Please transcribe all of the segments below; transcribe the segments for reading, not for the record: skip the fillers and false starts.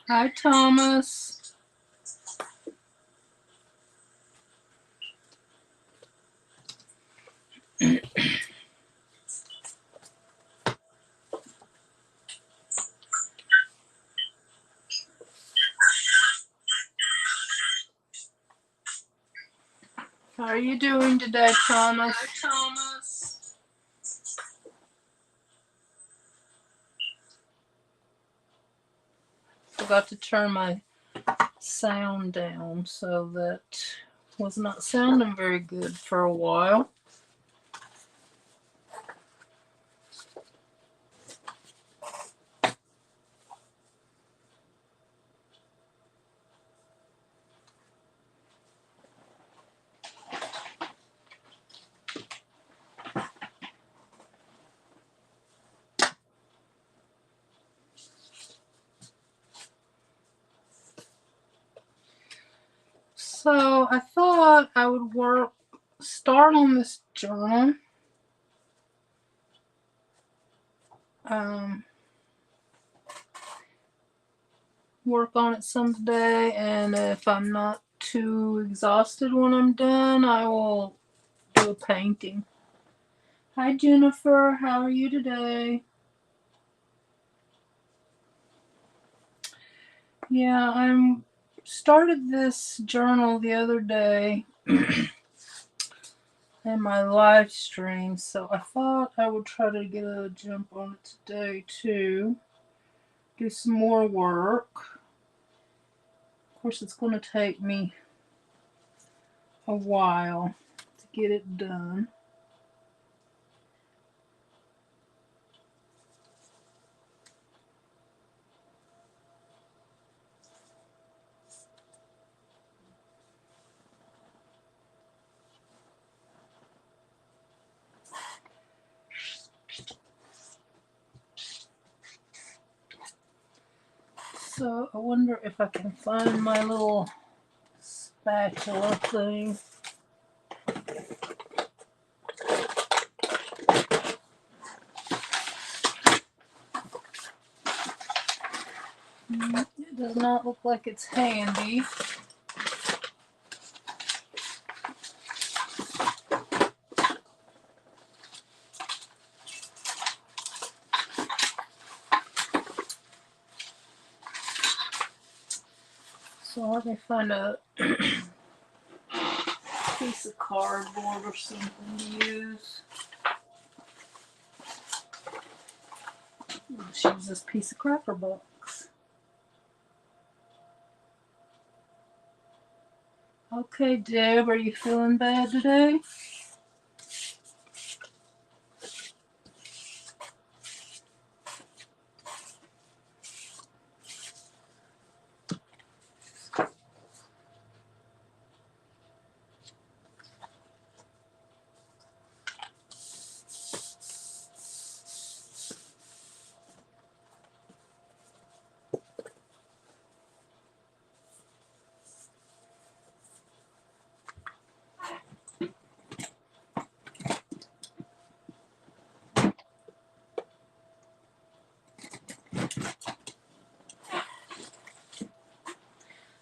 Hi, Thomas. How are you doing today, Thomas? Hi, Thomas. Forgot to turn my sound down, so that was not sounding very good for a while. So I thought I would start on this journal. Work on it someday, and if I'm not too exhausted when I'm done, I will do a painting. Hi, Jennifer. How are you today? Yeah, I started this journal the other day in my live stream, so I thought I would try to get a jump on it today too. Do some more work. Of course, it's going to take me a while to get it done. So I wonder if I can find my little spatula thing. It does not look like it's handy. So let me find a piece of cardboard or something to use. Let's use this piece of cracker box. Okay, Deb, are you feeling bad today?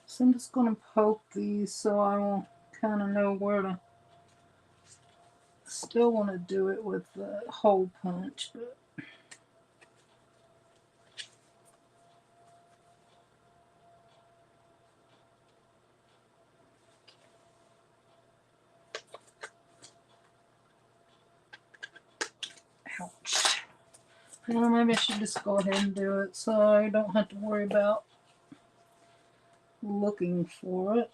So I'm just going to poke these so I will kind of know where to. Still want to do it with the hole punch, but ouch. Well, maybe I should just go ahead and do it so I don't have to worry about looking for it.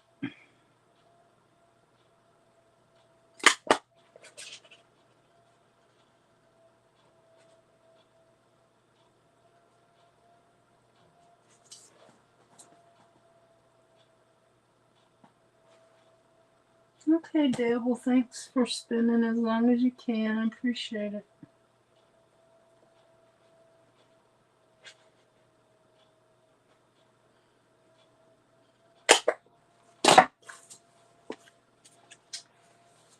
Okay, Deb, well, thanks for spinning as long as you can. I appreciate it.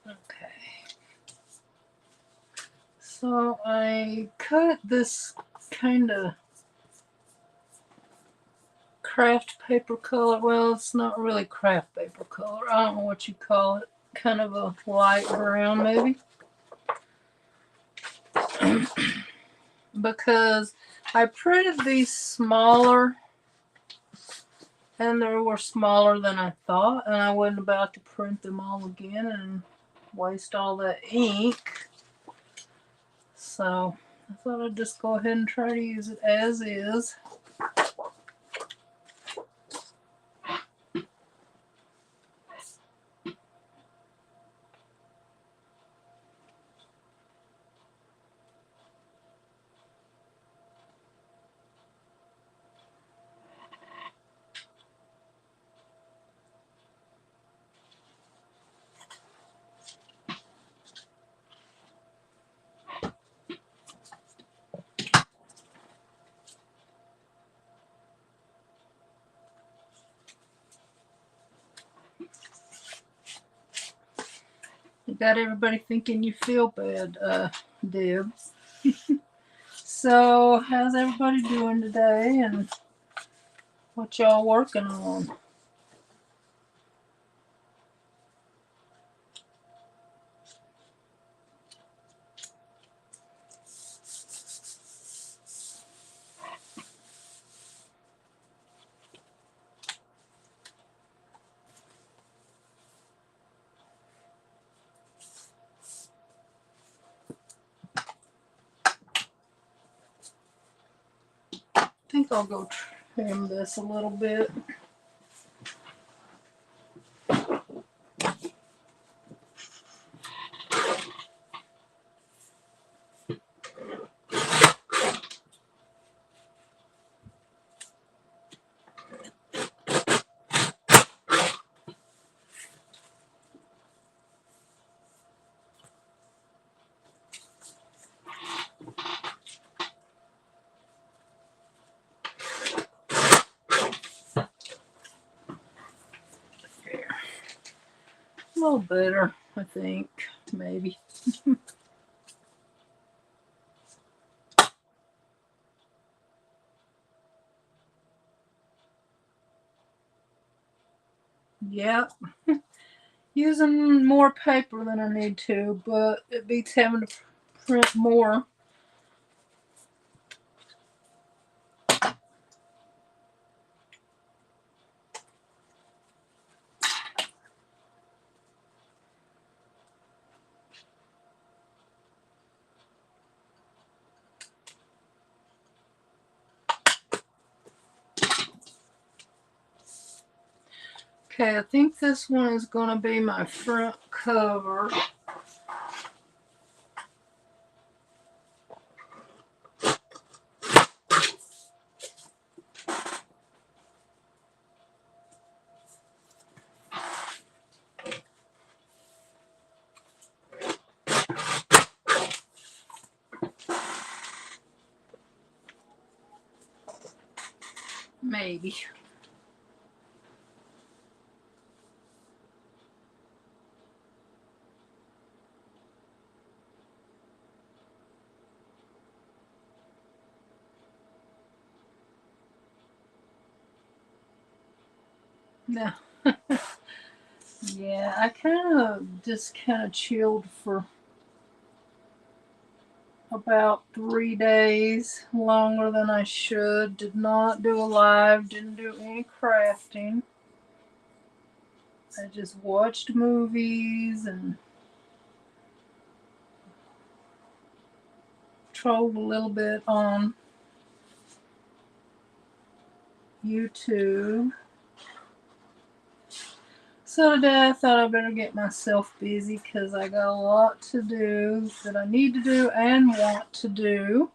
Okay. So I cut this kind of craft paper color. Well, it's not really craft paper color. I don't know what you call it. Kind of a light brown, maybe. Because I printed these smaller, and they were smaller than I thought, and I wasn't about to print them all again and waste all that ink. So I thought I'd just go ahead and try to use it as is. You got everybody thinking you feel bad, Deb. So, how's everybody doing today, and what y'all working on? I think I'll go trim this a little bit. A little better, I think, maybe. Yep. Using more paper than I need to, but it beats having to print more. Okay, I think this one is going to be my front cover. Maybe. No. Yeah, I just kind of chilled for about 3 days, longer than I should. Did not do a live, didn't do any crafting. I just watched movies and trolled a little bit on YouTube. So today I thought I better get myself busy because I got a lot to do that I need to do and want to do.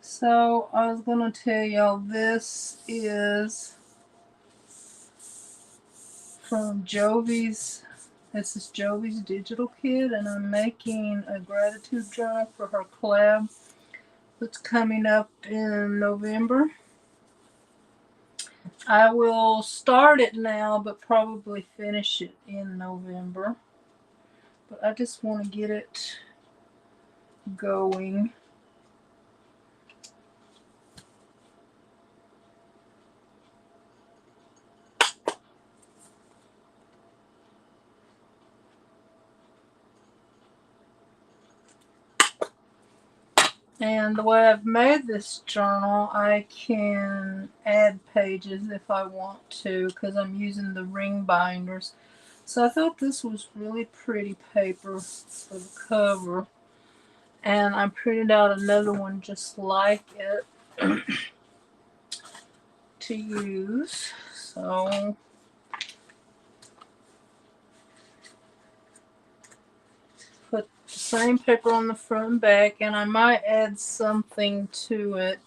So I was going to tell y'all this is from Jovi's. This is Jovi's Digital Kit, and I'm making a gratitude journal for her collab that's coming up in November. I will start it now, but probably finish it in November. But I just want to get it going. And the way I've made this journal, I can add pages if I want to because I'm using the ring binders. So I thought this was really pretty paper for the cover. And I printed out another one just like it to use. So put the same paper on the front and back, and I might add something to it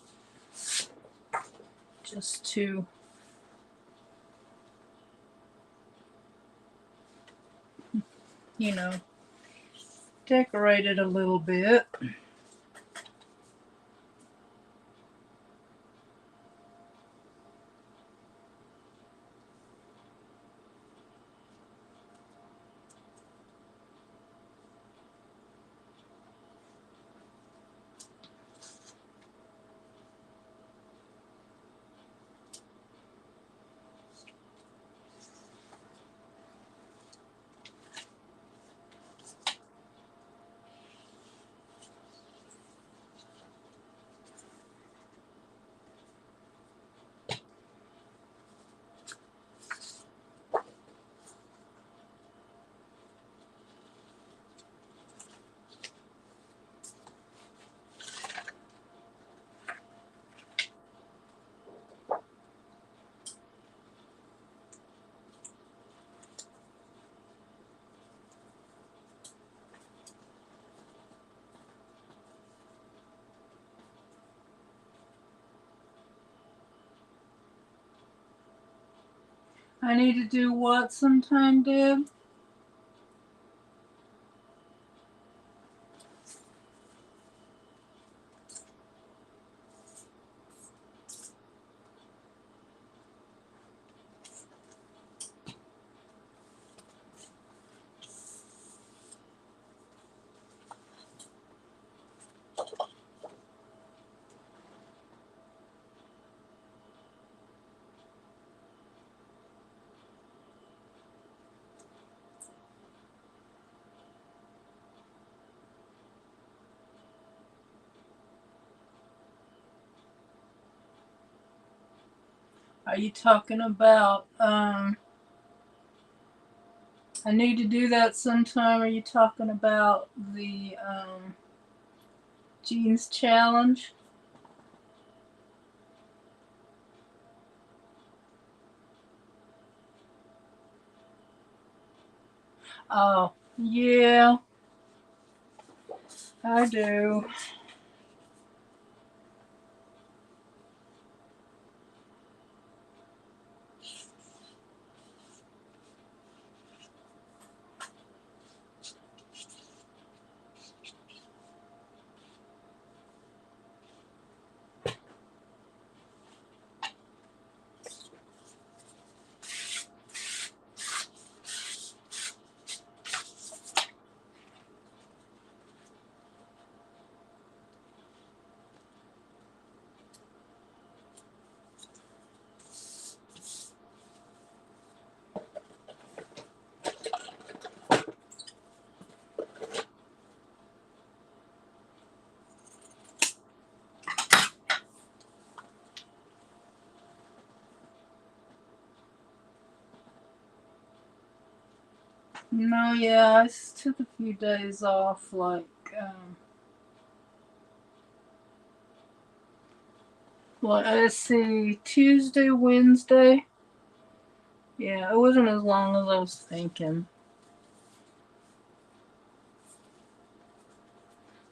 just to decorate it a little bit. I need to do what sometime, Deb? Are you talking about, I need to do that sometime? Are you talking about the, jeans challenge? Oh, yeah, I do. No, yeah, I took a few days off, let's see, Tuesday, Wednesday. Yeah, it wasn't as long as I was thinking.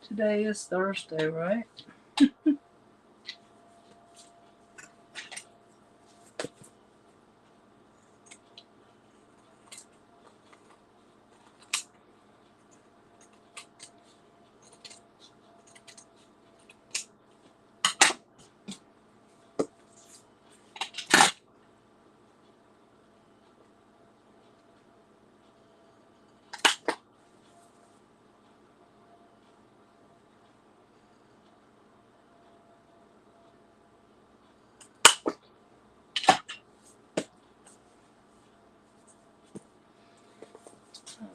Today is Thursday, right?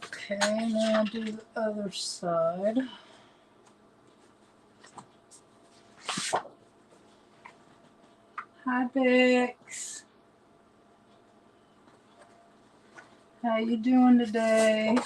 Okay, now do the other side. Hi, Bex. How you doing today?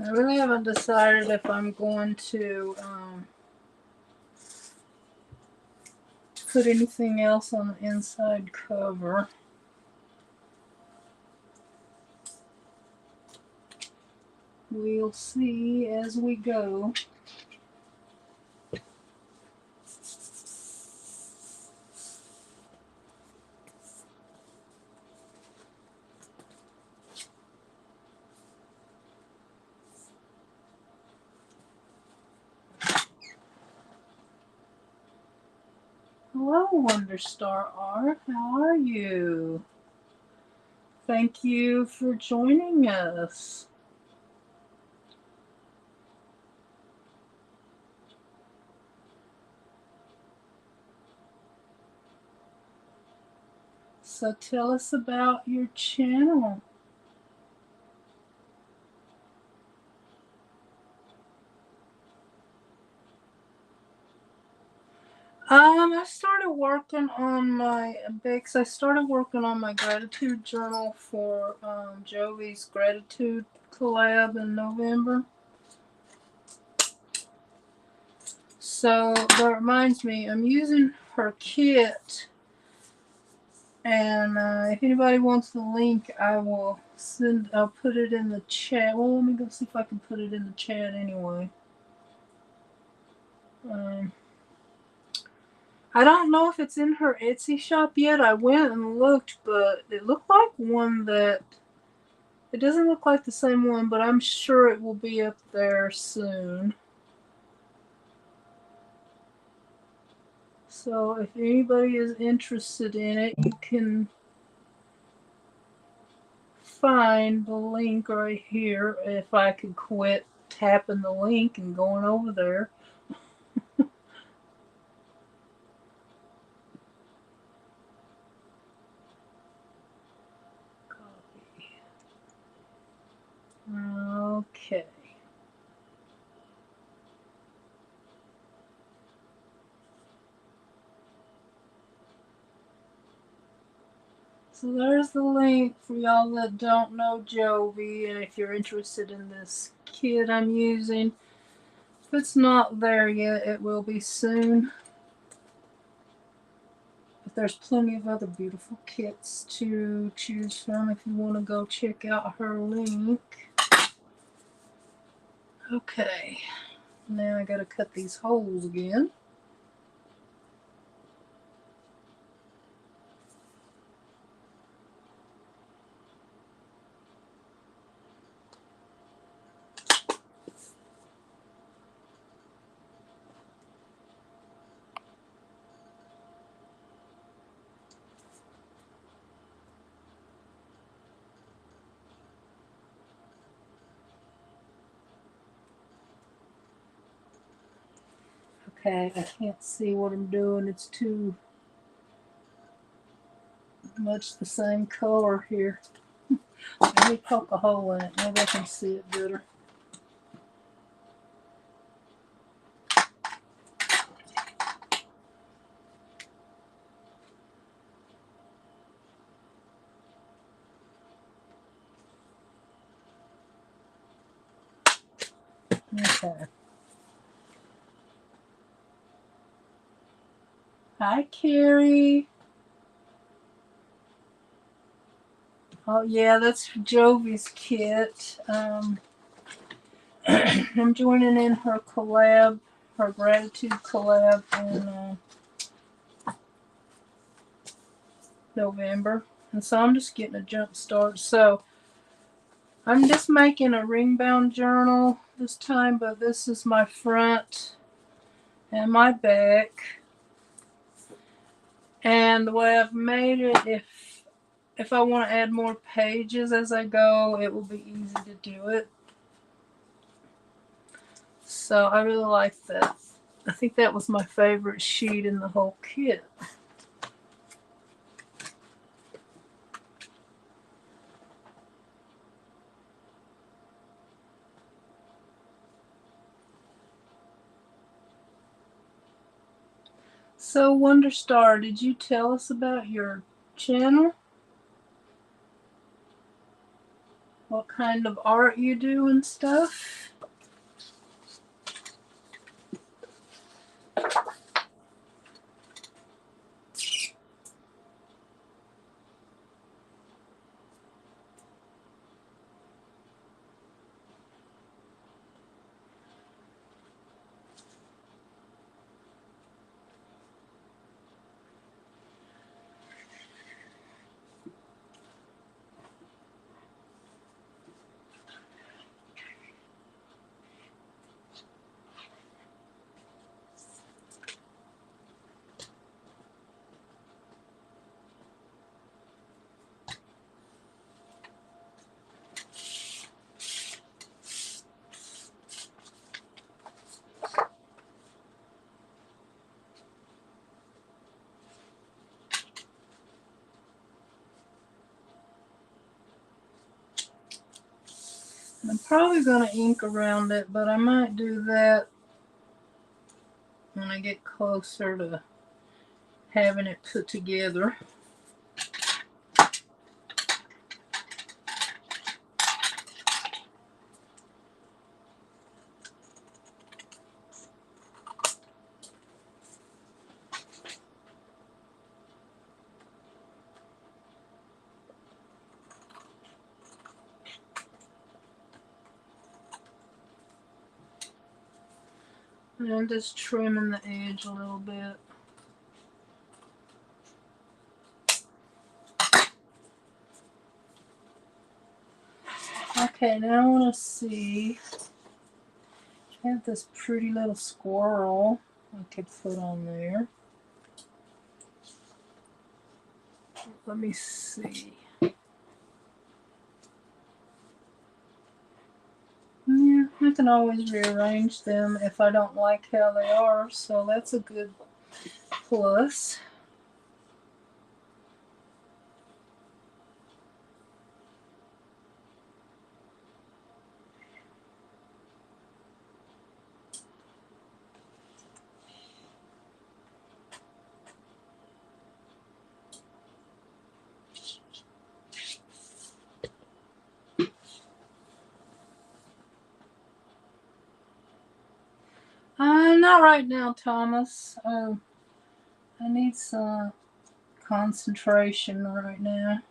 I really haven't decided if I'm going to put anything else on the inside cover. We'll see as we go. Hello, Wonderstar R. How are you? Thank you for joining us. So tell us about your channel. I started working on my Bix. I started working on my gratitude journal for Jovi's gratitude collab in November. So that reminds me, I'm using her kit, and if anybody wants the link, I will send. I'll put it in the chat. Well, let me go see if I can put it in the chat anyway. I don't know if it's in her Etsy shop yet. I went and looked, but it looked like one that. It doesn't look like the same one, but I'm sure it will be up there soon. So if anybody is interested in it, you can find the link right here. If I could quit tapping the link and going over there. Copy. Okay. So there's the link for y'all that don't know Jovi, and if you're interested in this kit I'm using. If it's not there yet, it will be soon. But there's plenty of other beautiful kits to choose from if you want to go check out her link. Okay, now I gotta cut these holes again. Okay, I can't see what I'm doing. It's too much the same color here. Let me poke a hole in it. Maybe I can see it better. Okay. Hi, Carrie. Oh, yeah, that's Jovi's kit. I'm joining in her collab, her gratitude collab in November. And so I'm just getting a jump start. So I'm just making a ring bound journal this time, but this is my front and my back. And the way I've made it, if I want to add more pages as I go, it will be easy to do it. So I really like that. I think that was my favorite sheet in the whole kit. So Wonderstar, did you tell us about your channel? What kind of art you do and stuff? I'm probably going to ink around it, but I might do that when I get closer to having it put together. And I'm just trimming the edge a little bit. Okay, now I want to see. I have this pretty little squirrel I could put on there. Let me see. Yeah, I can always rearrange them if I don't like how they are, so that's a good plus. Not right now, Thomas. I need some concentration right now.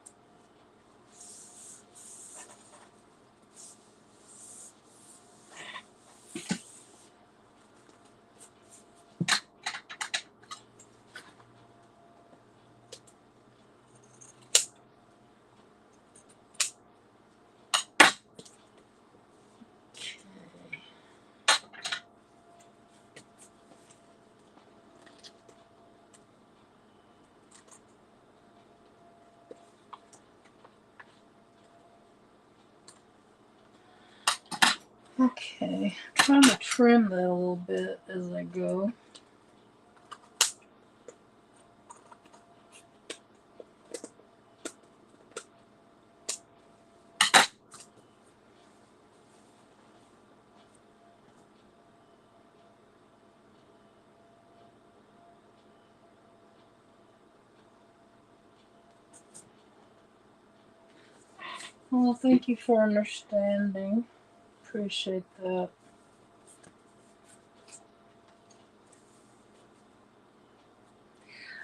Okay, I'm trying to trim that a little bit as I go. Well, thank you for understanding. Appreciate that.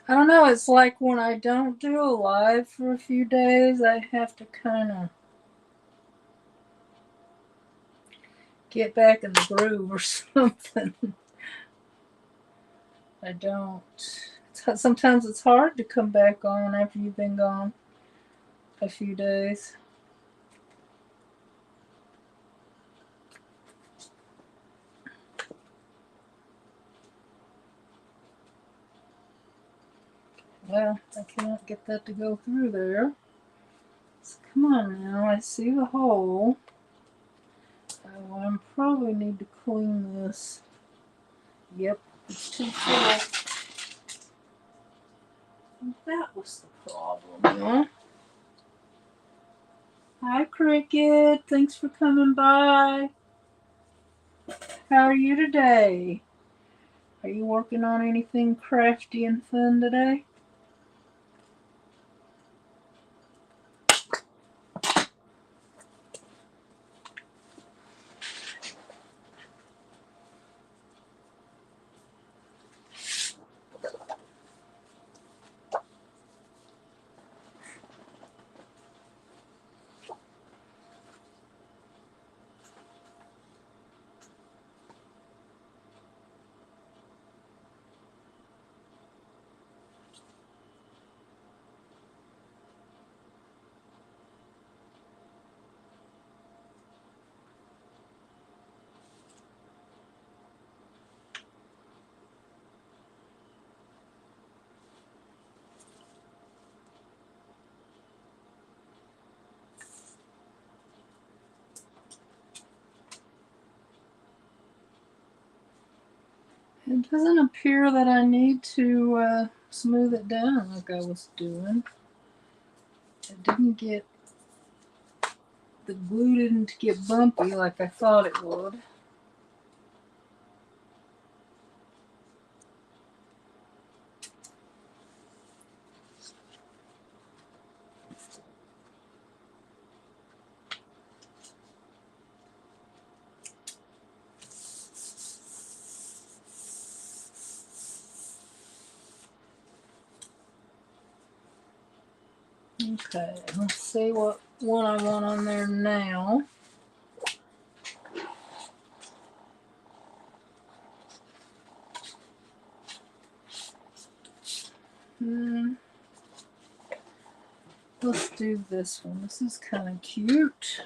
I don't know, it's like when I don't do a live for a few days, I have to kind of get back in the groove or something. I don't. Sometimes it's hard to come back on after you've been gone a few days. Well, I cannot get that to go through there. So come on now, I see the hole. Oh, I probably need to clean this. Yep, it's too full. That was the problem, huh? Hi, Cricket. Thanks for coming by. How are you today? Are you working on anything crafty and fun today? It doesn't appear that I need to smooth it down like I was doing. It didn't get, the glue didn't get bumpy like I thought it would. Okay, let's see what one I want on there now. Let's do this one. This is kind of cute.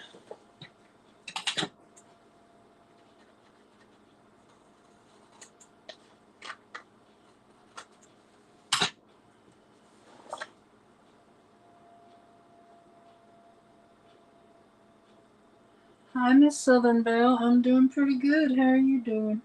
Hi, Miss Southern Belle. I'm doing pretty good. How are you doing?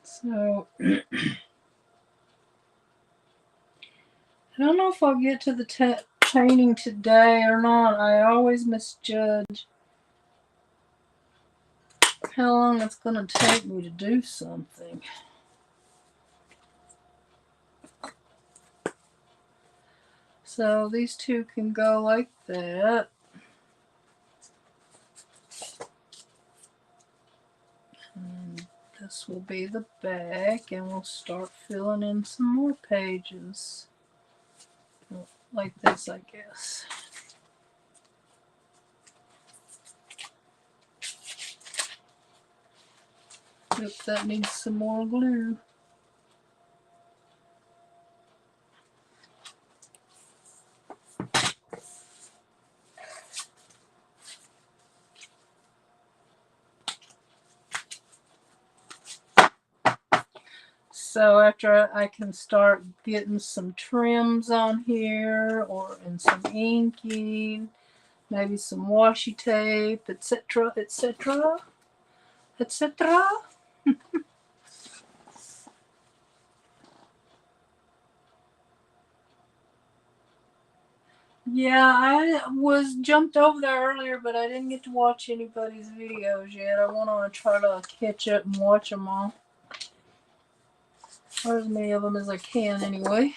So, I don't know if I'll get to the painting today or not. I always misjudge how long it's going to take me to do something. So these two can go like that. And this will be the back, and we'll start filling in some more pages. Like this, I guess. Yep, that needs some more glue. So after I can start getting some trims on here, or in some inking, maybe some washi tape, etc., etc., etc. Yeah, I was jumped over there earlier, but I didn't get to watch anybody's videos yet. I want to try to catch up and watch them all, or as many of them as I can anyway.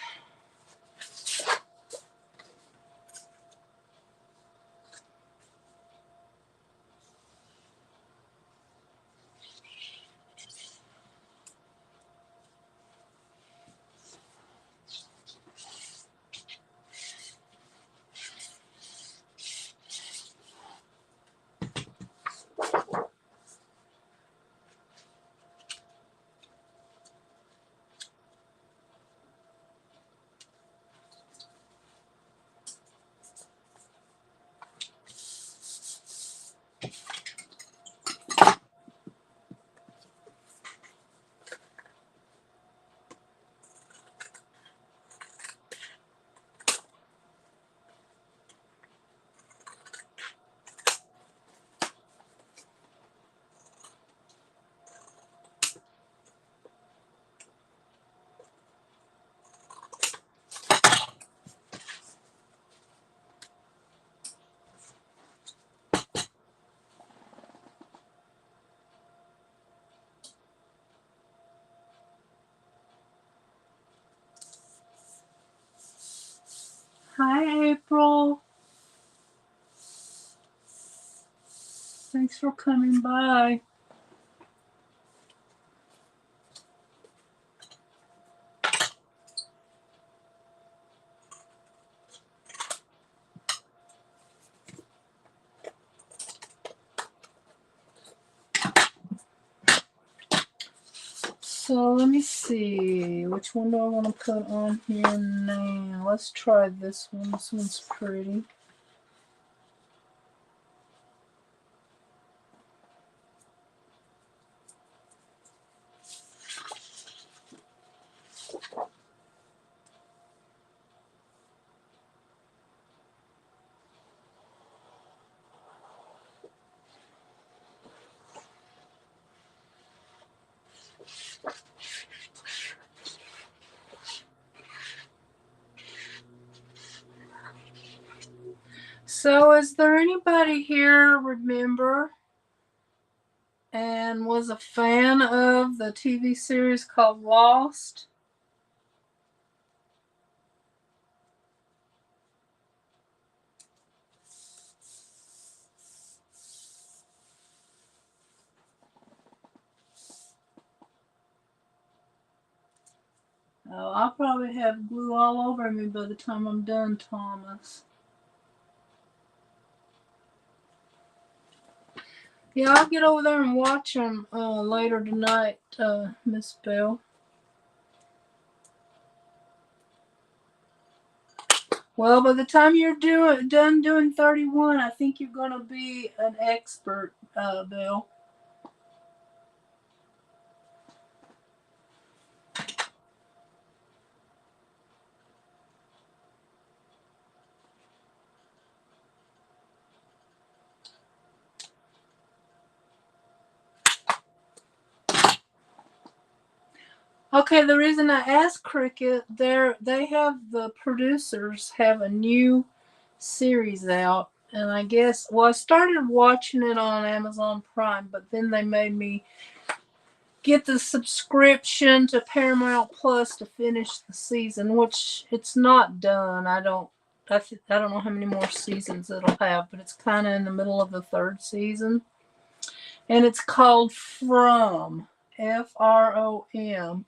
Hi, April. Thanks for coming by. So let me see, which one do I want to put on here now? Let's try this one. This one's pretty. So is there anybody here remember and was a fan of the TV series called Lost? Oh, I'll probably have glue all over me by the time I'm done, Thomas. Yeah, I'll get over there and watch them later tonight, Miss Bell. Well, by the time you're done doing 31, I think you're going to be an expert, Bill. Okay, the reason I asked Cricket, they have the producers have a new series out, and I guess, well, I started watching it on Amazon Prime, but then they made me get the subscription to Paramount Plus to finish the season, which it's not done. I don't know how many more seasons it'll have, but it's kind of in the middle of the third season, and it's called From, From.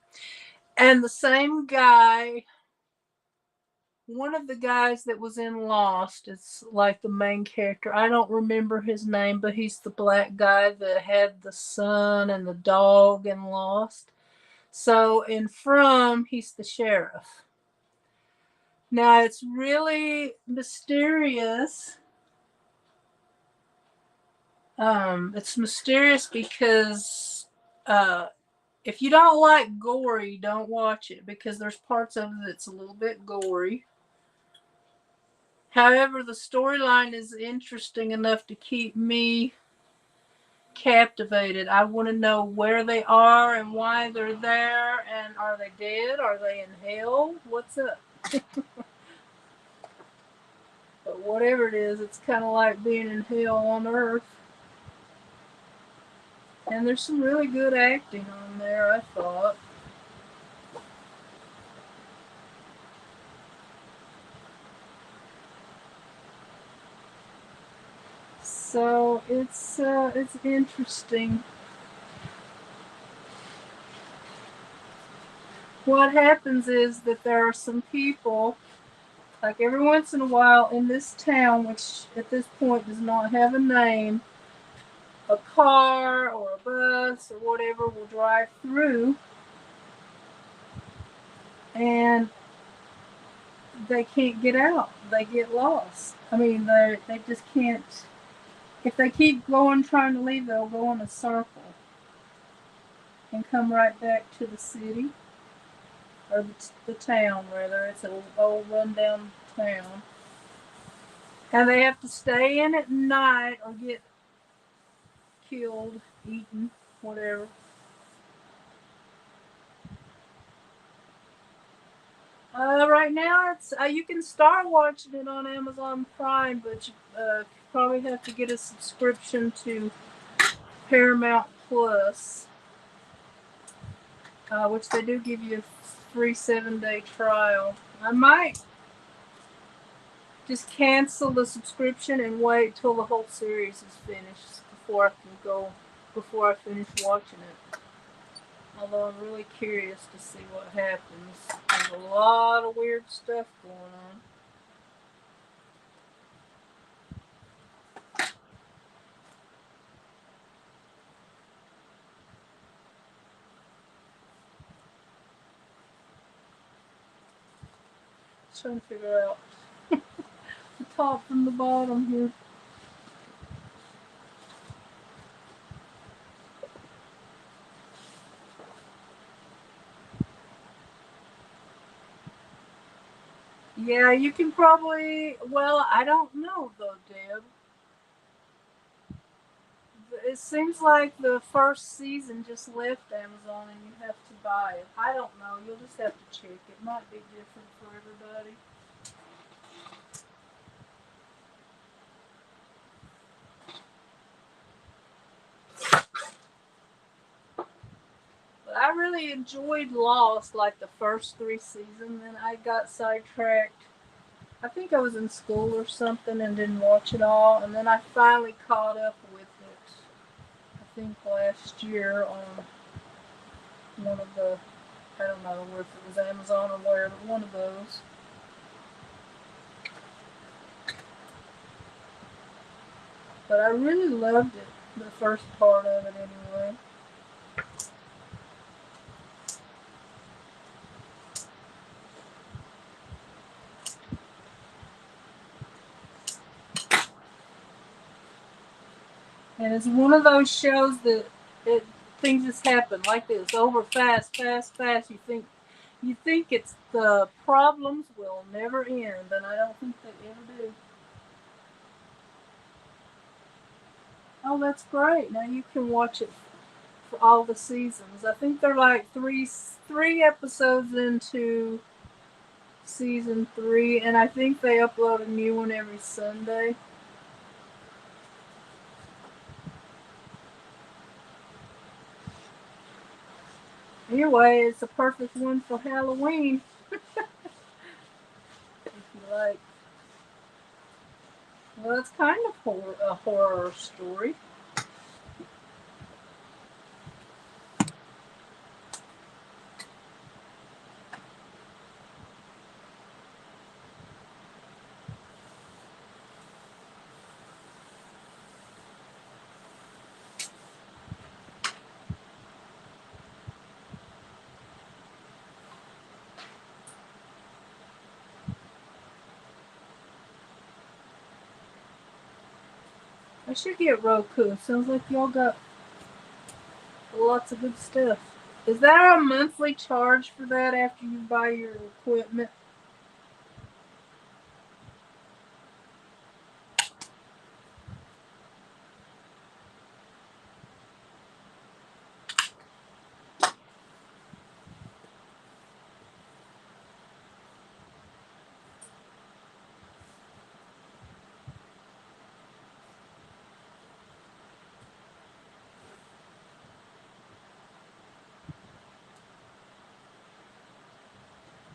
And the same guy one of the guys that was in Lost is like the main character. I don't remember his name, but he's the black guy that had the son and the dog in Lost. So in From, he's the sheriff. Now it's really mysterious. It's mysterious because if you don't like gory, don't watch it because there's parts of it that's a little bit gory. However, the storyline is interesting enough to keep me captivated. I want to know where they are and why they're there, and are they dead? Are they in hell? What's up? But whatever it is, it's kind of like being in hell on earth. And there's some really good acting on there, I thought. So it's interesting. What happens is that there are some people, like every once in a while in this town, which at this point does not have a name, a car or a bus or whatever will drive through, and they can't get out. They get lost. I mean, they just can't. If they keep going trying to leave, they'll go in a circle and come right back to the city or the town, rather. It's an old rundown town. And they have to stay in at night or get killed, eaten, whatever. Right now, it's you can start watching it on Amazon Prime, but you probably have to get a subscription to Paramount Plus, which they do give you a free 7-day trial. I might just cancel the subscription and wait till the whole series is finished before I finish watching it. Although I'm really curious to see what happens. There's a lot of weird stuff going on. Trying to figure out the top from the bottom here. Yeah, you can probably. Well, I don't know though, Deb. It seems like the first season just left Amazon and you have to buy it. I don't know. You'll just have to check. It might be different for everybody. But I really enjoyed Lost like the first 3 seasons. Then I got sidetracked. I think I was in school or something and didn't watch it all. And then I finally caught up with it. I think last year on one of the, I don't know if it was Amazon or where, but one of those. But I really loved it, the first part of it anyway. And it's one of those shows that it things just happen like this, over fast, fast, fast. You think it's the problems will never end, and I don't think they ever do. Oh, that's great! Now you can watch it for all the seasons. I think they're like three episodes into season 3, and I think they upload a new one every Sunday. Anyway, it's a perfect one for Halloween if you like. Well, it's kind of a horror story. I should get Roku. Sounds like y'all got lots of good stuff. Is there a monthly charge for that after you buy your equipment?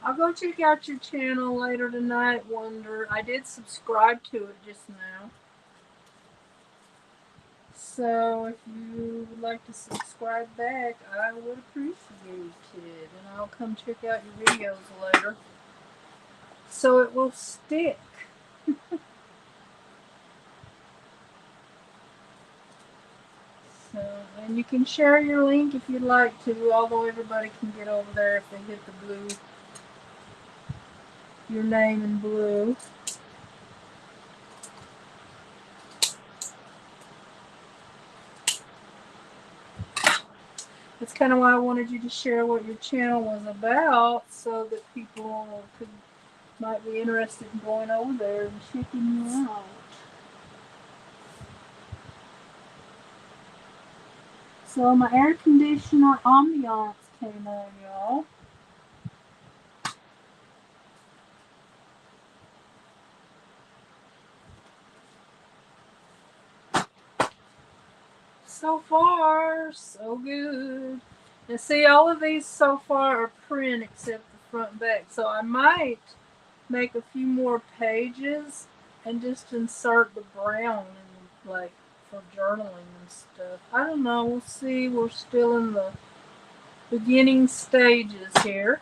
I'll go check out your channel later tonight, Wonder. I did subscribe to it just now. So if you would like to subscribe back, I would appreciate it. And I'll come check out your videos later. So it will stick. So, and you can share your link if you'd like to, although everybody can get over there if they hit the blue, your name in blue. That's kind of why I wanted you to share what your channel was about, so that people might be interested in going over there and checking you out. So my air conditioner ambiance came on, y'all. So far, so good. And see, all of these so far are print except the front and back. So I might make a few more pages and just insert the brown and like for journaling and stuff. I don't know. We'll see. We're still in the beginning stages here.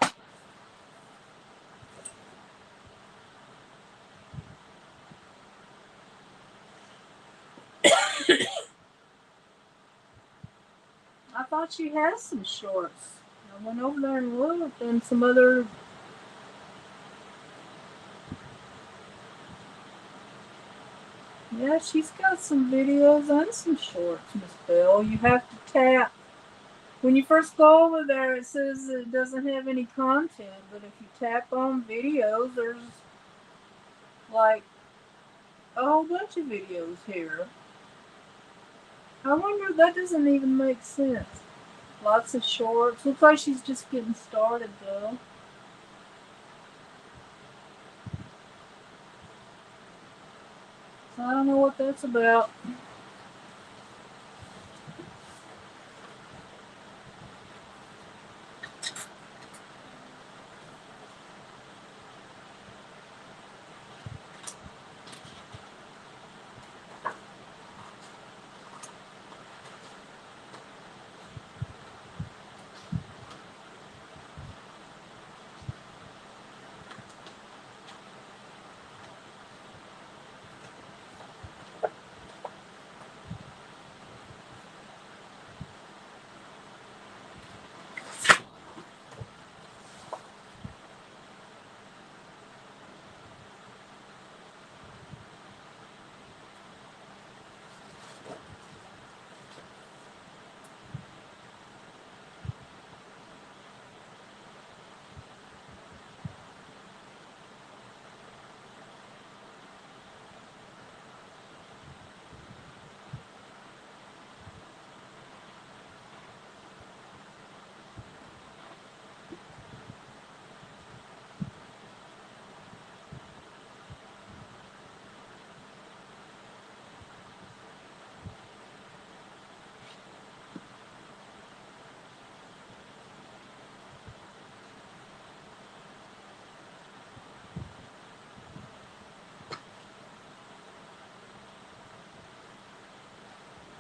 I thought she has some shorts. I went over there and looked, and some other. Yeah, she's got some videos and some shorts, Miss Bell. You have to tap. When you first go over there, it says it doesn't have any content, but if you tap on videos, there's like a whole bunch of videos here. I wonder, that doesn't even make sense. Lots of shorts. Looks like she's just getting started, though. So I don't know what that's about.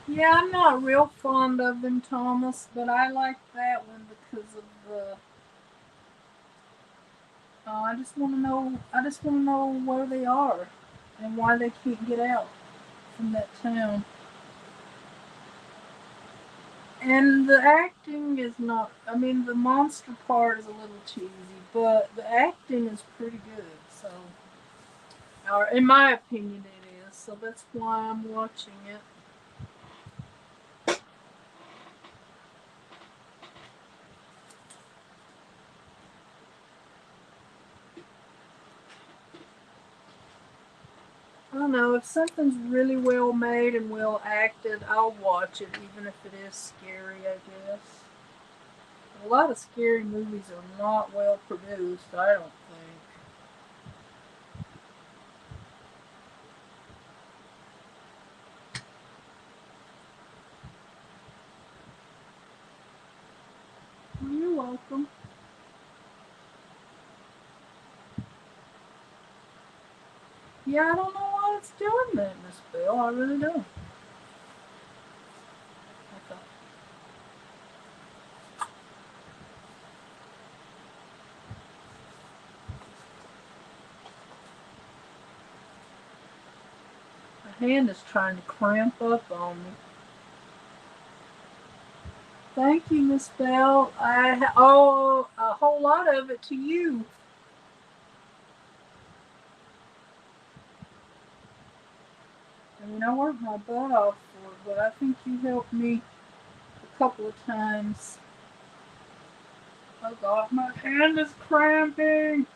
Yeah, I'm not real fond of them, Thomas, but I like that one because of the. I just want to know. I just want to know where they are, and why they can't get out from that town. And the acting is not. I mean, the monster part is a little cheesy, but the acting is pretty good. So, or in my opinion, it is. so that's why I'm watching it. I don't know, if something's really well made and well acted, I'll watch it, even if it is scary, I guess. A lot of scary movies are not well produced, I don't think. Well, you're welcome. Yeah, I don't know why it's doing that, Miss Bill. I really don't. I thought, my hand is trying to cramp up on me. Thank you, Miss Bell. I owe a whole lot of it to you. I mean, I worked my butt off for it, but I think you helped me a couple of times. Oh God, my hand is cramping.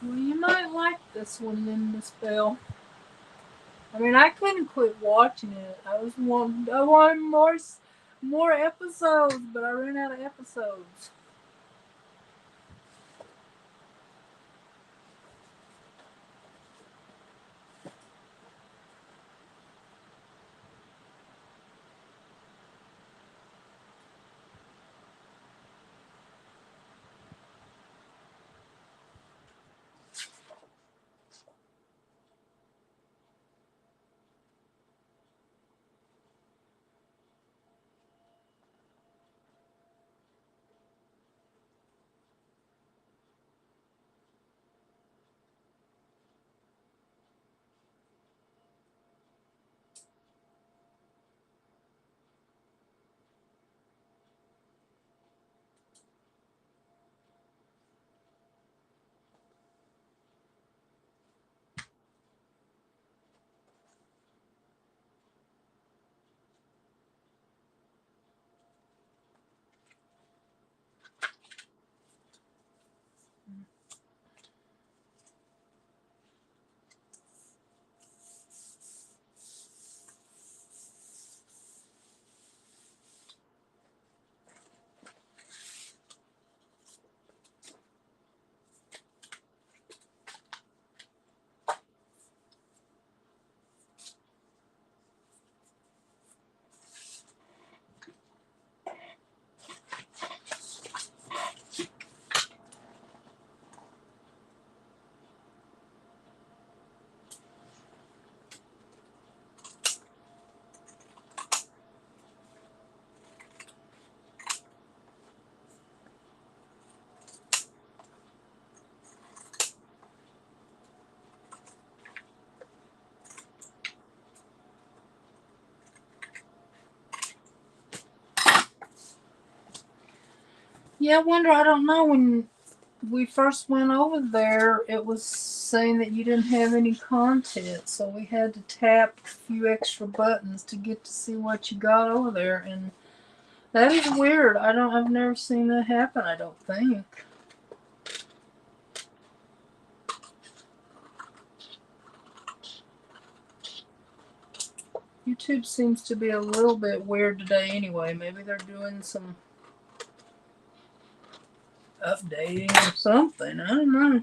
Well, you might like this one then, Miss Bell. I mean, I couldn't quit watching it. I wanted more episodes, but I ran out of episodes. Yeah, I wonder. I don't know. When we first went over there, it was saying that you didn't have any content, so we had to tap a few extra buttons to get to see what you got over there, and that is weird. I've never seen that happen. I don't think. YouTube seems to be a little bit weird today anyway. Maybe they're doing some updating or something. I don't know.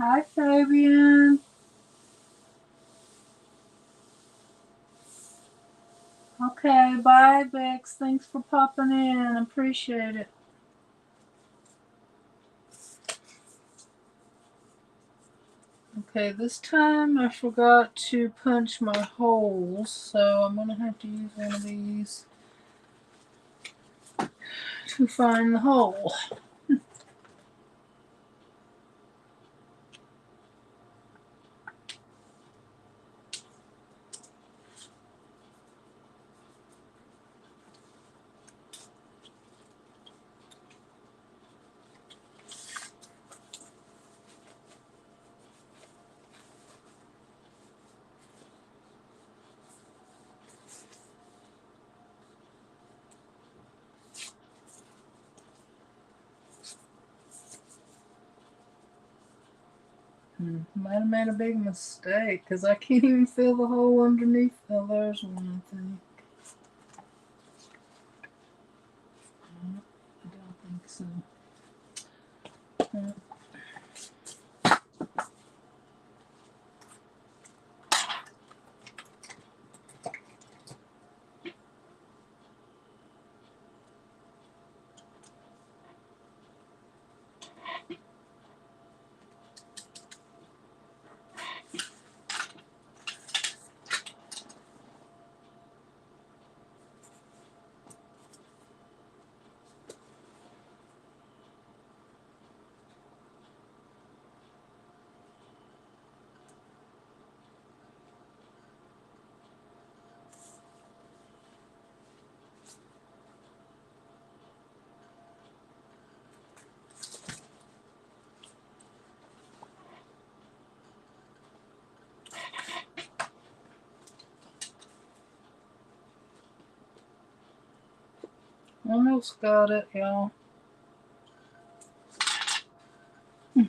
Hi, Fabian. Okay, bye, Bex. Thanks for popping in. Appreciate it. Okay, this time I forgot to punch my holes, so I'm going to have to use one of these to find the hole. Might have made a big mistake because I can't even feel the hole underneath. Oh, there's one, I think. I don't think so. Almost got it, y'all. I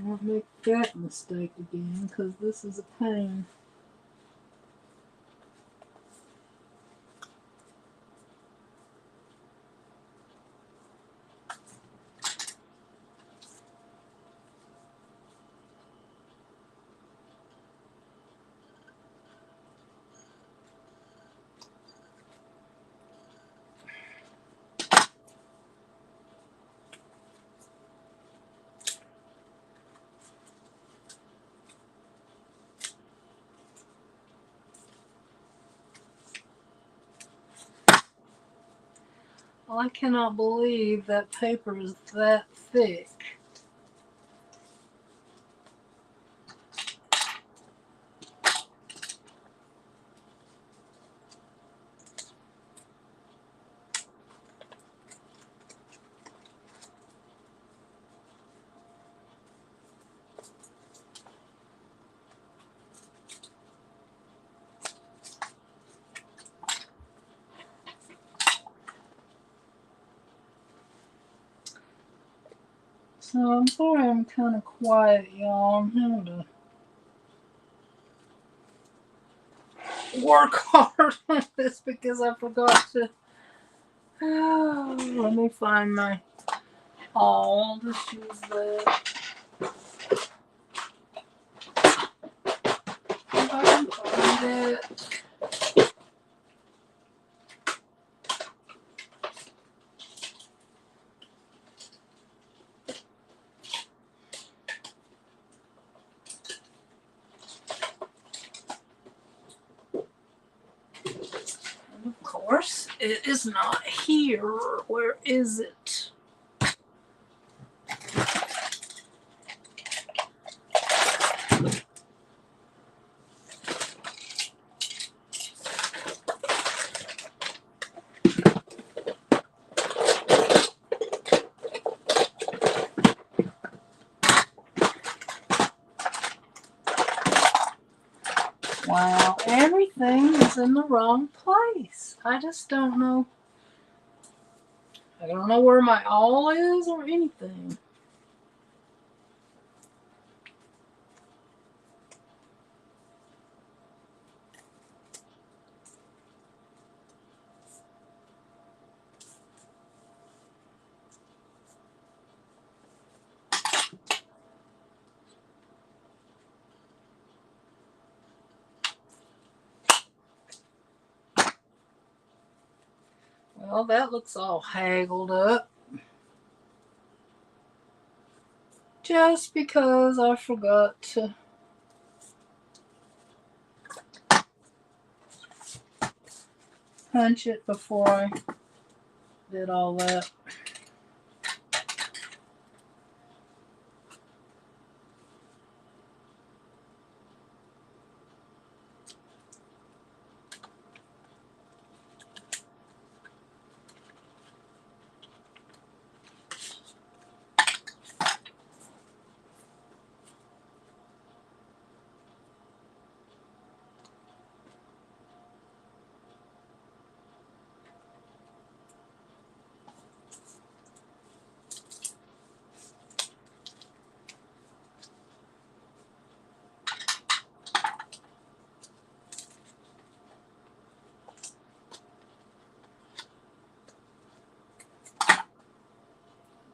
won't make that mistake again because this is a pain. Well, I cannot believe that paper is that thick. So I'm sorry I'm kind of quiet, y'all. I'm having to work hard on this because I forgot to. Let me find my. I'll just use that. If I can find it. And of course, it is not here. Where is it? Wow, everything is in the wrong place. I just don't know. I don't know where my awl is or anything. Well, that looks all haggled up. Just because I forgot to punch it before I did all that.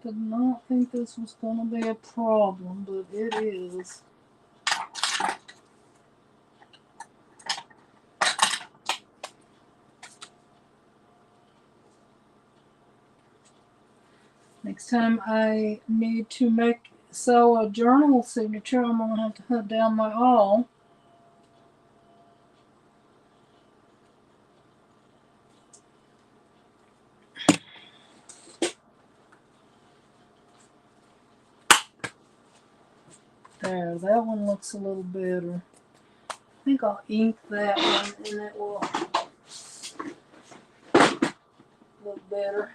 Did not think this was going to be a problem, but it is. Next time I need to sew a journal signature, I'm going to have to hunt down my awl. There, that one looks a little better. I think I'll ink that one and it will look better.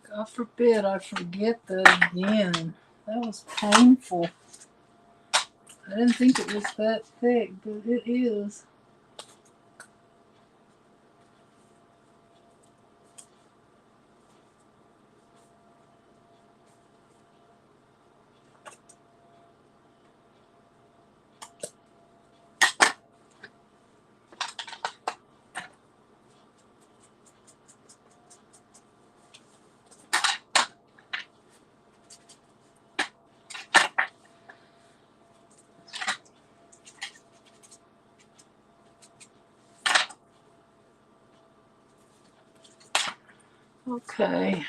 God forbid I forget that again. That was painful. I didn't think it was that thick, but it is. Okay.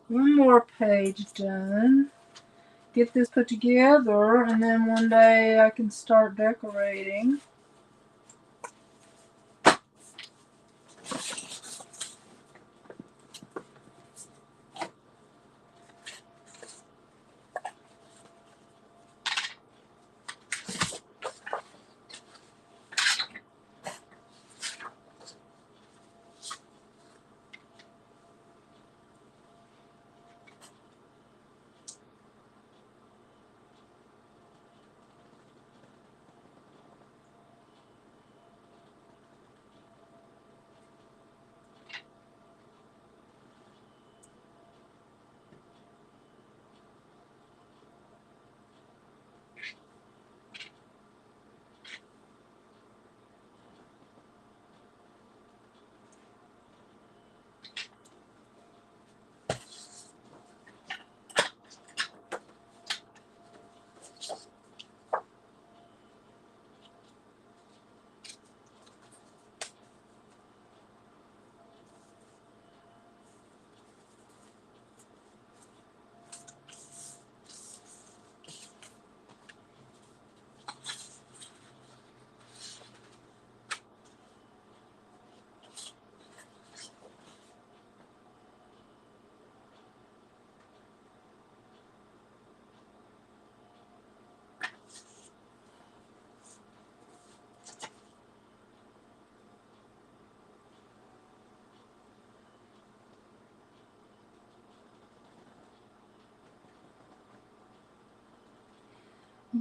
One more page done. Get this put together, and then one day I can start decorating.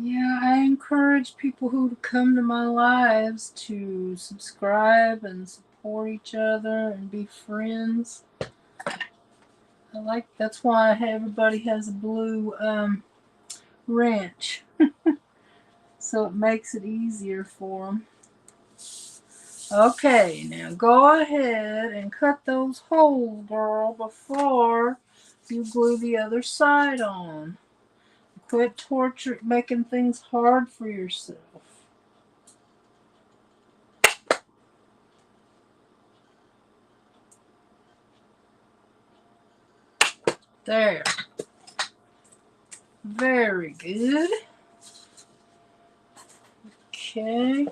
Yeah, I encourage people who come to my lives to subscribe and support support each other and be friends. That's why everybody has a blue wrench. So it makes it easier for them. Okay, now go ahead and cut those holes, girl, before you glue the other side on. Quit making things hard for yourself. There. Very good. Okay.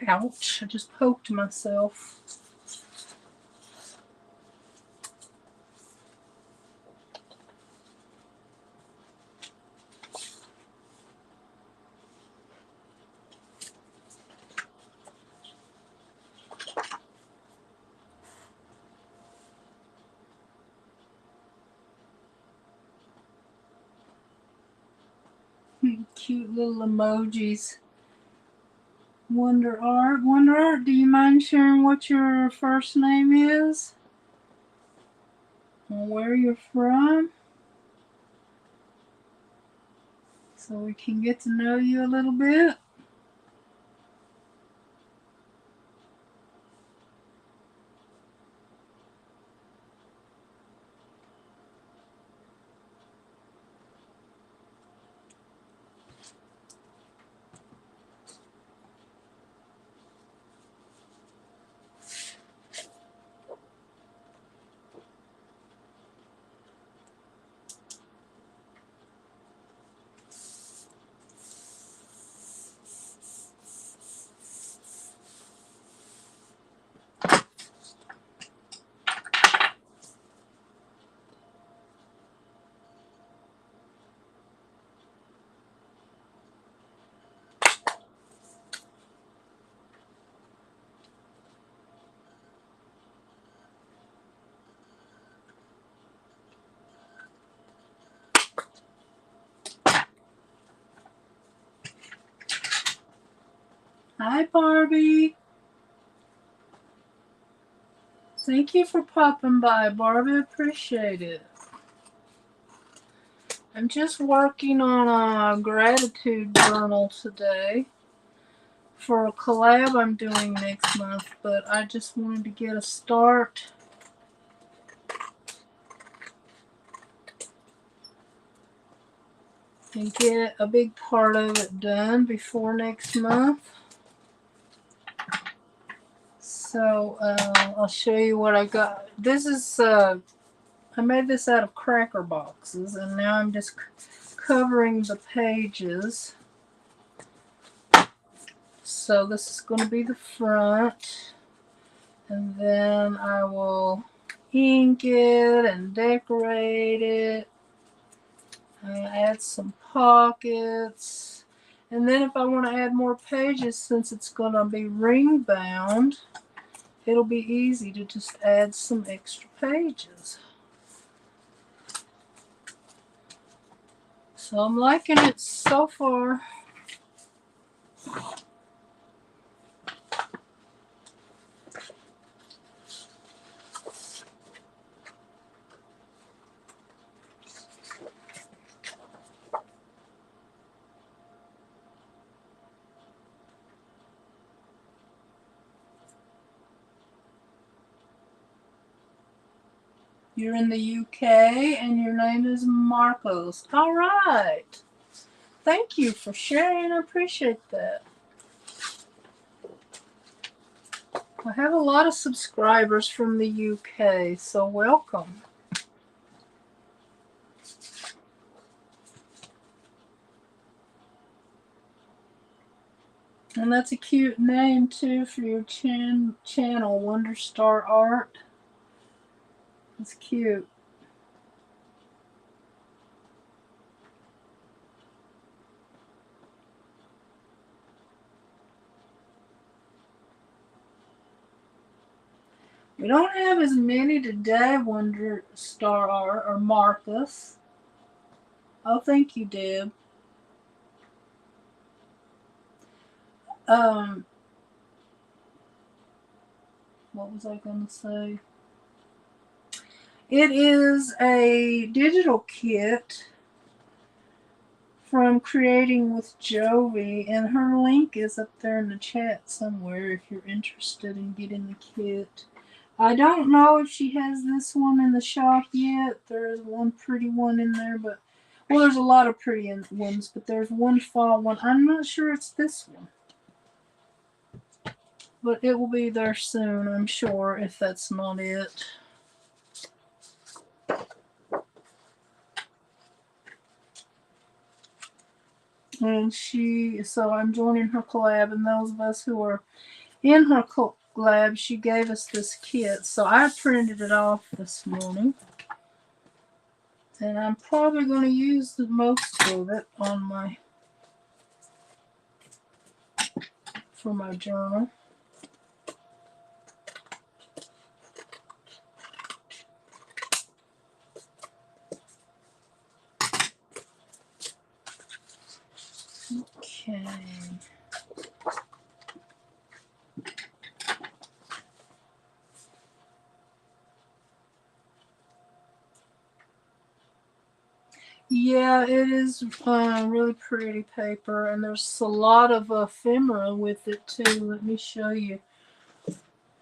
Ouch, I just poked myself. Cute little emojis. Wonder Art, do you mind sharing what your first name is? And where you're from? So we can get to know you a little bit. Hi, Barbie. Thank you for popping by, Barbie. Appreciate it. I'm just working on a gratitude journal today for a collab I'm doing next month, but I just wanted to get a start. And get a big part of it done before next month. So I'll show you what I got. This is I made this out of cracker boxes, and now I'm just covering the pages. So this is going to be the front, and then I will ink it and decorate it. Add some pockets, and then if I want to add more pages, since it's going to be ring bound, it'll be easy to just add some extra pages. So I'm liking it so far. You're in the UK and your name is Marcos. All right. Thank you for sharing. I appreciate that. I have a lot of subscribers from the UK, so welcome. And that's a cute name too for your channel, Wonder Star Art. It's cute. We don't have as many today, Wonder Star Art or Marcus. Oh, thank you, Deb. What was I going to say? It is a digital kit from Creating with Jovi, and her link is up there in the chat somewhere if you're interested in getting the kit. I don't know if she has this one in the shop yet. There's one pretty one in there, but well, there's a lot of pretty ones, but there's one fall one. I'm not sure it's this one, but it will be there soon, I'm sure, if that's not it. And so I'm joining her collab, and those of us who are in her collab, she gave us this kit. So I printed it off this morning, and I'm probably going to use the most of it on for my journal. Okay. Yeah, it is really pretty paper, and there's a lot of ephemera with it too. Let me show you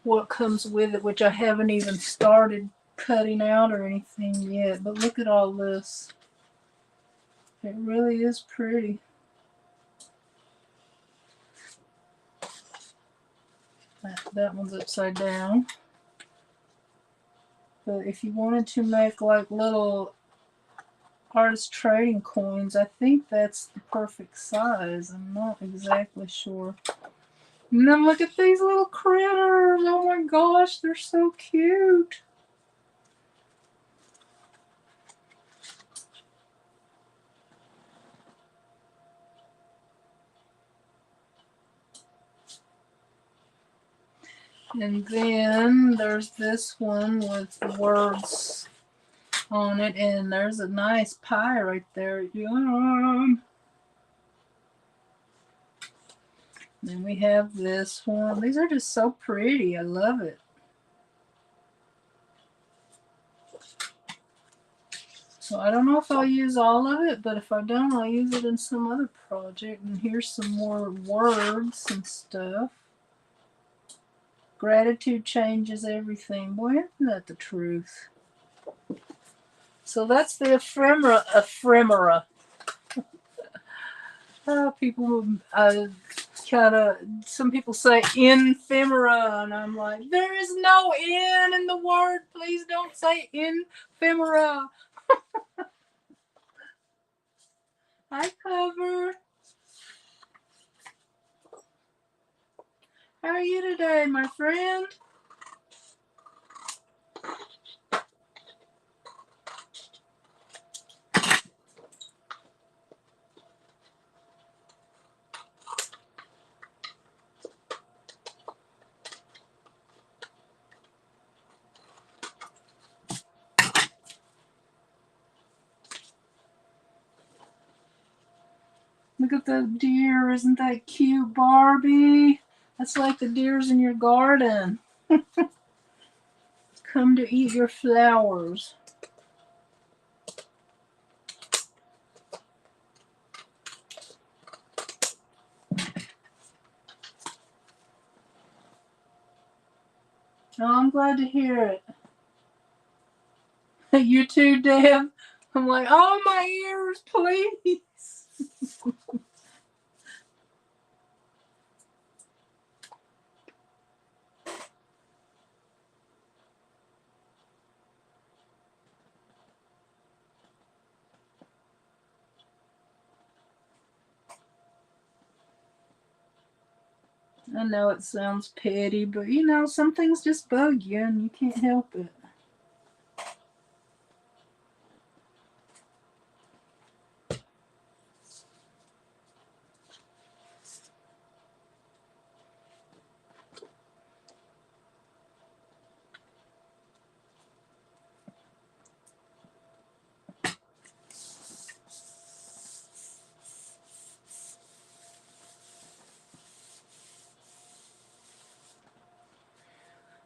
what comes with it, which I haven't even started cutting out or anything yet. But look at all this. It really is pretty. That one's upside down. But if you wanted to make like little artist trading coins, I think that's the perfect size. I'm not exactly sure. And then look at these little critters. Oh my gosh, they're so cute. And then there's this one with the words on it, and there's a nice pie right there. Yum. Then we have this one. These are just so pretty. I love it. So I don't know if I'll use all of it, but if I don't, I'll use it in some other project. And here's some more words and stuff. Gratitude changes everything. Boy, isn't that the truth? So that's the ephemera. People some people say ephemera, and I'm like, there is no N in the word. Please don't say ephemera. Hi, Cover. How are you today, my friend? Look at the deer. Isn't that cute, Barbie? That's like the deers in your garden. Come to eat your flowers. Oh, I'm glad to hear it. You too, Deb? I'm like, oh, my ears, please. I know it sounds petty, but you know, some things just bug you and you can't help it.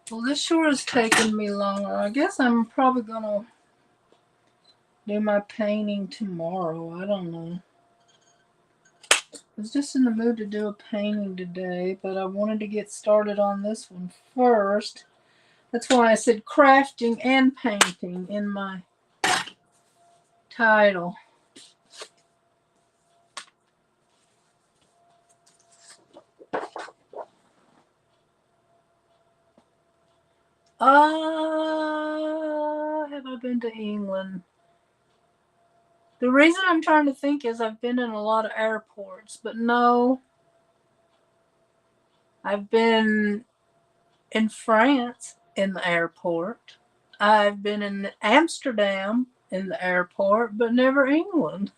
Well, this sure is taking me longer. I guess I'm probably gonna do my painting tomorrow. I don't know. I was just in the mood to do a painting today, but I wanted to get started on this one first. That's why I said crafting and painting in my title. Have I been to England? The reason I'm trying to think is I've been in a lot of airports, but no, I've been in France in the airport. I've been in Amsterdam in the airport, but never England.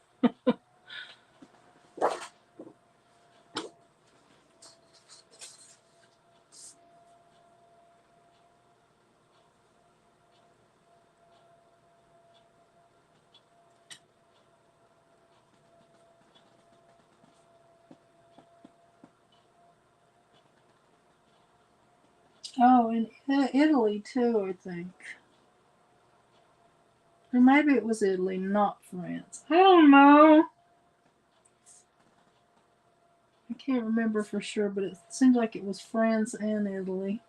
Oh, in Italy too, I think. Or maybe it was Italy, not France. I don't know. I can't remember for sure, but it seems like it was France and Italy.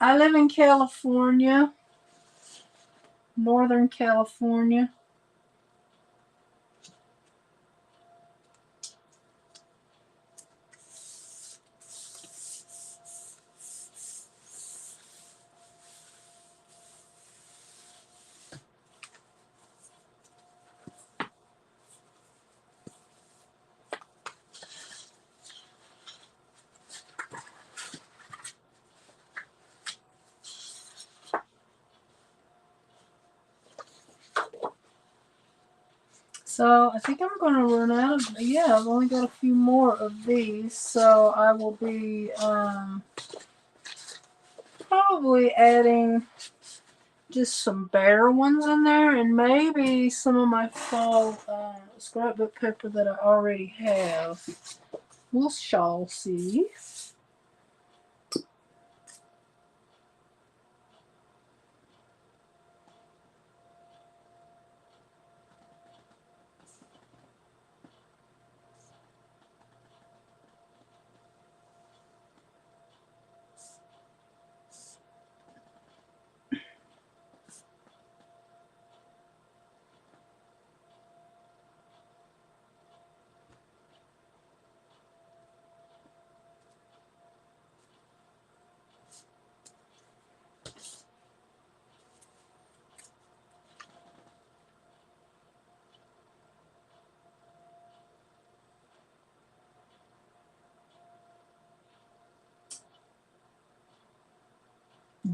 I live in California, Northern California. So I think I'm going to run out of, yeah, I've only got a few more of these. So I will be probably adding just some bare ones in there and maybe some of my fall scrapbook paper that I already have. We shall see.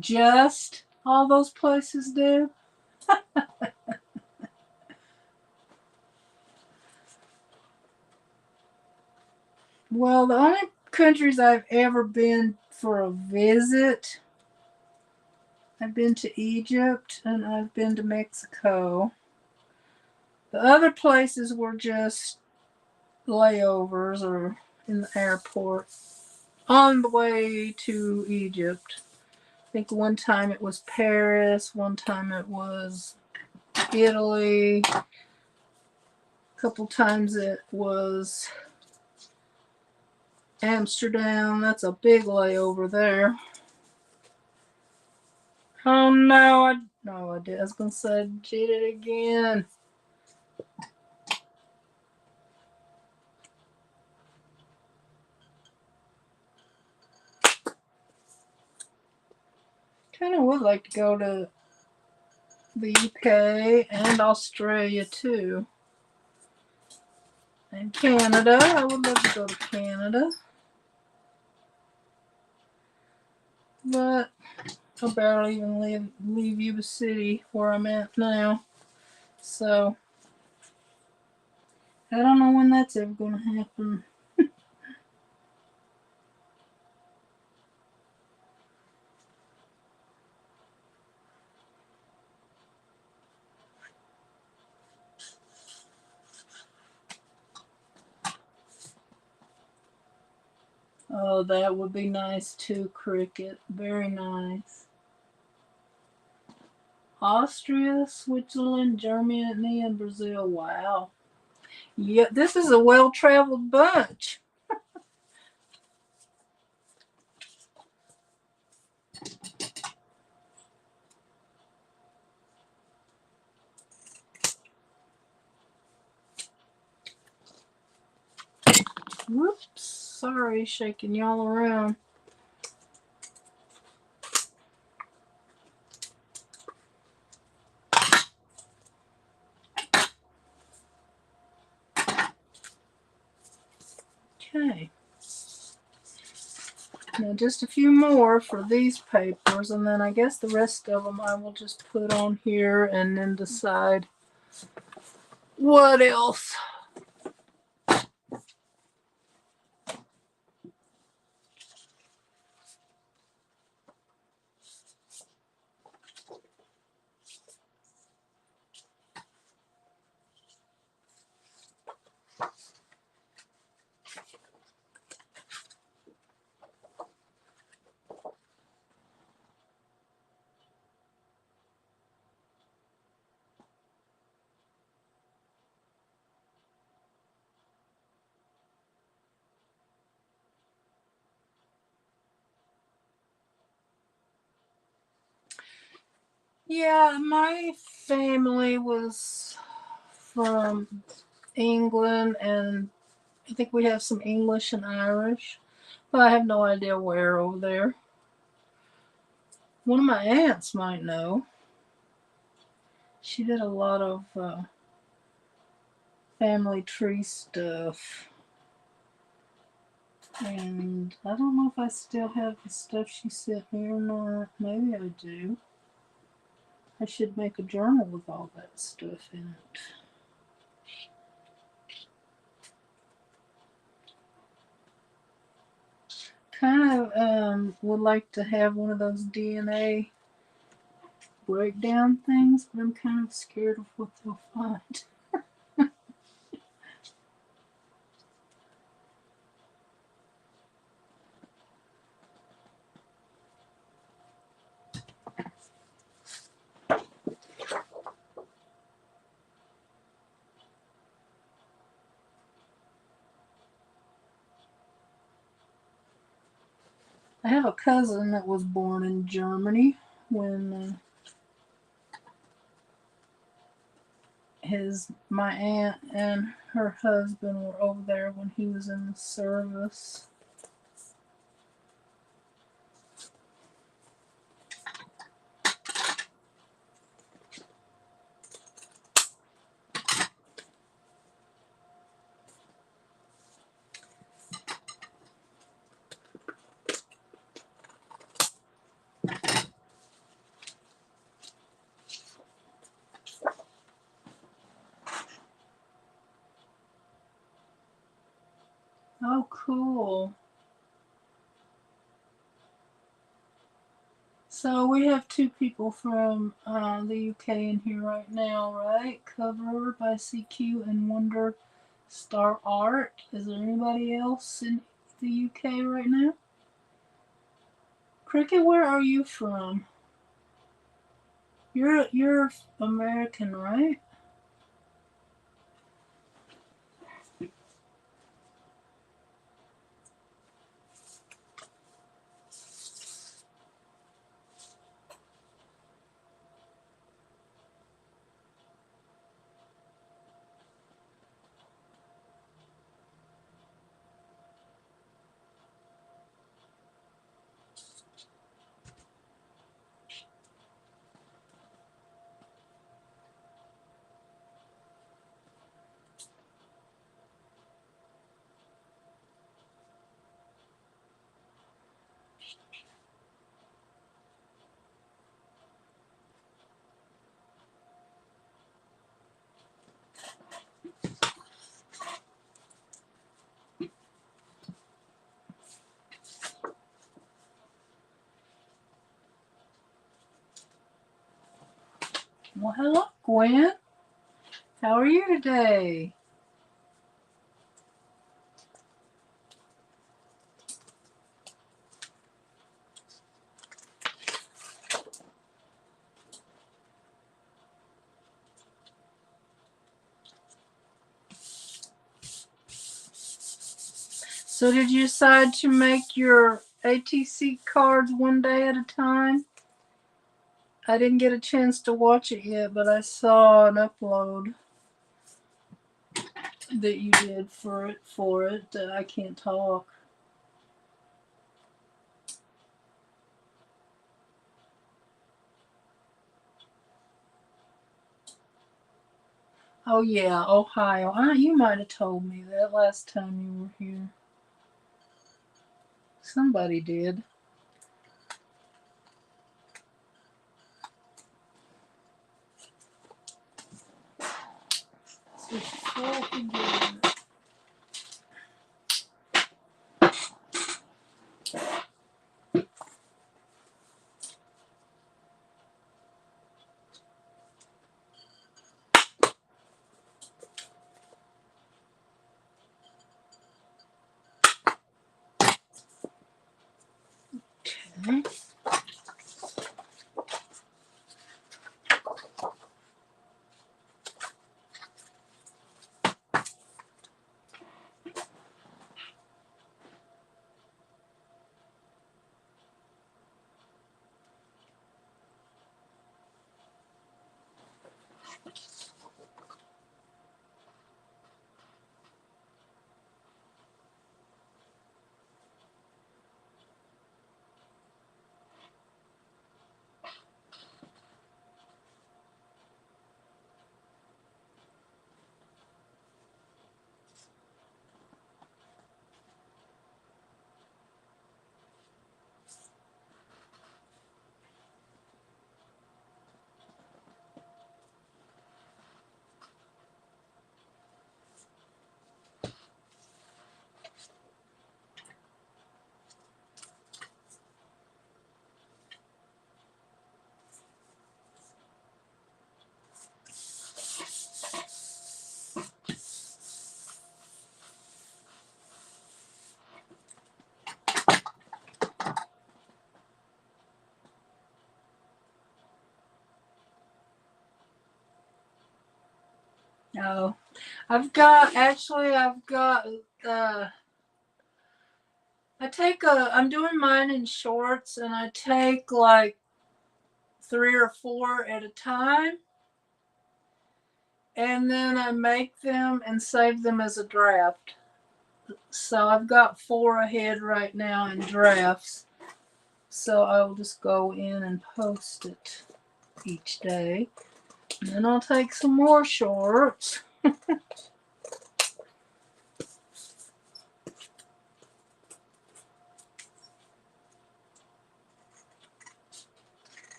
Just all those places do. Well, the only countries I've ever been for a visit, I've been to Egypt and I've been to Mexico. The other places were just layovers or in the airport on the way to Egypt. I think one time it was Paris, one time it was Italy, a couple times it was Amsterdam. That's a big layover there. Oh no, I did. I was gonna say I did it again. Kind of would like to go to the UK and Australia too. And Canada. I would love to go to Canada. But I barely even leave Yuba City where I'm at now. So I don't know when that's ever going to happen. Oh, that would be nice too, Cricket. Very nice. Austria, Switzerland, Germany, and Brazil. Wow. Yeah, this is a well-traveled bunch. Whoops. Sorry, shaking y'all around. Okay. Now just a few more for these papers, and then I guess the rest of them I will just put on here and then decide what else. Yeah, my family was from England, and I think we have some English and Irish, but I have no idea where over there. One of my aunts might know. She did a lot of family tree stuff. And I don't know if I still have the stuff she sent me or not. Maybe I do. I should make a journal with all that stuff in it. Kind of would like to have one of those DNA breakdown things, but I'm kind of scared of what they'll find. I have a cousin that was born in Germany when my aunt and her husband were over there when he was in the service. Oh, cool. So we have two people from the UK in here right now, right? Covered by CQ and Wonder Star Art. Is there anybody else in the UK right now? Cricket, where are you from? You're American, right? Well, hello, Gwen. How are you today? So did you decide to make your ATC cards one day at a time? I didn't get a chance to watch it yet, but I saw an upload that you did for it. I can't talk. Oh yeah, Ohio. You might have told me that last time you were here. Somebody did. So before we begin, okay. No, I've got uh I'm doing mine in shorts and I take like 3 or 4 at a time and then I make them and save them as a draft. So I've got 4 ahead right now in drafts. So I'll just go in and post it each day. And then I'll take some more shorts.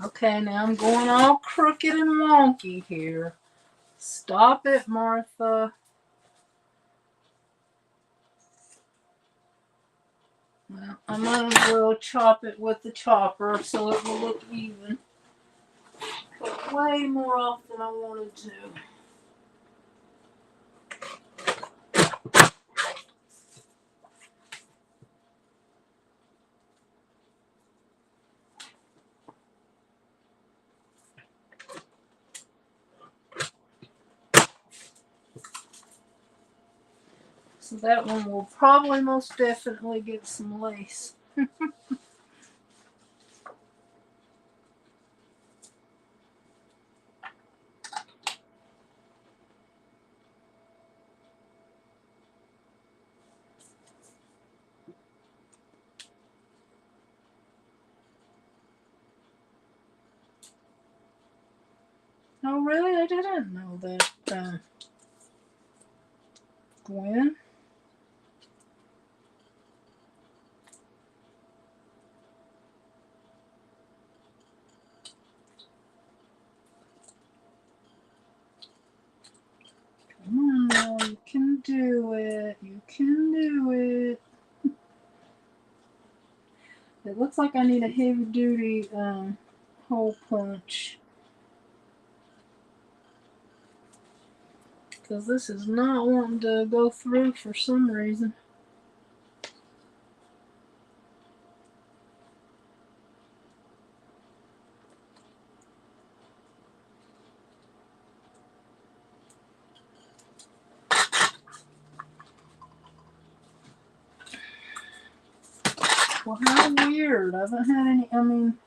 Okay, now I'm going all crooked and wonky here. Stop it, Martha. Well, I might as well chop it with the chopper so it will look even. But way more off than I wanted to. So that one will probably most definitely get some lace. Oh, really? I didn't know that, Gwen. Come on now, you can do it. You can do it. It looks like I need a heavy duty hole punch. Because this is not wanting to go through for some reason. Well, how weird. I haven't had any, I mean,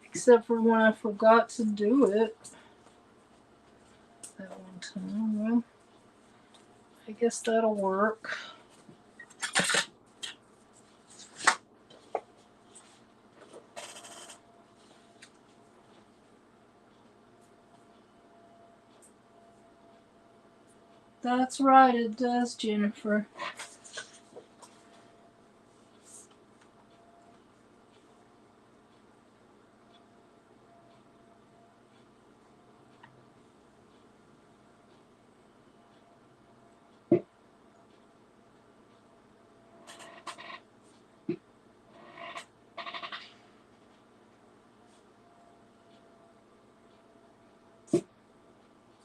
except for when I forgot to do it that one time. Well, I guess that'll work. That's right, it does, Jennifer.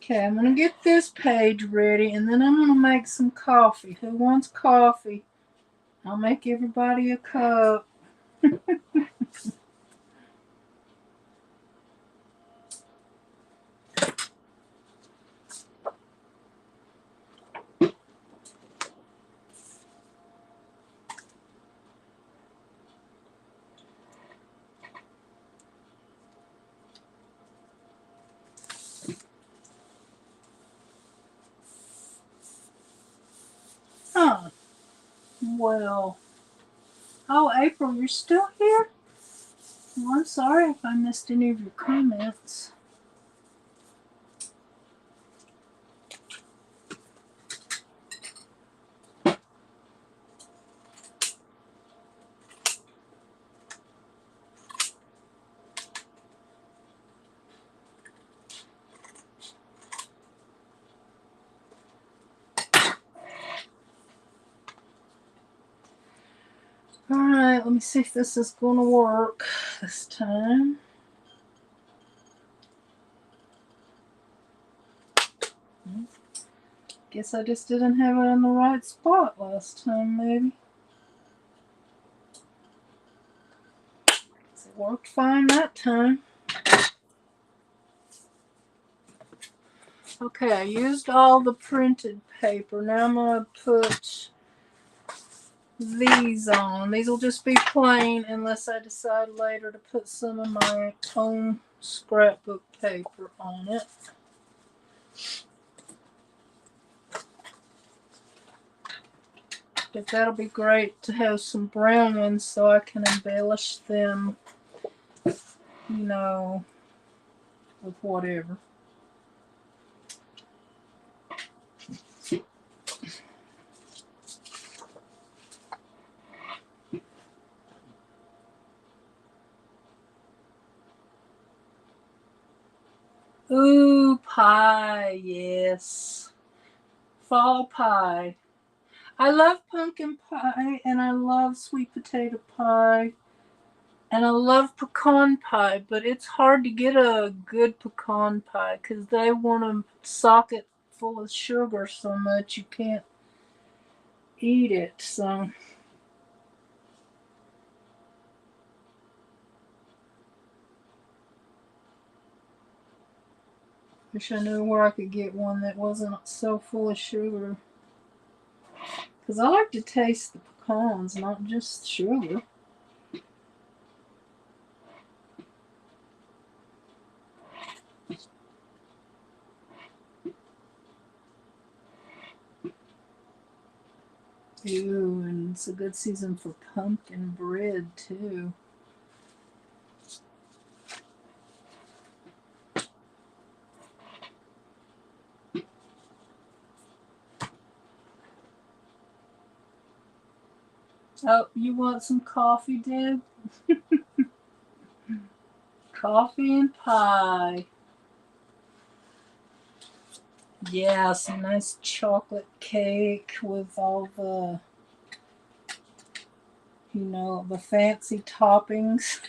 Okay, I'm going to get this page ready, and then I'm going to make some coffee. Who wants coffee? I'll make everybody a cup. Huh. Well. Oh, April, you're still here? Well, I'm sorry if I missed any of your comments. Alright, let me see if this is going to work this time. Guess I just didn't have it in the right spot last time, maybe. It worked fine that time. Okay, I used all the printed paper. Now I'm going to put these on. These will just be plain unless I decide later to put some of my own scrapbook paper on it. But that'll be great to have some brown ones so I can embellish them, you know, with whatever. Ooh, pie, yes. Fall pie. I love pumpkin pie, and I love sweet potato pie, and I love pecan pie, but it's hard to get a good pecan pie because they want to sock it full of sugar so much you can't eat it, so... Wish I knew where I could get one that wasn't so full of sugar. Because I like to taste the pecans, not just sugar. Ooh, and it's a good season for pumpkin bread, too. Oh, you want some coffee, Deb? Coffee and pie. Yeah, some nice chocolate cake with all the You know, the fancy toppings.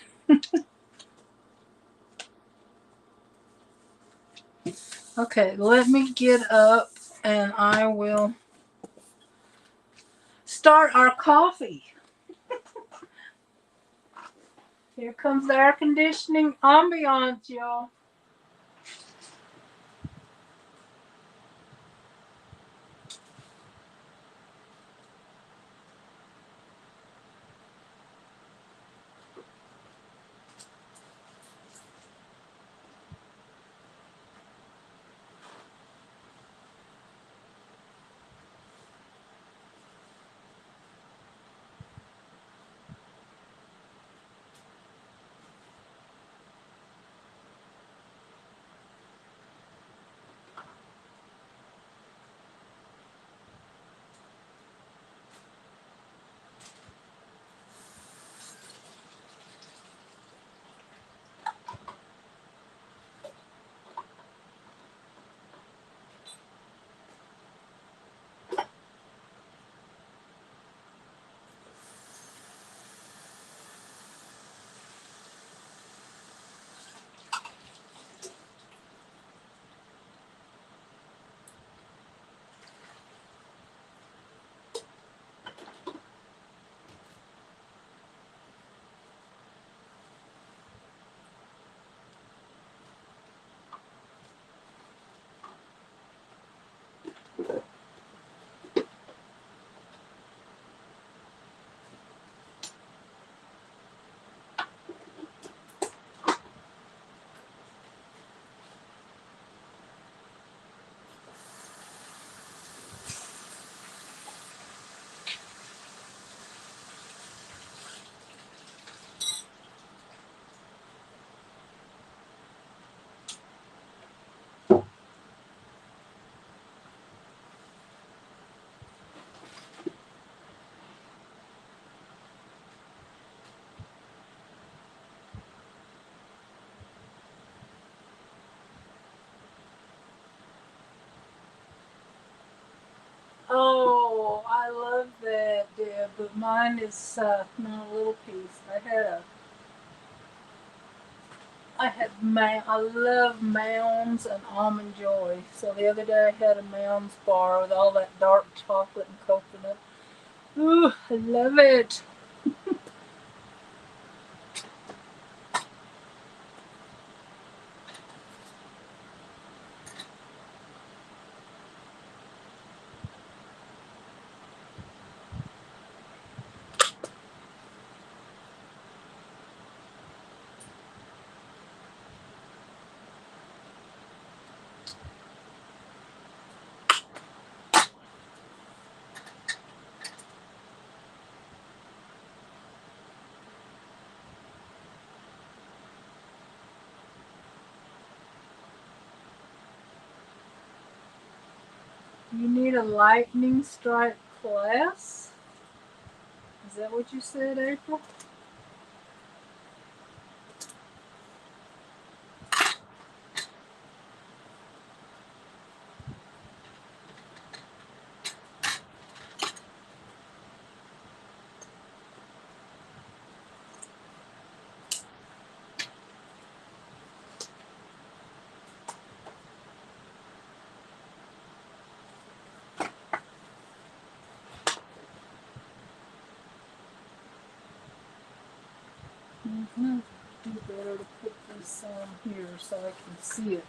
Okay, let me get up and I will start our coffee. Here comes the air conditioning ambiance, y'all. Oh, I love that, Deb, but mine is not a little piece. I love Mounds and Almond Joy. So the other day I had a Mounds bar with all that dark chocolate and coconut. Ooh, I love it. You need a lightning strike class? Is that what you said, April? Mm-hmm. You better to put this on here so I can see it.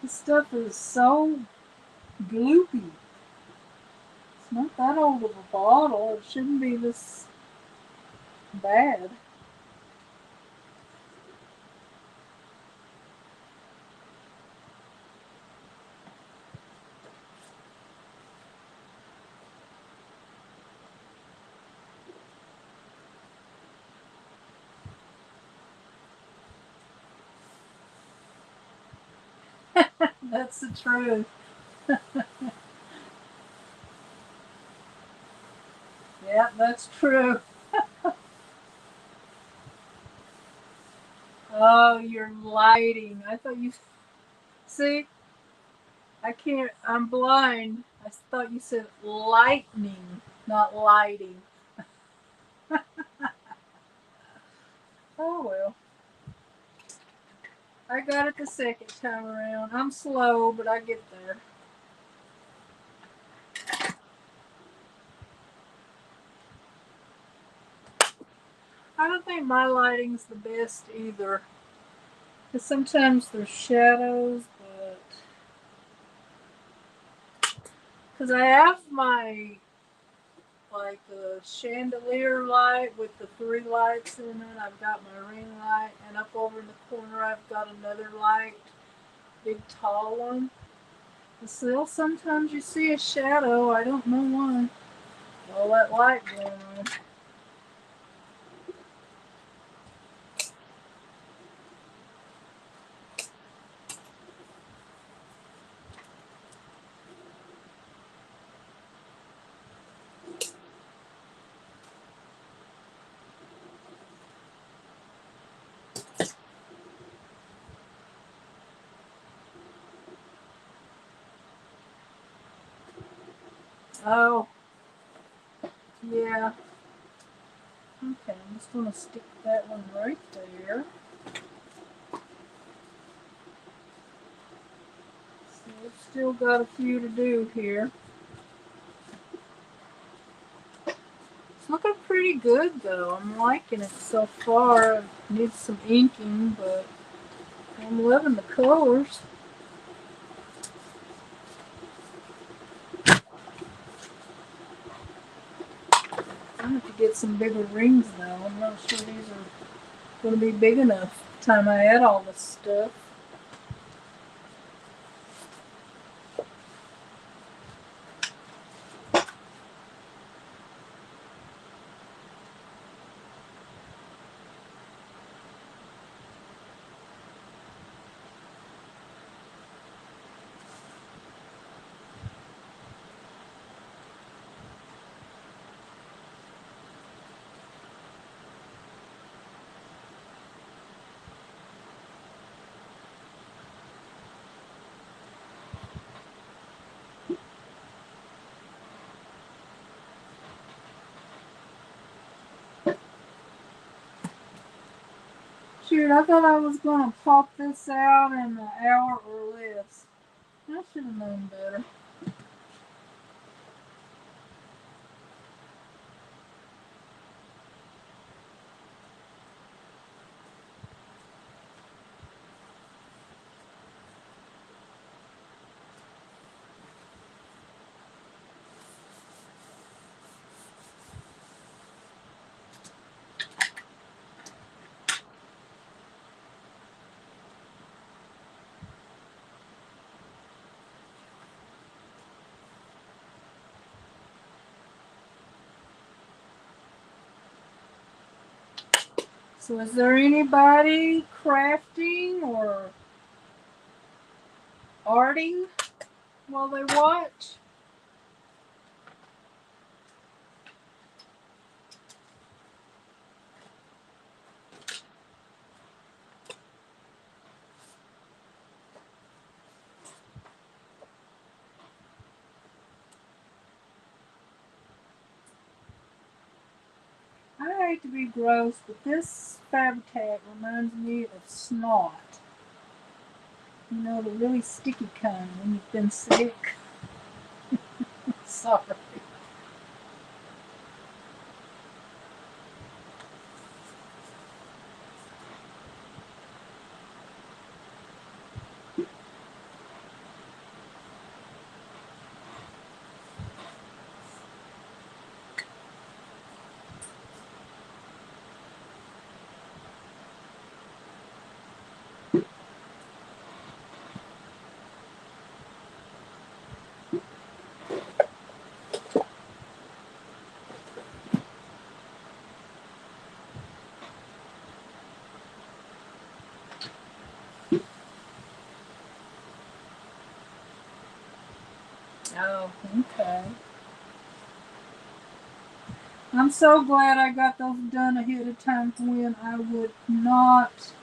This stuff is so gloopy. It's not that old of a bottle. It shouldn't be this bad. That's the truth. Yeah, that's true. Oh, you're lighting. I thought you. See, I can't. I'm blind. I thought you said lightning, not lighting. Oh well. I got it the second time around. I'm slow, but I get there. I don't think my lighting's the best either. Because sometimes there's shadows, but. Because I have my like a chandelier light with the three lights in it. I've got my ring light, and up over in the corner, I've got another light, big tall one. And still, sometimes you see a shadow. I don't know why. All that light going on. Oh, yeah. Okay, I'm just going to stick that one right there. So we've still got a few to do here. It's looking pretty good though. I'm liking it so far. It needs some inking, but I'm loving the colors. I have to get some bigger rings though. I'm not sure these are going to be big enough by the time I add all this stuff. Shoot, I thought I was going to pop this out in an hour or less. I should have known better. So is there anybody crafting or arting while they watch? I hate to be gross, but this Fabri-Tac reminds me of snot. You know, the really sticky kind when you've been sick. Sorry. Oh, okay. I'm so glad I got those done ahead of time when I would not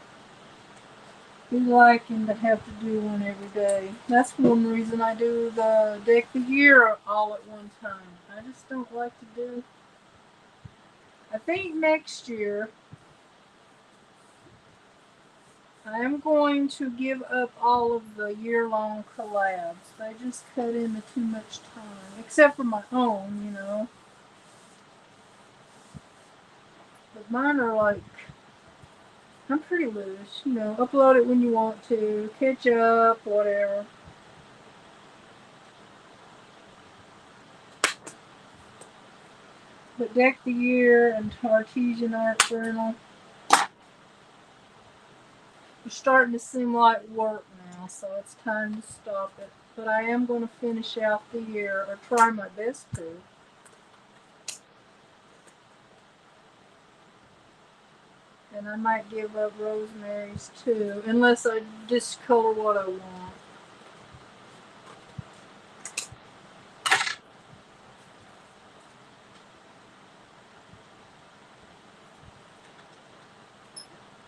be liking to have to do one every day. That's one reason I do the deck the year all at one time. I just don't like to do. I think next year I am going to give up all of the year-long collabs. They just cut into too much time, except for my own, you know. But mine are like, I'm pretty loose, you know. Upload it when you want to, catch up, whatever. But Deck the Year and Artesian Art Journal are starting to seem like work now, so it's time to stop it. But I am going to finish out the year, or try my best to. And I might give up Rosemary's too, unless I just color what I want.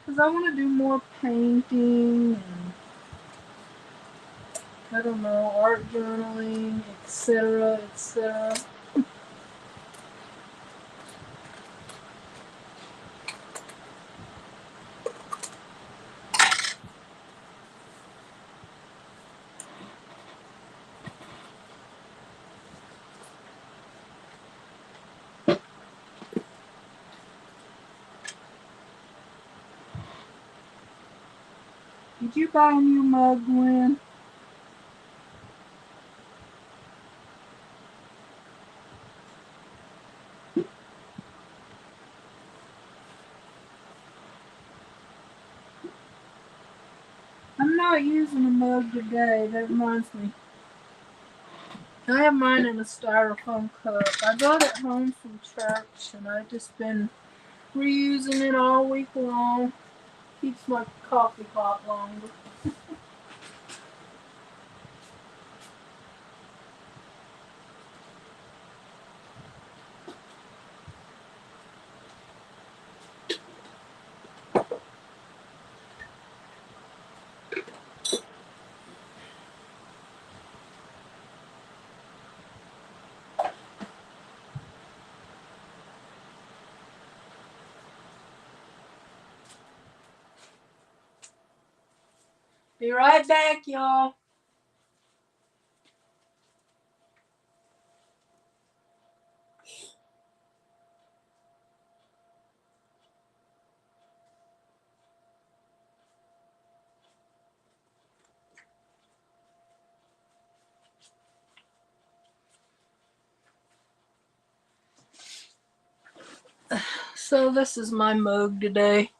Because I want to do more painting and, I don't know, art journaling, etc., etc. Did you buy a new mug, Gwen? I'm not using a mug today. That reminds me. I have mine in a styrofoam cup. I got it home from church, and I've just been reusing it all week long. Keeps my coffee hot longer. Be right back, y'all. So this is my mug today.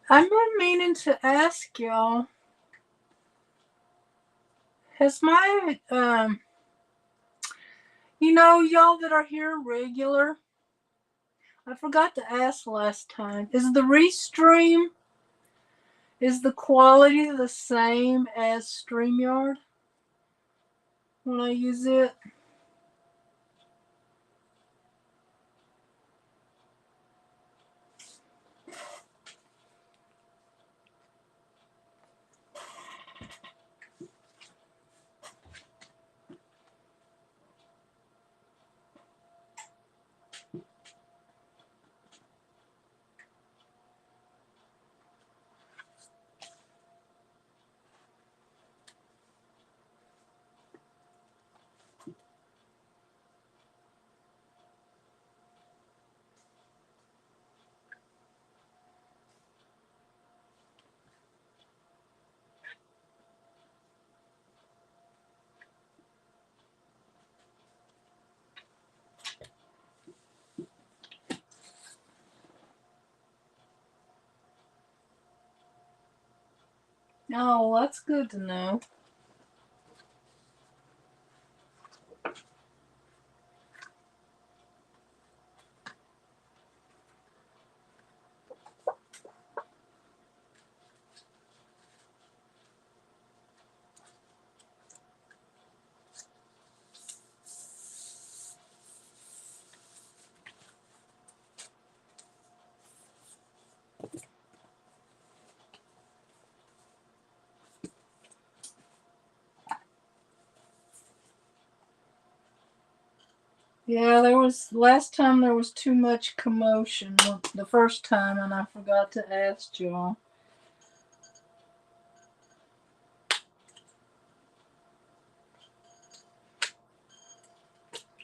I've been meaning to ask y'all, has my y'all that are here regular, I forgot to ask last time. Is the Restream, is the quality the same as StreamYard when I use it? Oh, that's good to know. Yeah, last time there was too much commotion the first time, and I forgot to ask y'all.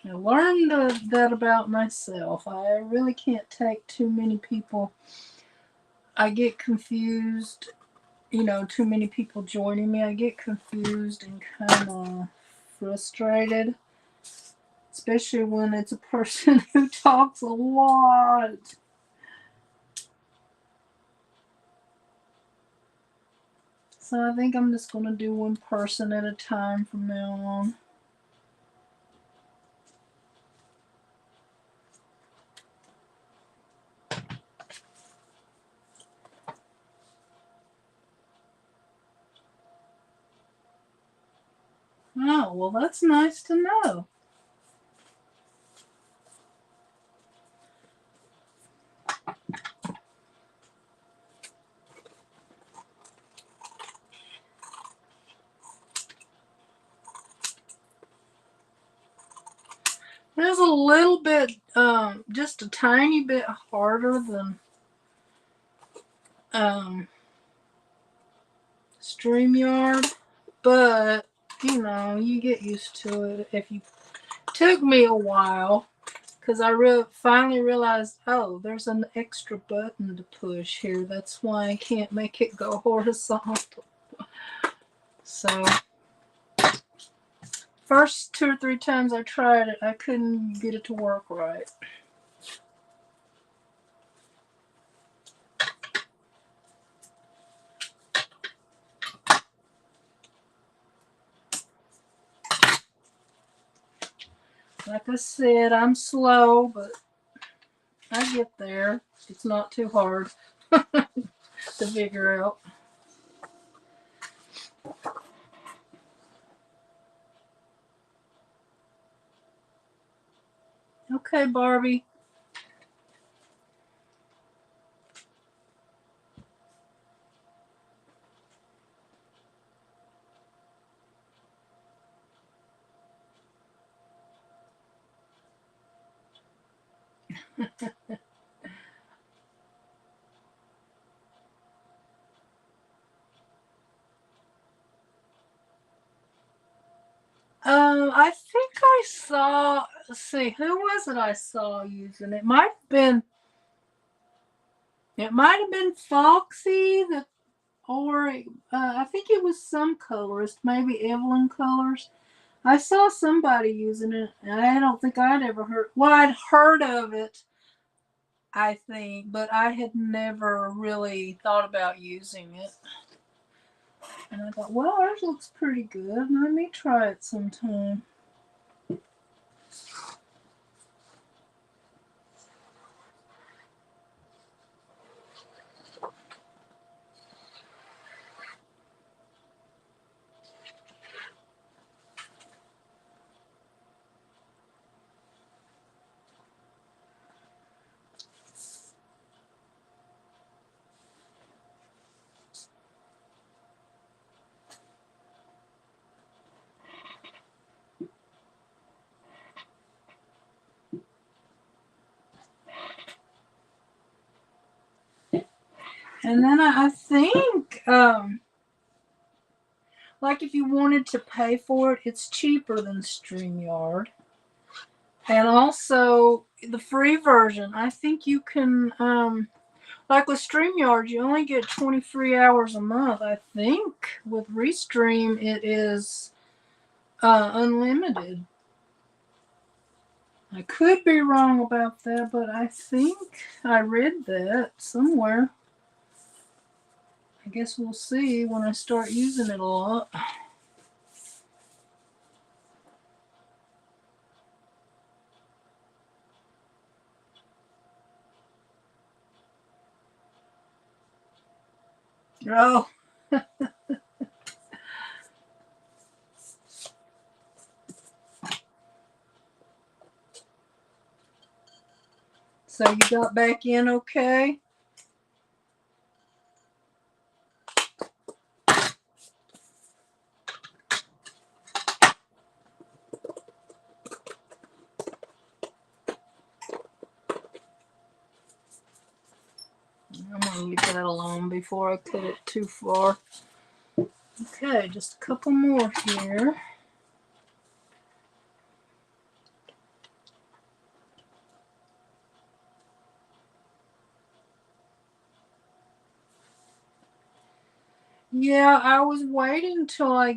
I learned that about myself. I really can't take too many people. I get confused, too many people joining me. I get confused and kind of frustrated, especially when it's a person who talks a lot. So I think I'm just going to do one person at a time from now on. Oh, well, that's nice to know. It is a little bit, just a tiny bit harder than StreamYard, but you get used to it. If you took me a while, because I finally realized, oh, there's an extra button to push here. That's why I can't make it go horizontal. So, first 2 or 3 times I tried it, I couldn't get it to work right. Like I said, I'm slow, but I get there. It's not too hard to figure out. Okay, Barbie. I think I saw. Let's see, who was it I saw using it? It might have been Foxy, or I think it was some colorist, maybe Evelyn Colors. I saw somebody using it, and I don't think I'd ever heard. Well, I'd heard of it, I think, but I had never really thought about using it. And I thought, well, ours looks pretty good. Let me try it sometime. And then I think, like if you wanted to pay for it, it's cheaper than StreamYard. And also the free version, I think you can, like with StreamYard, you only get 20 free hours a month. I think with Restream, it is unlimited. I could be wrong about that, but I think I read that somewhere. I guess we'll see when I start using it a lot. Oh. So you got back in okay? I'm going to leave that alone before I cut it too far. Okay, just a couple more here. Yeah, I was waiting till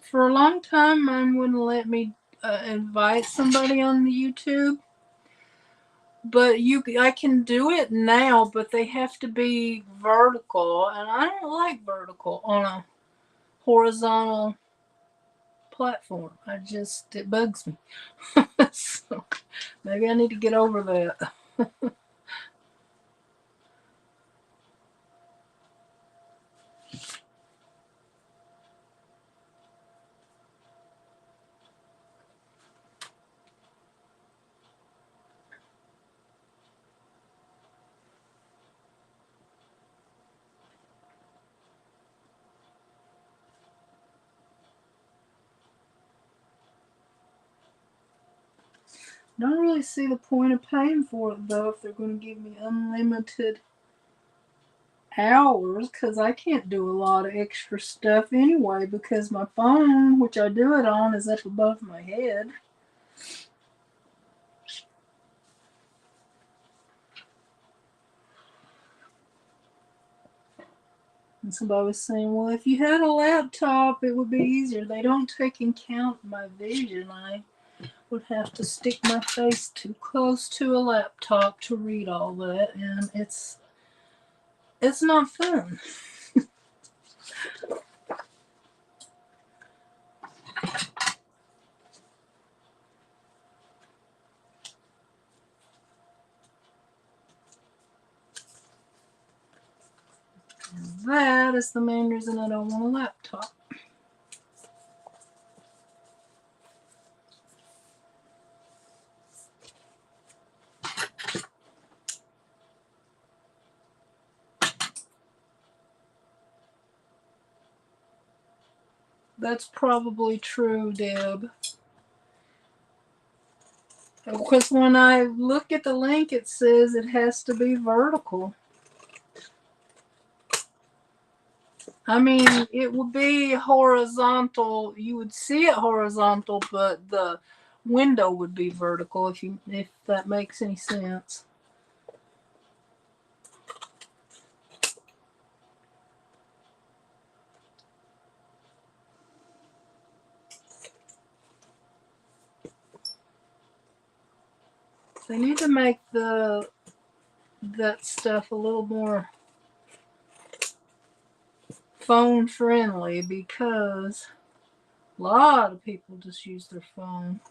for a long time, mine wouldn't let me invite somebody on the YouTube. But I can do it now, but they have to be vertical, and I don't like vertical on a horizontal platform. It bugs me. So maybe I need to get over that. Don't really see the point of paying for it though if they're going to give me unlimited hours, because I can't do a lot of extra stuff anyway because my phone, which I do it on, is up above my head. And somebody was saying, well, if you had a laptop, it would be easier. They don't take into account my vision. I would have to stick my face too close to a laptop to read all that, and it's not fun. And that is the main reason I don't want a laptop. That's probably true, Deb. Because when I look at the link, it says it has to be vertical. I mean, it would be horizontal. You would see it horizontal, but the window would be vertical, if that makes any sense. They need to make that stuff a little more phone friendly, because a lot of people just use their phone.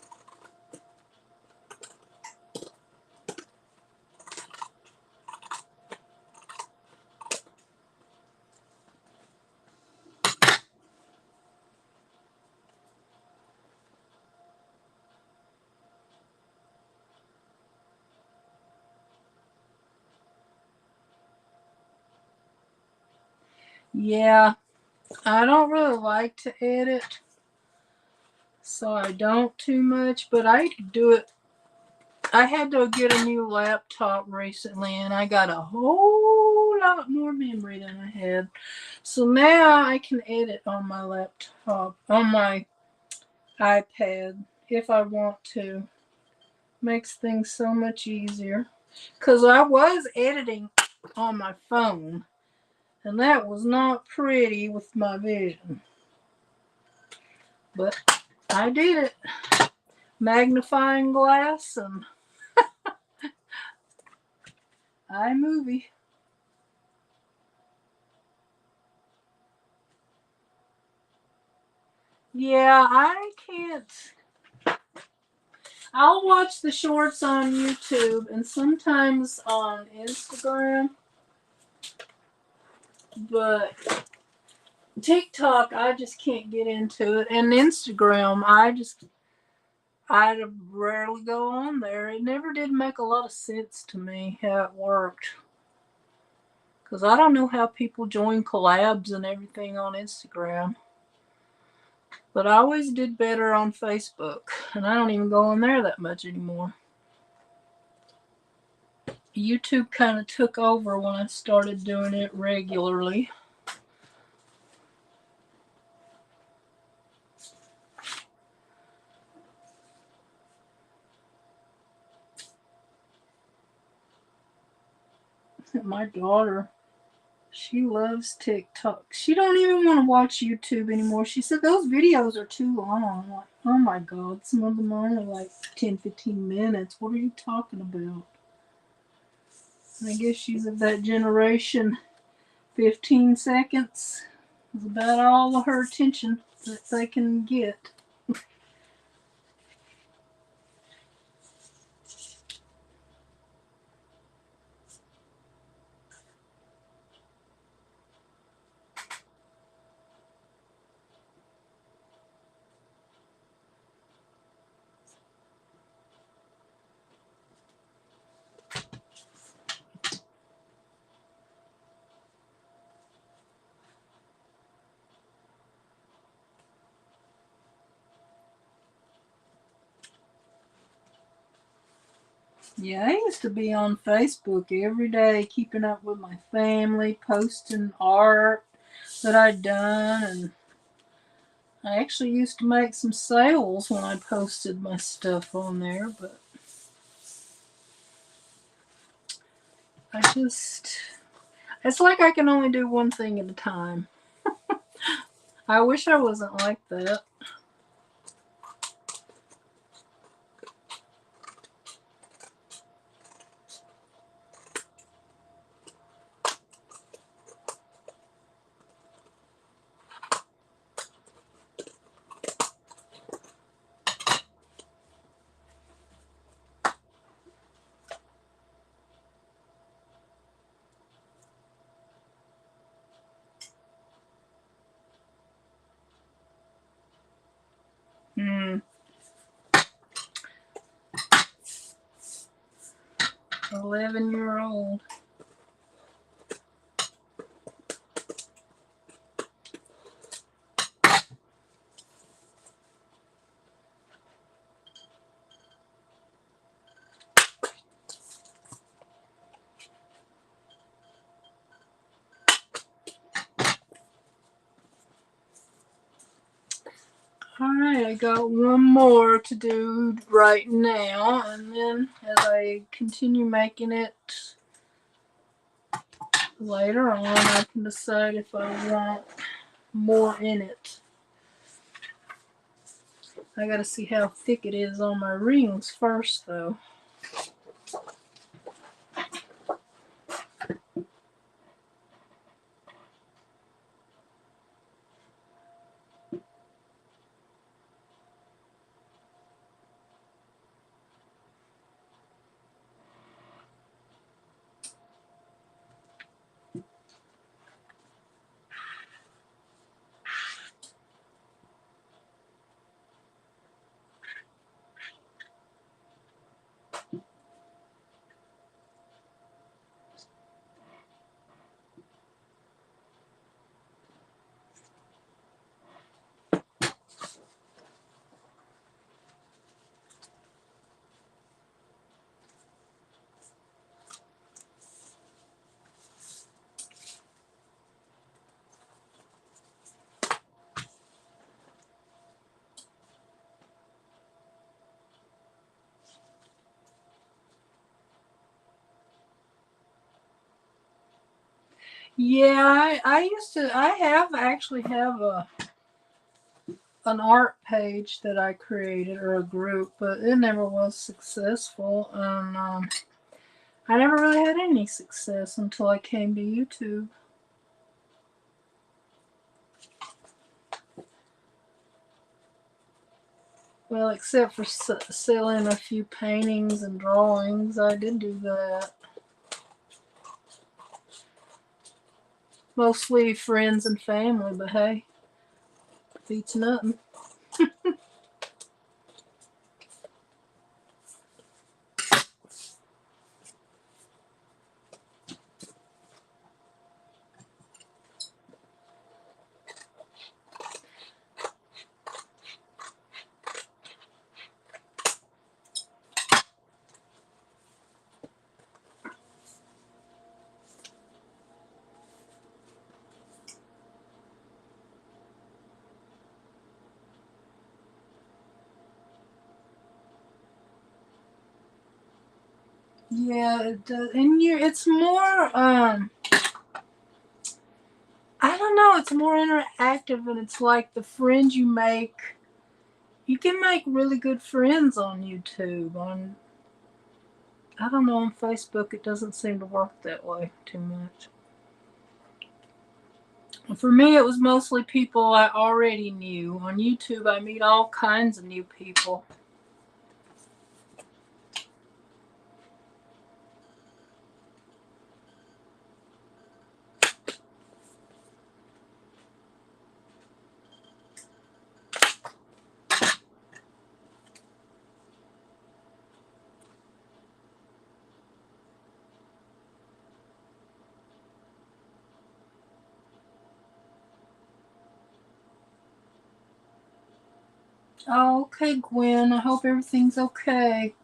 Yeah, I don't really like to edit, so I don't too much, but I do it. I had to get a new laptop recently, and I got a whole lot more memory than I had. So now I can edit on my laptop, on my iPad, if I want to. Makes things so much easier. Because I was editing on my phone, and that was not pretty with my vision. But I did it. Magnifying glass and iMovie. Yeah, I can't. I'll watch the shorts on YouTube and sometimes on Instagram, but TikTok, I just can't get into it. And Instagram, I rarely go on there. It never did make a lot of sense to me how it worked. Because I don't know how people join collabs and everything on Instagram. But I always did better on Facebook. And I don't even go on there that much anymore. YouTube kind of took over when I started doing it regularly. My daughter, she loves TikTok. She don't even want to watch YouTube anymore. She said those videos are too long. I'm like, oh my God, some of them are only like 10, 15 minutes. What are you talking about? And I guess she's of that generation. 15 seconds is about all of her attention that they can get. Yeah, I used to be on Facebook every day, keeping up with my family, posting art that I'd done, and I actually used to make some sales when I posted my stuff on there, but it's like I can only do one thing at a time. I wish I wasn't like that. Hmm. 11-year-old. Alright, I got one more to do right now, and then as I continue making it later on, I can decide if I want more in it. I gotta see how thick it is on my rings first, though. Yeah, I actually have an art page that I created, or a group, but it never was successful, and I never really had any success until I came to YouTube. Well, except for selling a few paintings and drawings, I did do that. Mostly friends and family, but hey, beats nothing. Yeah, it does. And it's more, I don't know, it's more interactive, and it's like the friends you make. You can make really good friends on YouTube. I don't know, on Facebook it doesn't seem to work that way too much. For me, it was mostly people I already knew. On YouTube, I meet all kinds of new people. Oh, okay, Gwen. I hope everything's okay.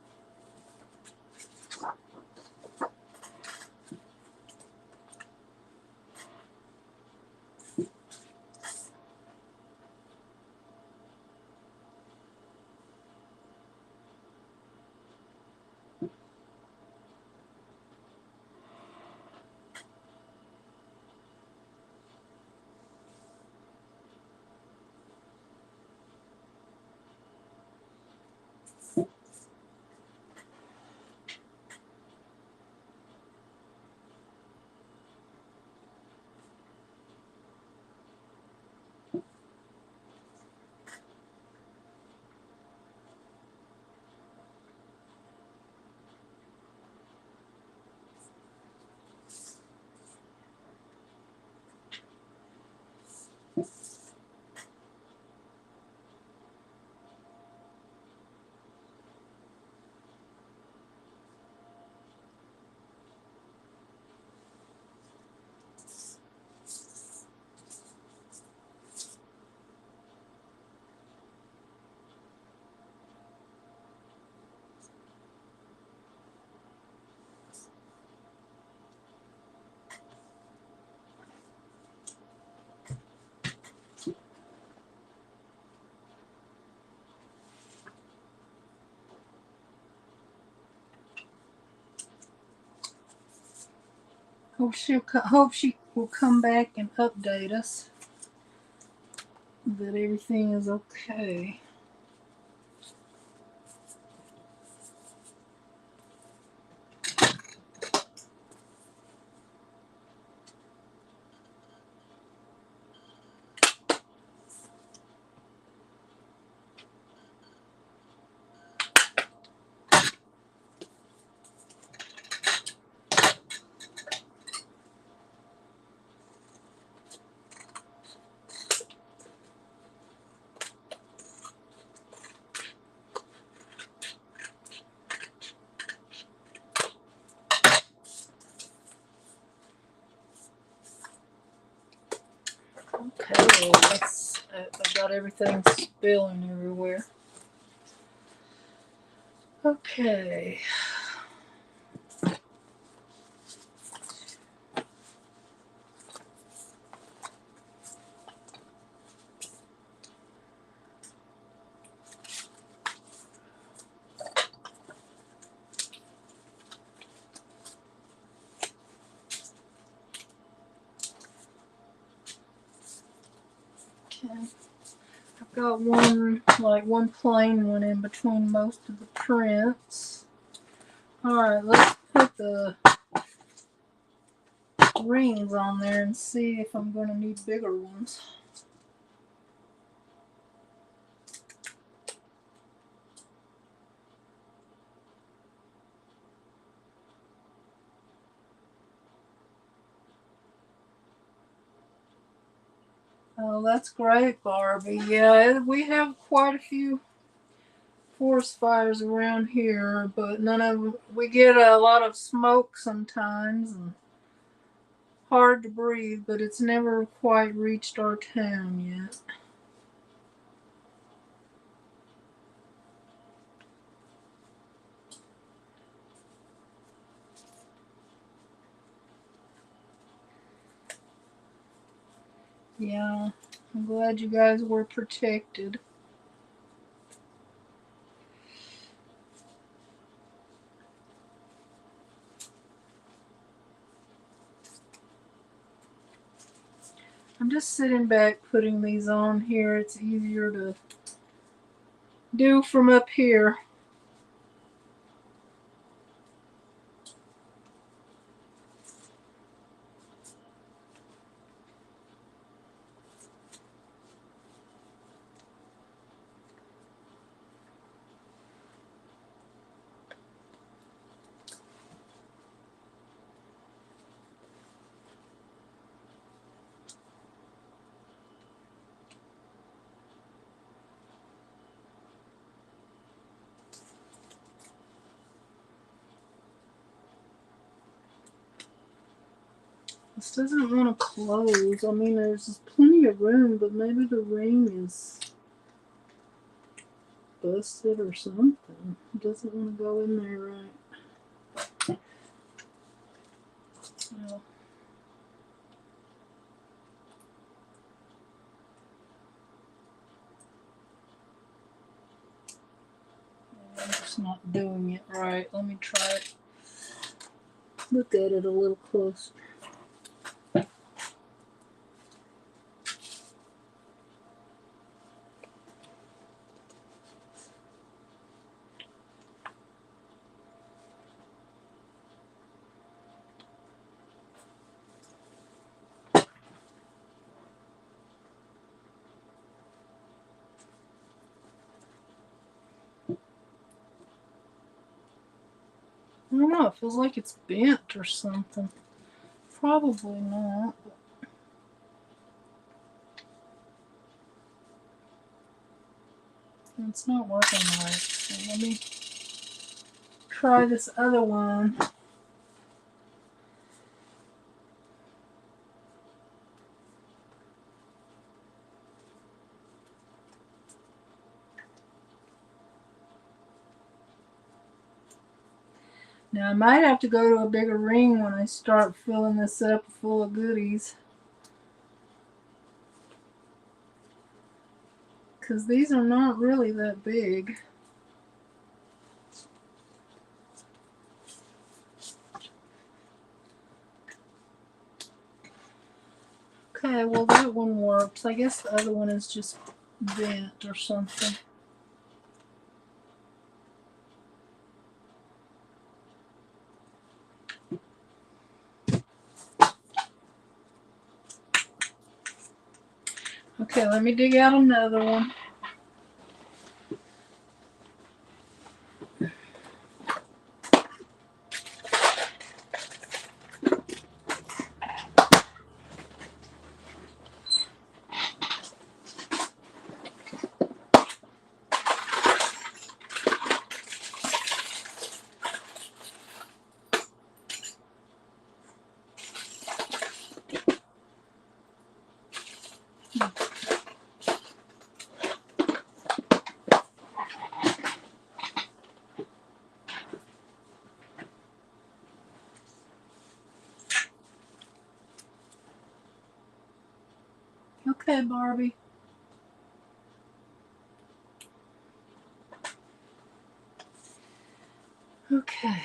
Hope she will come back and update us that everything is okay. Okay, I got everything spilling everywhere. Okay. Okay. I've got one plain one in between most of the prints. Alright, let's put the rings on there and see if I'm going to need bigger ones. Oh, that's great, Barbie. Yeah, we have quite a few forest fires around here, but we get a lot of smoke sometimes and hard to breathe, but it's never quite reached our town yet. Yeah, I'm glad you guys were protected. I'm just sitting back putting these on here. It's easier to do from up here. This doesn't want to close. I mean, there's plenty of room, but maybe the ring is busted or something. It doesn't want to go in there right. Well, I'm just not doing it right. Let me try it. Look at it a little closer. I don't know. It feels like it's bent or something. Probably not. It's not working right. So let me try this other one. Now I might have to go to a bigger ring when I start filling this up full of goodies. Because these are not really that big. Okay, well that one works. I guess the other one is just bent or something. Okay, let me dig out another one. Okay, Barbie. Okay.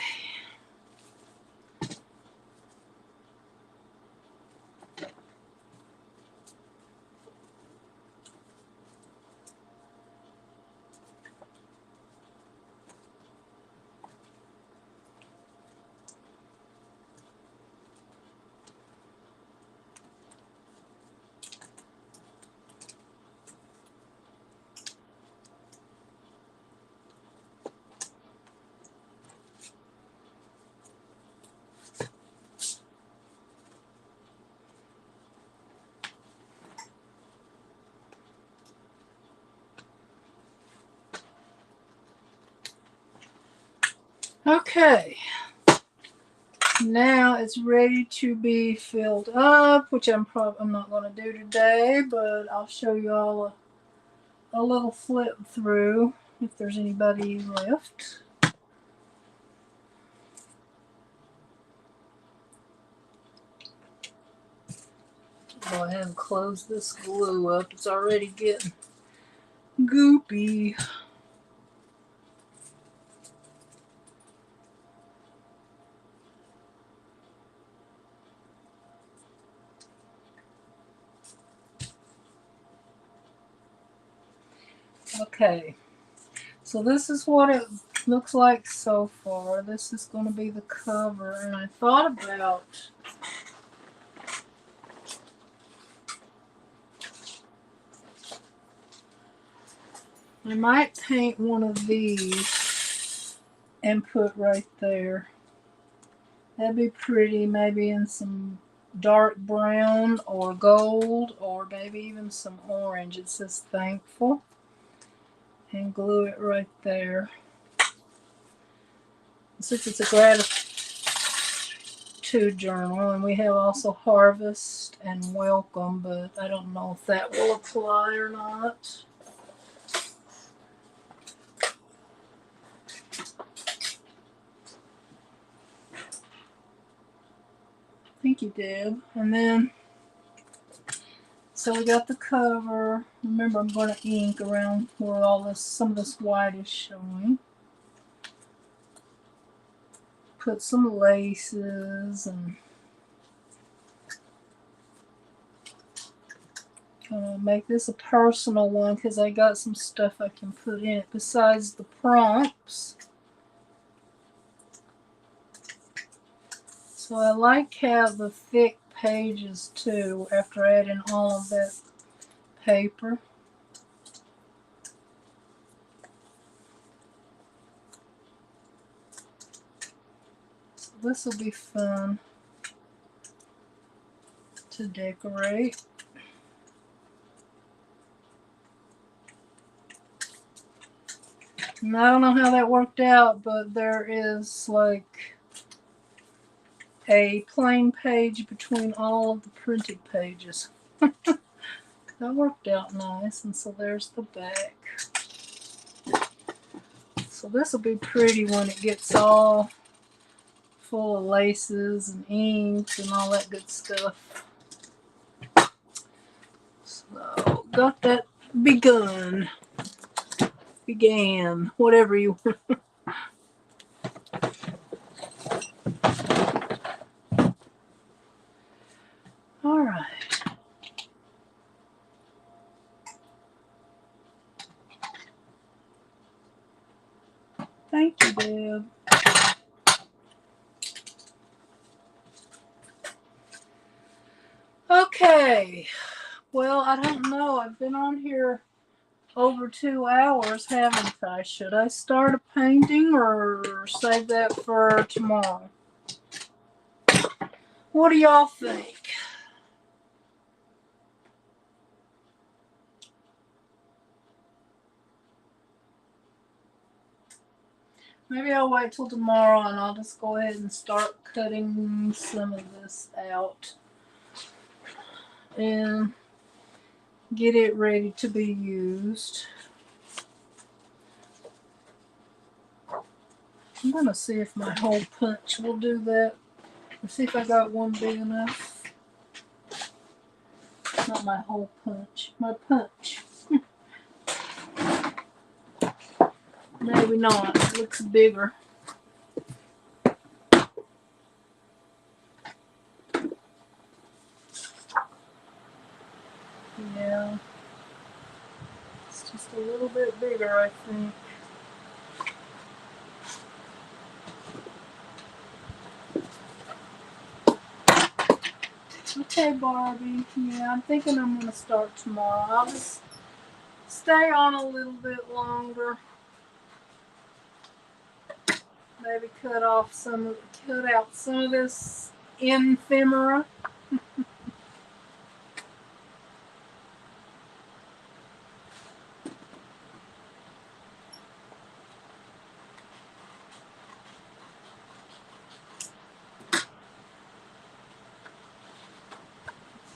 Okay. Now it's ready to be filled up, which I'm not going to do today, but I'll show you all a little flip through if there's anybody left. Go ahead and close this glue up. It's already getting goopy. Okay, so this is what it looks like so far. This is going to be the cover, and I thought about I might paint one of these and put right there. That'd be pretty, maybe in some dark brown or gold, or maybe even some orange. It says thankful, and glue it right there. Since it's a gratitude journal, and we have also harvest and welcome, but I don't know if that will apply or not. Thank you, Deb. And then, so we got the cover. Remember, I'm going to ink around where all this, some of this white is showing. Put some laces and gonna make this a personal one because I got some stuff I can put in it besides the prompts. So I like how the thick pages too after adding all of that paper. So this will be fun to decorate. And I don't know how that worked out, but there is like a plain page between all of the printed pages. That worked out nice, and so there's the back. So this will be pretty when it gets all full of laces and inks and all that good stuff. So got that began, whatever you want. All right. Thank you, Deb. Okay. Well, I don't know. I've been on here over 2 hours, haven't I? Should I start a painting or save that for tomorrow? What do y'all think? Maybe I'll wait till tomorrow and I'll just go ahead and start cutting some of this out and get it ready to be used. I'm going to see if my hole punch will do that. Let's see if I got one big enough. Not my hole punch, my punch. Maybe not. It looks bigger. Yeah. It's just a little bit bigger, I think. Okay, Barbie. Yeah, I'm thinking I'm going to start tomorrow. I'll just stay on a little bit longer. Maybe cut out some of this ephemera.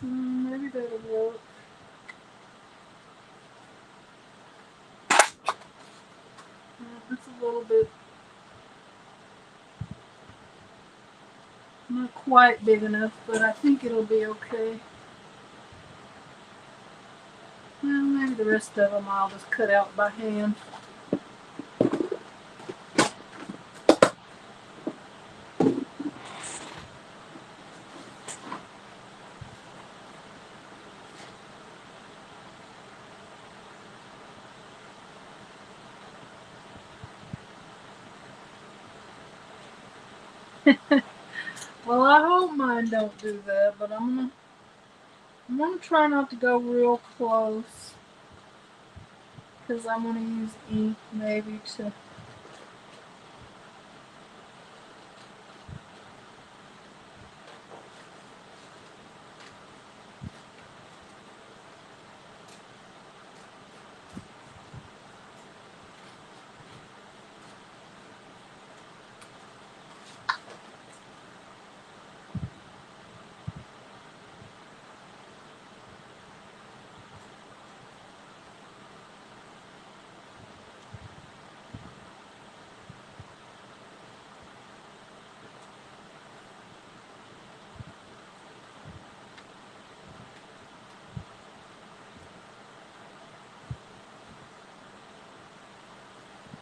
Maybe that'll work. It's a little bit not quite big enough, but I think it'll be okay. Well, maybe the rest of them I'll just cut out by hand. Well, I hope mine don't do that, but I'm gonna try not to go real close because I'm gonna use ink maybe to.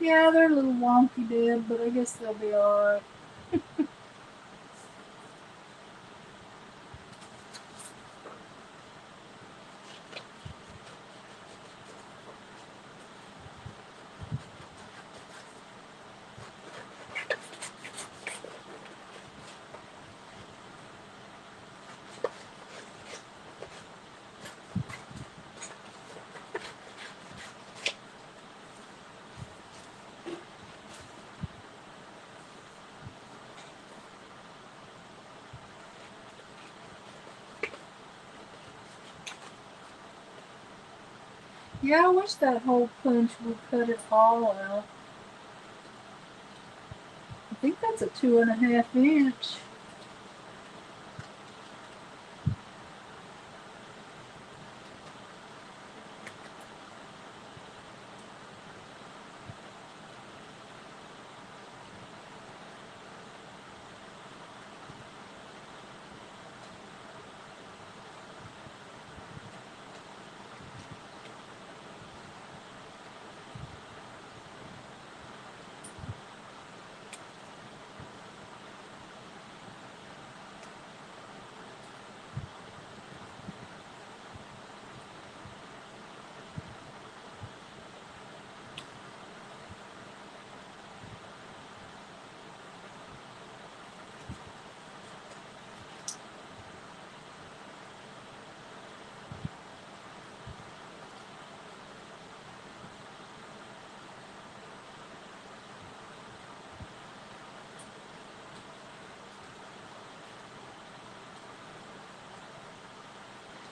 Yeah, they're a little wonky, Deb, but I guess they'll be alright. Yeah, I wish that hole punch would cut it all out. I think that's a 2.5 inch.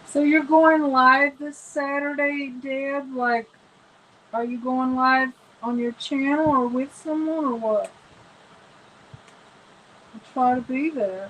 So you're going live this Saturday, Deb? Like, are you going live on your channel or with someone or what? I'll try to be there.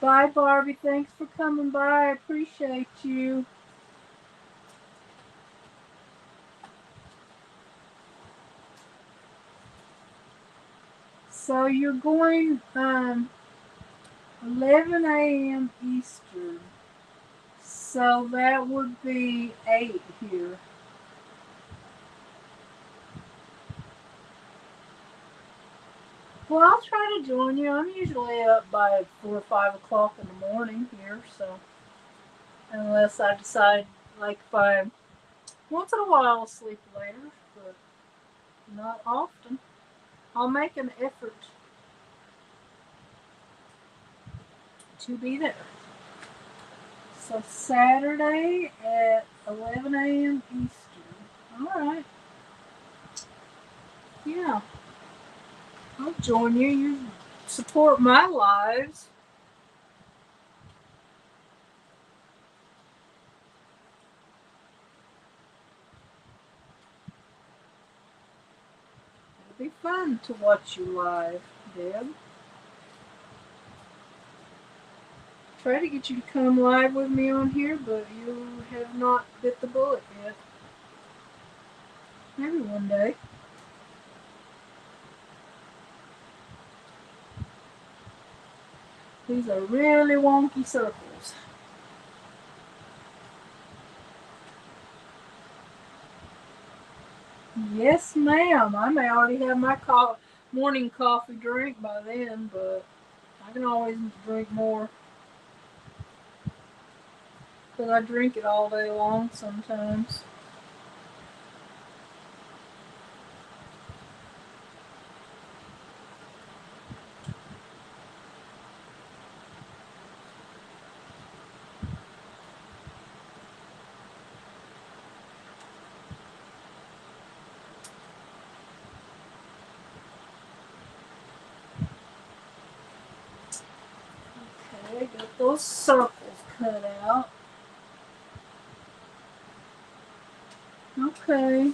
Bye, Barbie. Thanks for coming by. I appreciate you. So you're going 11 a.m. Eastern. So that would be 8 here. Well, I'll try to join you. I'm usually up by 4 or 5 o'clock in the morning here, so unless I decide, like, if I once in a while I'll sleep later, but not often. I'll make an effort to be there. So Saturday at 11 a.m. Eastern. All right. Yeah, I'll join you. You support my lives. It'll be fun to watch you live, Deb. Try to get you to come live with me on here, but you have not bit the bullet yet. Maybe one day. These are really wonky circles. Yes, ma'am. I may already have my morning coffee drink by then, but I can always drink more. Because I drink it all day long sometimes. Okay, got those circles cut out. Okay.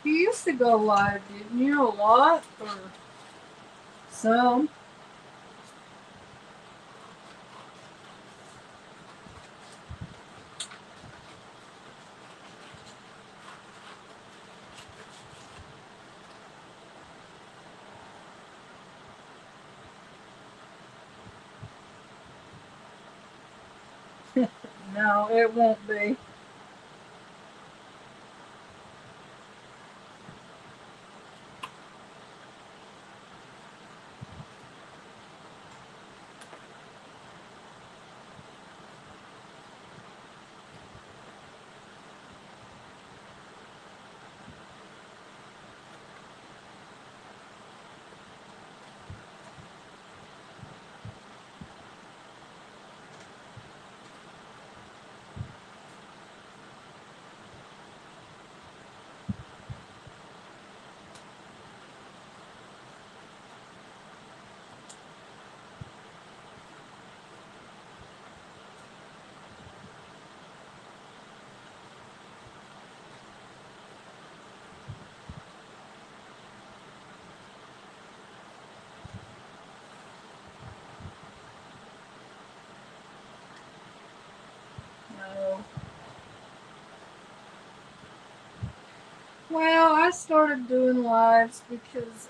You used to go live, didn't you? A lot? Or some? No, it won't be. No. Well, I started doing lives because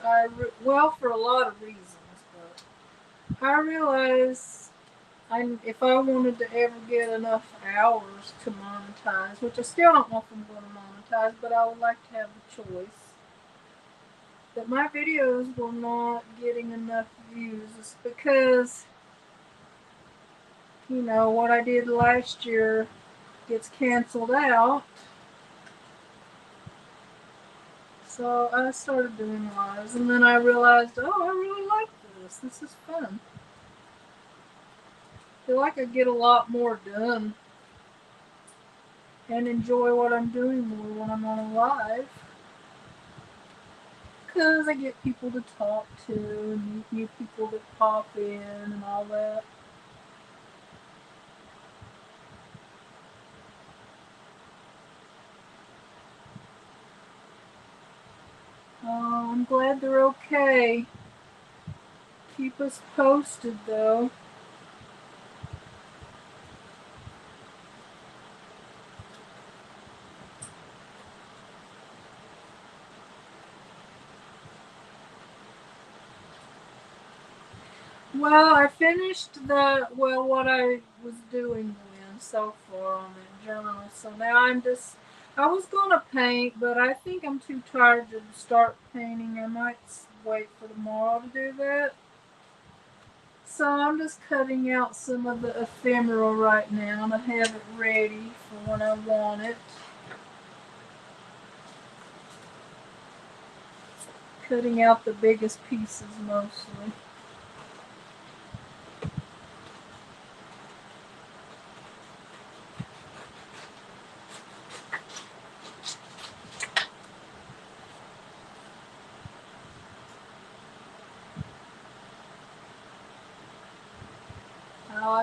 well, for a lot of reasons, but I realized if I wanted to ever get enough hours to monetize, which I still don't know if I'm going to monetize, but I would like to have the choice, that my videos were not getting enough views. It's because, what I did last year gets canceled out. So I started doing lives, and then I realized, oh, I really like this. This is fun. I feel like I get a lot more done and enjoy what I'm doing more when I'm on a live. Because I get people to talk to, and meet new people that pop in, and all that. Oh, I'm glad they're okay. Keep us posted, though. Well, I finished what I was doing then so far on that journal. So now I was going to paint, but I think I'm too tired to start painting. I might wait for tomorrow to do that. So I'm just cutting out some of the ephemera right now to have it ready for when I want it. Cutting out the biggest pieces mostly.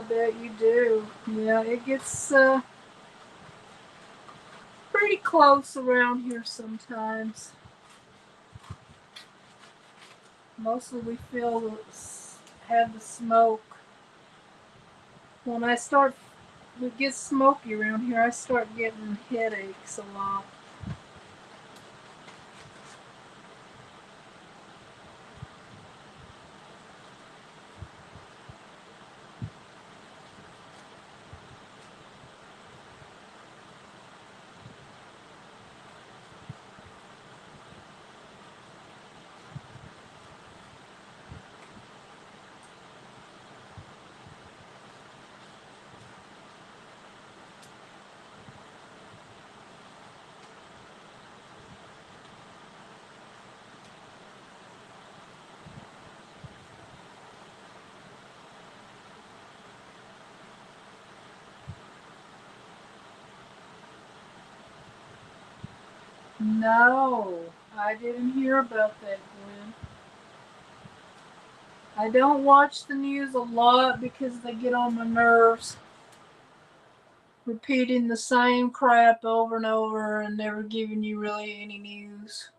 bet you do. Yeah, it gets pretty close around here sometimes. Mostly we have the smoke. When it gets smoky around here, I start getting headaches a lot. No, I didn't hear about that, Gwen. I don't watch the news a lot because they get on my nerves. Repeating the same crap over and over and never giving you really any news.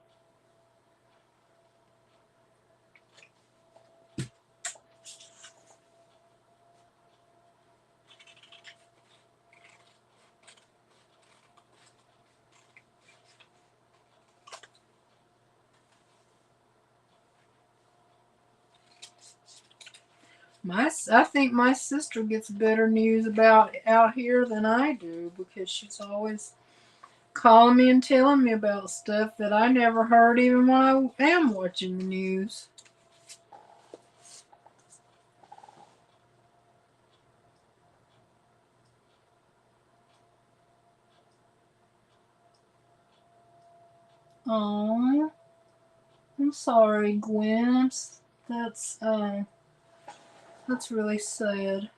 I think my sister gets better news about out here than I do because she's always calling me and telling me about stuff that I never heard even when I am watching the news. Oh, I'm sorry, Gwen. That's that's really sad.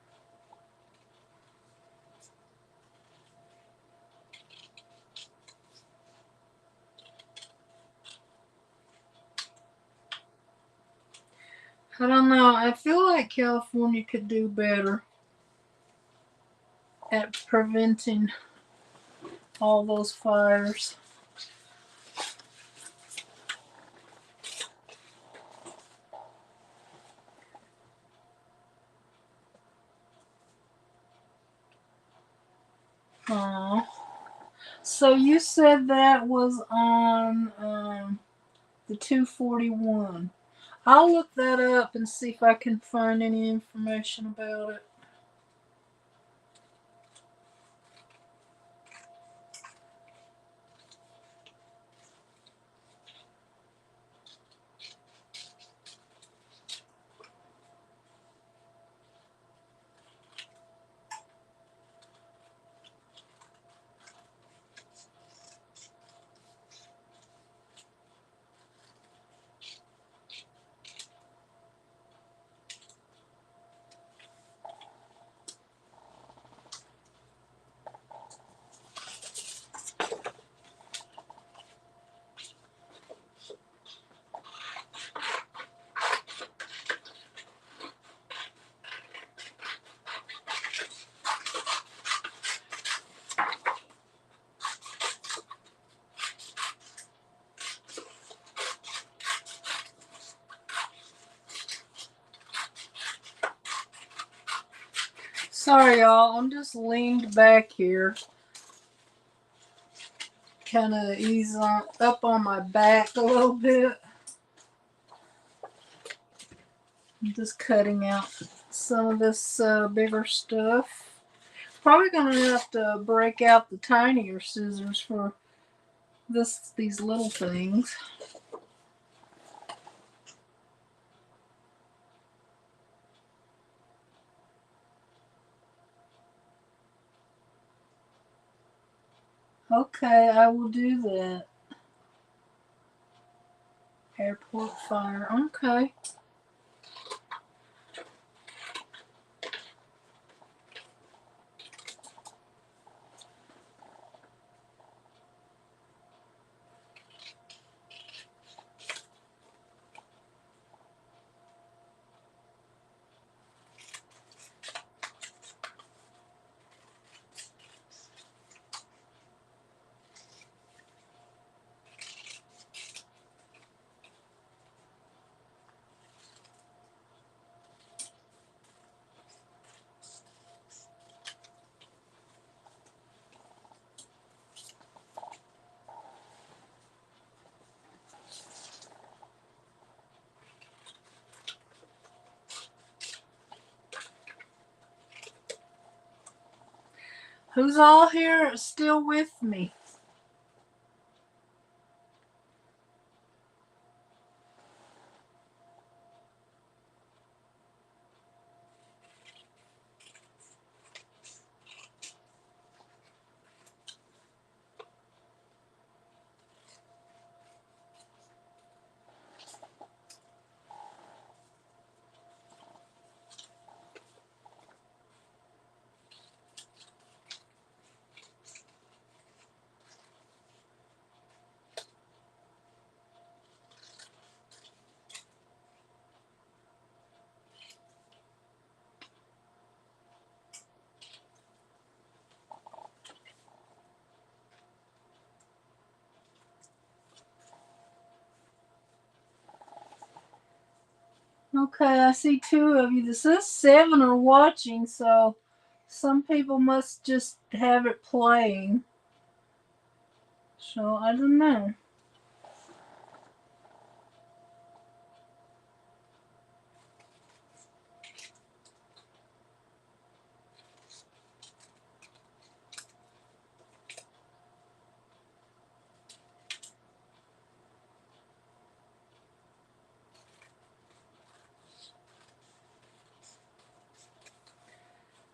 I don't know. I feel like California could do better at preventing all those fires. Oh, so you said that was on the 241. I'll look that up and see if I can find any information about it. Sorry, y'all. I'm just leaned back here, kind of up on my back a little bit. I'm just cutting out some of this bigger stuff. Probably gonna have to break out the tinier scissors for these little things. Okay, I will do that. Airport fire. Okay. Who's all here still with me? Okay, I see two of you. This says 7 are watching, so some people must just have it playing. So I don't know.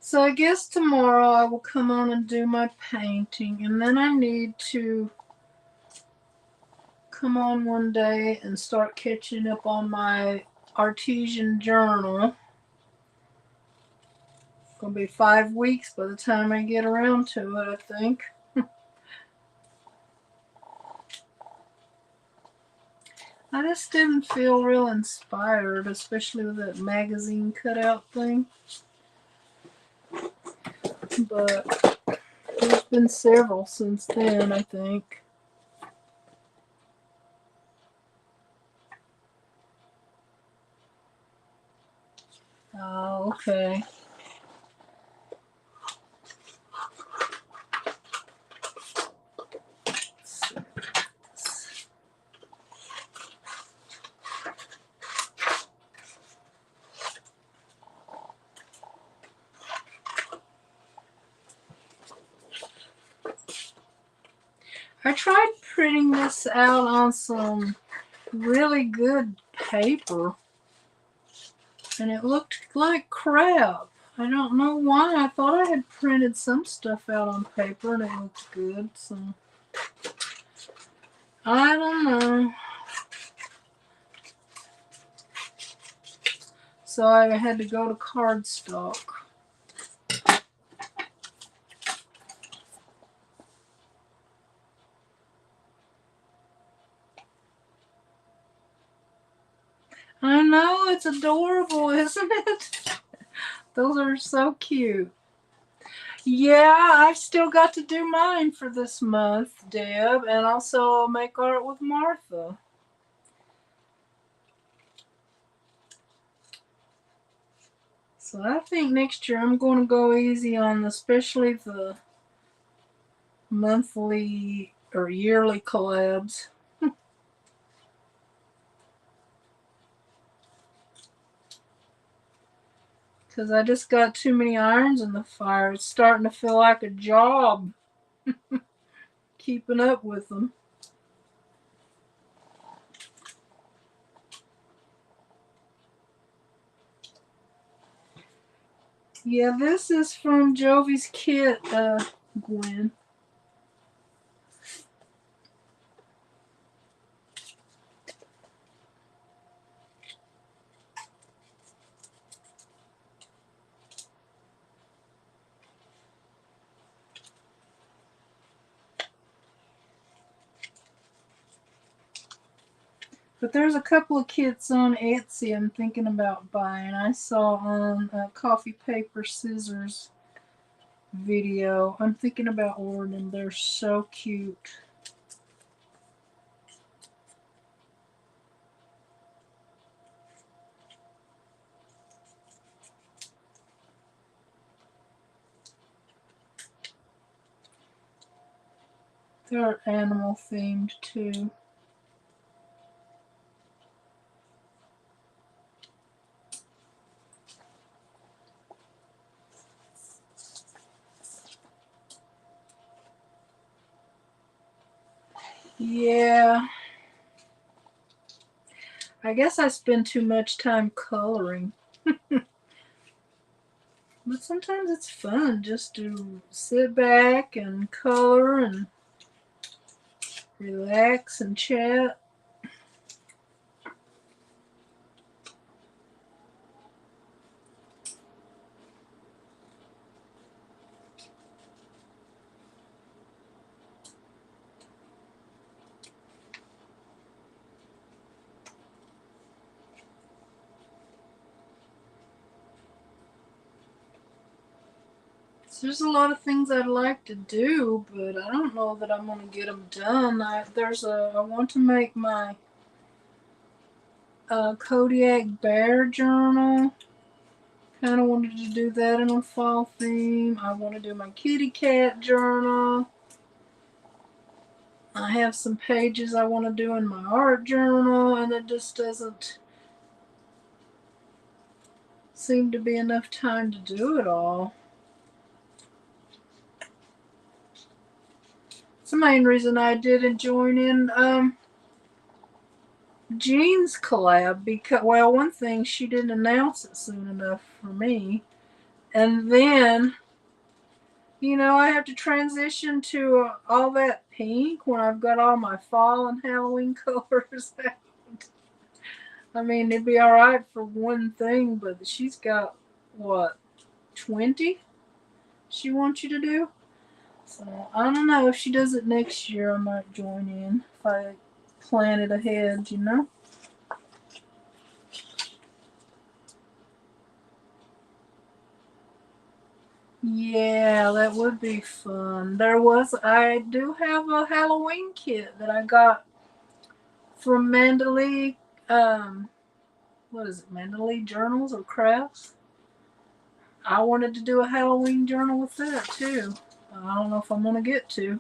So I guess tomorrow I will come on and do my painting, and then I need to come on one day and start catching up on my artesian journal. It's gonna be 5 weeks by the time I get around to it, I think. I just didn't feel real inspired, especially with that magazine cutout thing. But there's been several since then, I think. Oh, okay. I tried printing this out on some really good paper, and it looked like crap. I don't know why. I thought I had printed some stuff out on paper and it looked good, so I don't know. So I had to go to cardstock. I know, it's adorable, isn't it? Those are so cute. Yeah, I've still got to do mine for this month, Deb, and also make art with Martha. So I think next year I'm going to go easy on especially the monthly or yearly collabs. Because I just got too many irons in the fire. It's starting to feel like a job keeping up with them. Yeah, this is from Jovi's kit, Gwen. But there's a couple of kits on Etsy I'm thinking about buying. I saw on Coffee Paper Scissors video. I'm thinking about ordering them. They're so cute. They're animal themed too. I guess I spend too much time coloring. But sometimes it's fun just to sit back and color and relax and chat. So there's a lot of things I'd like to do, but I don't know that I'm going to get them done. I want to make my Kodiak Bear journal. Kind of wanted to do that in a fall theme. I want to do my kitty cat journal. I have some pages I want to do in my art journal, and it just doesn't seem to be enough time to do it all. It's the main reason I didn't join in Jean's collab, because, well, one thing, she didn't announce it soon enough for me, and then I have to transition to all that pink when I've got all my fall and Halloween colors out. I mean, it'd be all right for one thing, but she's got what, 20 she wants you to do. So I don't know, if she does it next year I might join in if I plan it ahead. Yeah, that would be fun. I do have a Halloween kit that I got from Mandalay, what is it, Mandalay Journals or Crafts. I wanted to do a Halloween journal with that too. I don't know if I'm going to get to.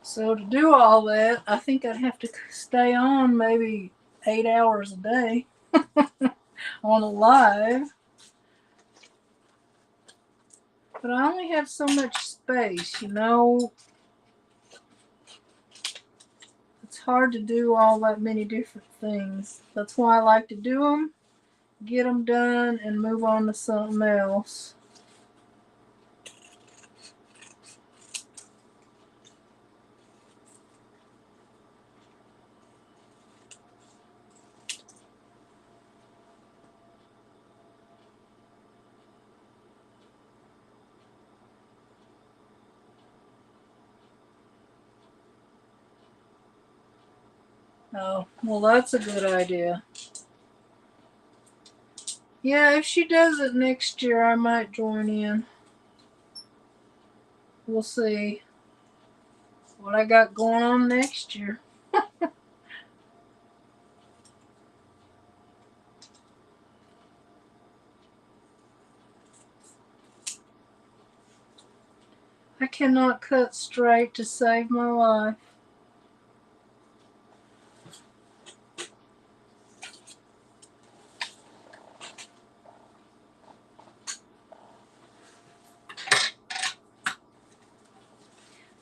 So to do all that, I think I'd have to stay on maybe 8 hours a day on a live. But I only have so much space. It's hard to do all that many different things. That's why I like to do them, get them done, and move on to something else. Oh, well, that's a good idea. Yeah, if she does it next year, I might join in. We'll see what I got going on next year. I cannot cut straight to save my life.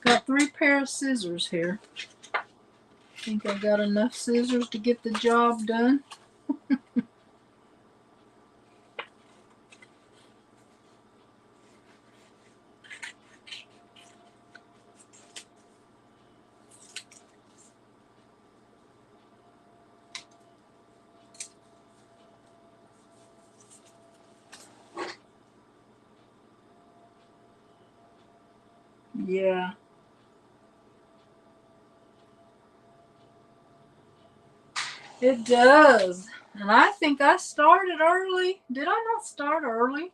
Got 3 pairs of scissors here. Think I got enough scissors to get the job done. Yeah. It does. And I think I started early. Did I not start early?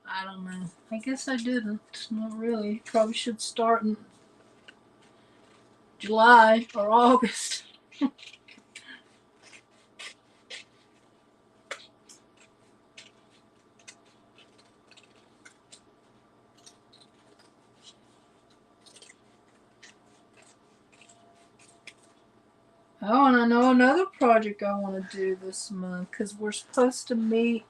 I don't know. I guess I didn't. Not really. Probably should start in July or August. Oh, and I know another project I want to do this month because we're supposed to meet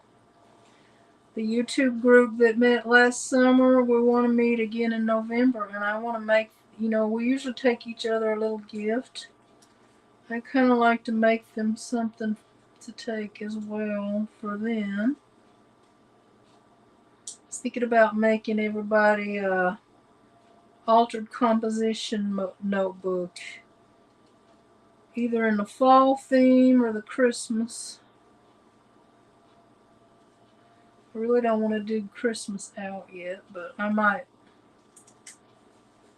the YouTube group that met last summer. We want to meet again in November, and I want to make, we usually take each other a little gift. I kind of like to make them something to take as well for them. I was thinking about making everybody a altered composition notebook, either in the fall theme or the Christmas. I really don't want to do Christmas out yet, but I might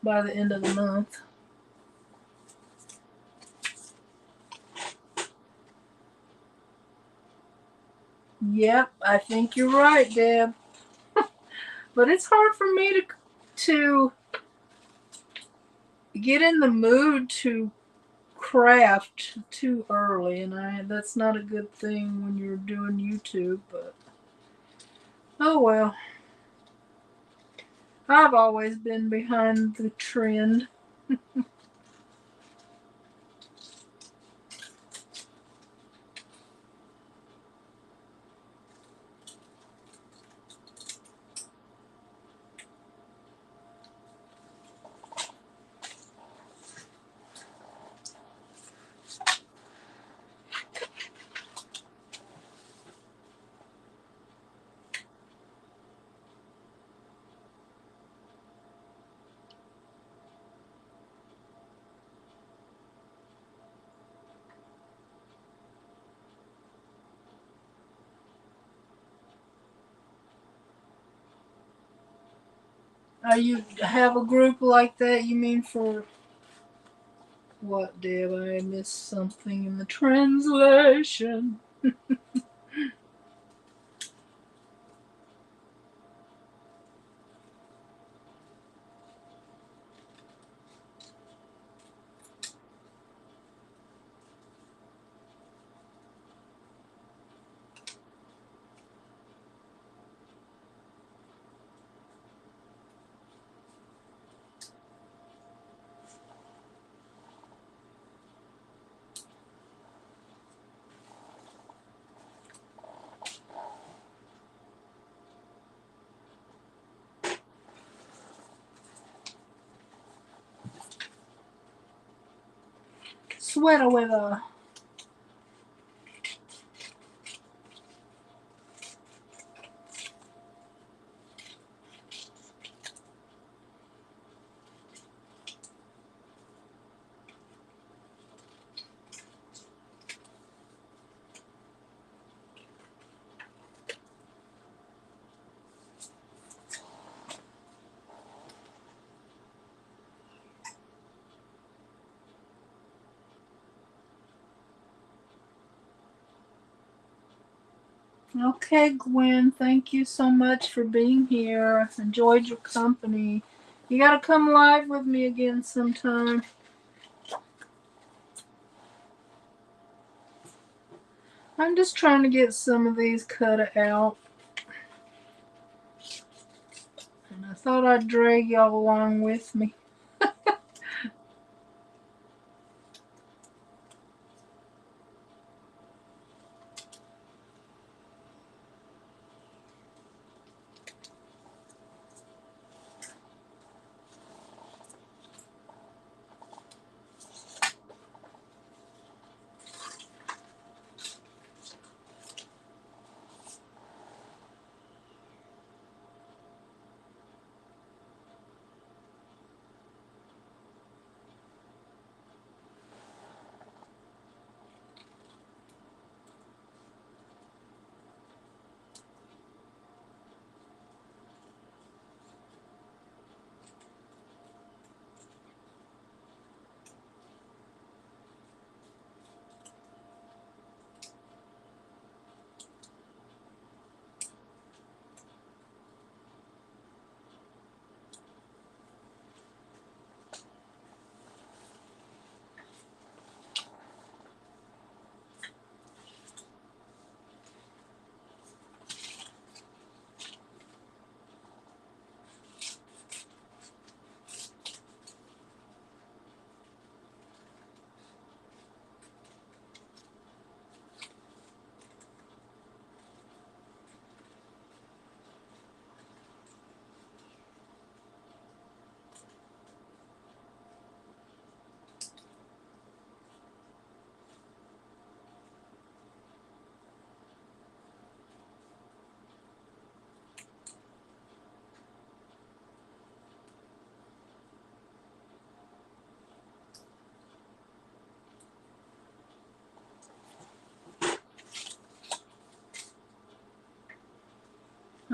by the end of the month. Yep, I think you're right, Deb. But it's hard for me to get in the mood to craft too early, and that's not a good thing when you're doing YouTube, but oh well. I've always been behind the trend. You have a group like that? You mean for what, Deb? I missed something in the translation. Sweater weather. Okay, Gwen, thank you so much for being here. Enjoyed your company. You gotta come live with me again sometime. I'm just trying to get some of these cut out. And I thought I'd drag y'all along with me.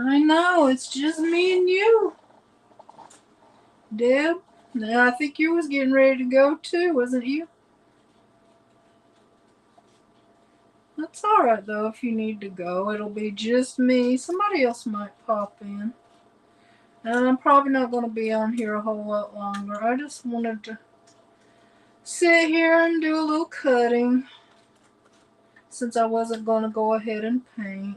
I know, it's just me and you. Deb, now I think you was getting ready to go too, wasn't you? That's alright though, if you need to go. It'll be just me. Somebody else might pop in. And I'm probably not going to be on here a whole lot longer. I just wanted to sit here and do a little cutting since I wasn't going to go ahead and paint.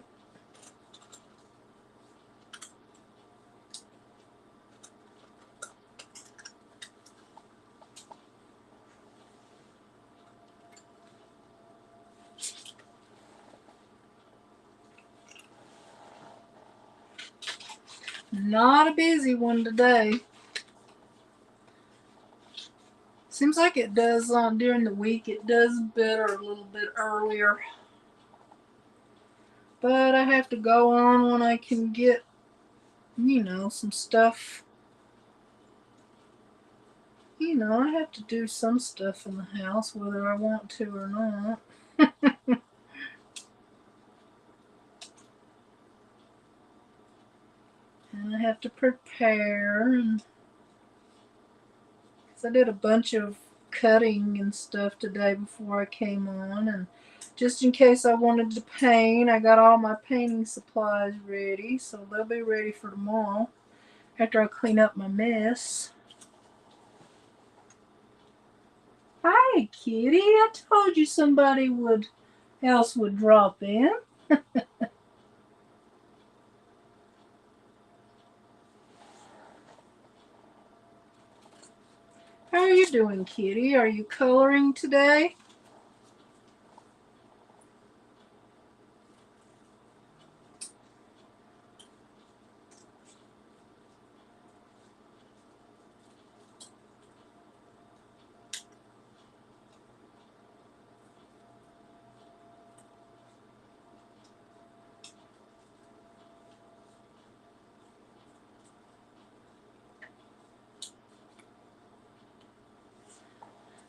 Not a busy one today. Seems like it does during the week. It does better a little bit earlier. But I have to go on when I can get, some stuff. I have to do some stuff in the house whether I want to or not. And I have to prepare. And I did a bunch of cutting and stuff today before I came on, and just in case I wanted to paint, I got all my painting supplies ready, so they'll be ready for tomorrow after I clean up my mess. Hi, kitty. I told you somebody else would drop in. How are you doing, kitty? Are you coloring today?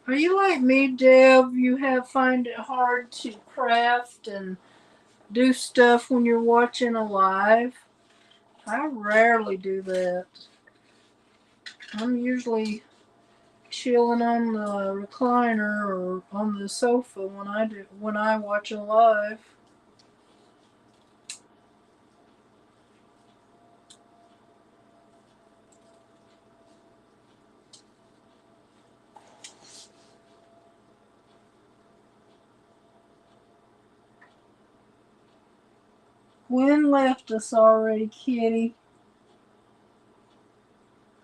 Are you like me, Deb? You find it hard to craft and do stuff when you're watching a live? I rarely do that. I'm usually chilling on the recliner or on the sofa when I watch a live. Gwen left us already, kitty.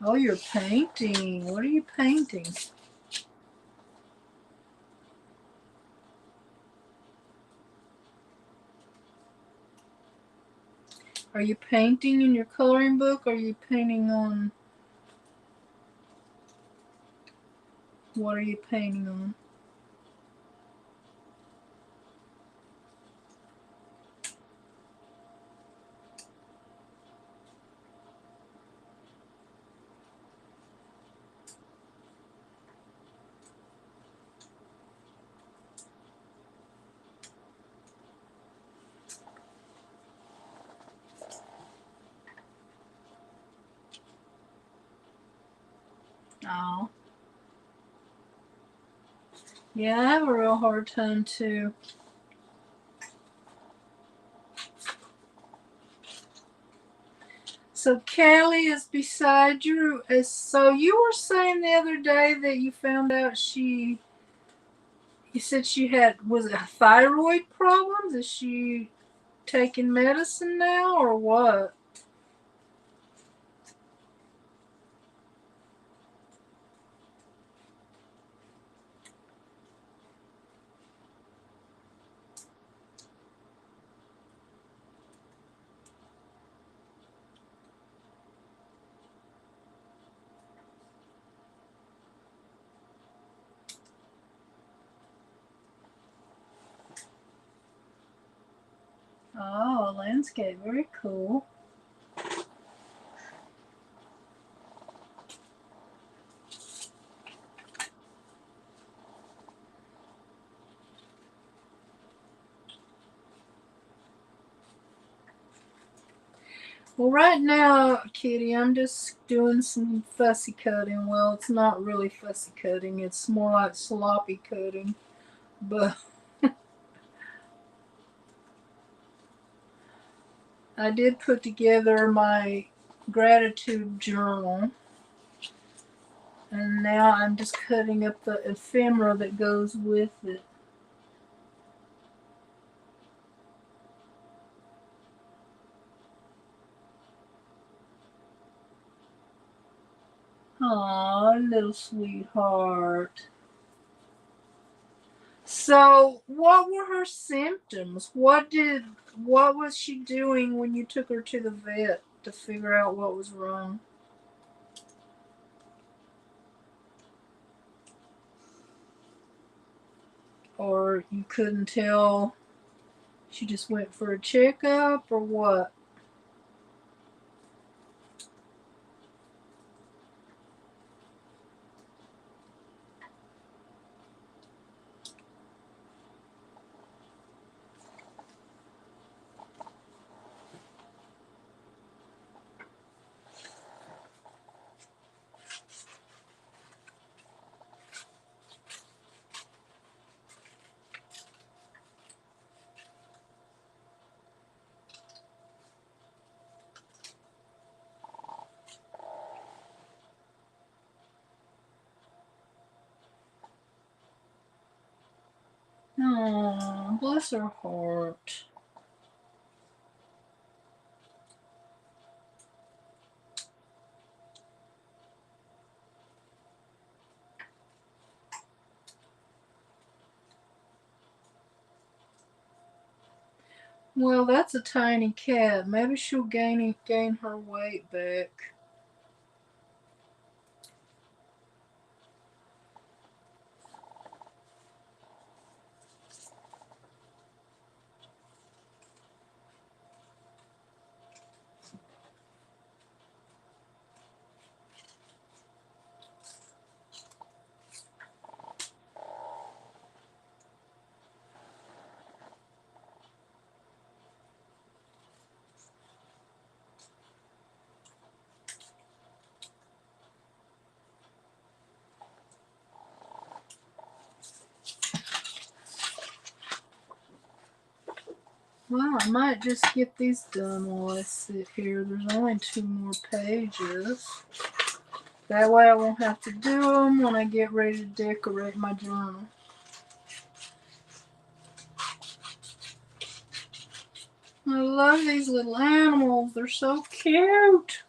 Oh, you're painting. What are you painting? Are you painting in your coloring book? Or are you painting on... What are you painting on? Oh. Yeah, I have a real hard time too. So Callie is beside you. So you were saying the other day that you found out you said she was it thyroid problems? Is she taking medicine now or what? Oh, landscape, very cool. Well, right now, Kitty, I'm just doing some fussy cutting. Well, it's not really fussy cutting, it's more like sloppy cutting. But I did put together my gratitude journal, and now I'm just cutting up the ephemera that goes with it. Aw, little sweetheart. So, what were her symptoms? What was she doing when you took her to the vet to figure out what was wrong? Or you couldn't tell she just went for a checkup or what? Oh, bless her heart. Well, that's a tiny cat. Maybe she'll gain her weight back. Well, I might just get these done while I sit here. There's only 2 more pages. That way I won't have to do them when I get ready to decorate my journal. I love these little animals. They're so cute.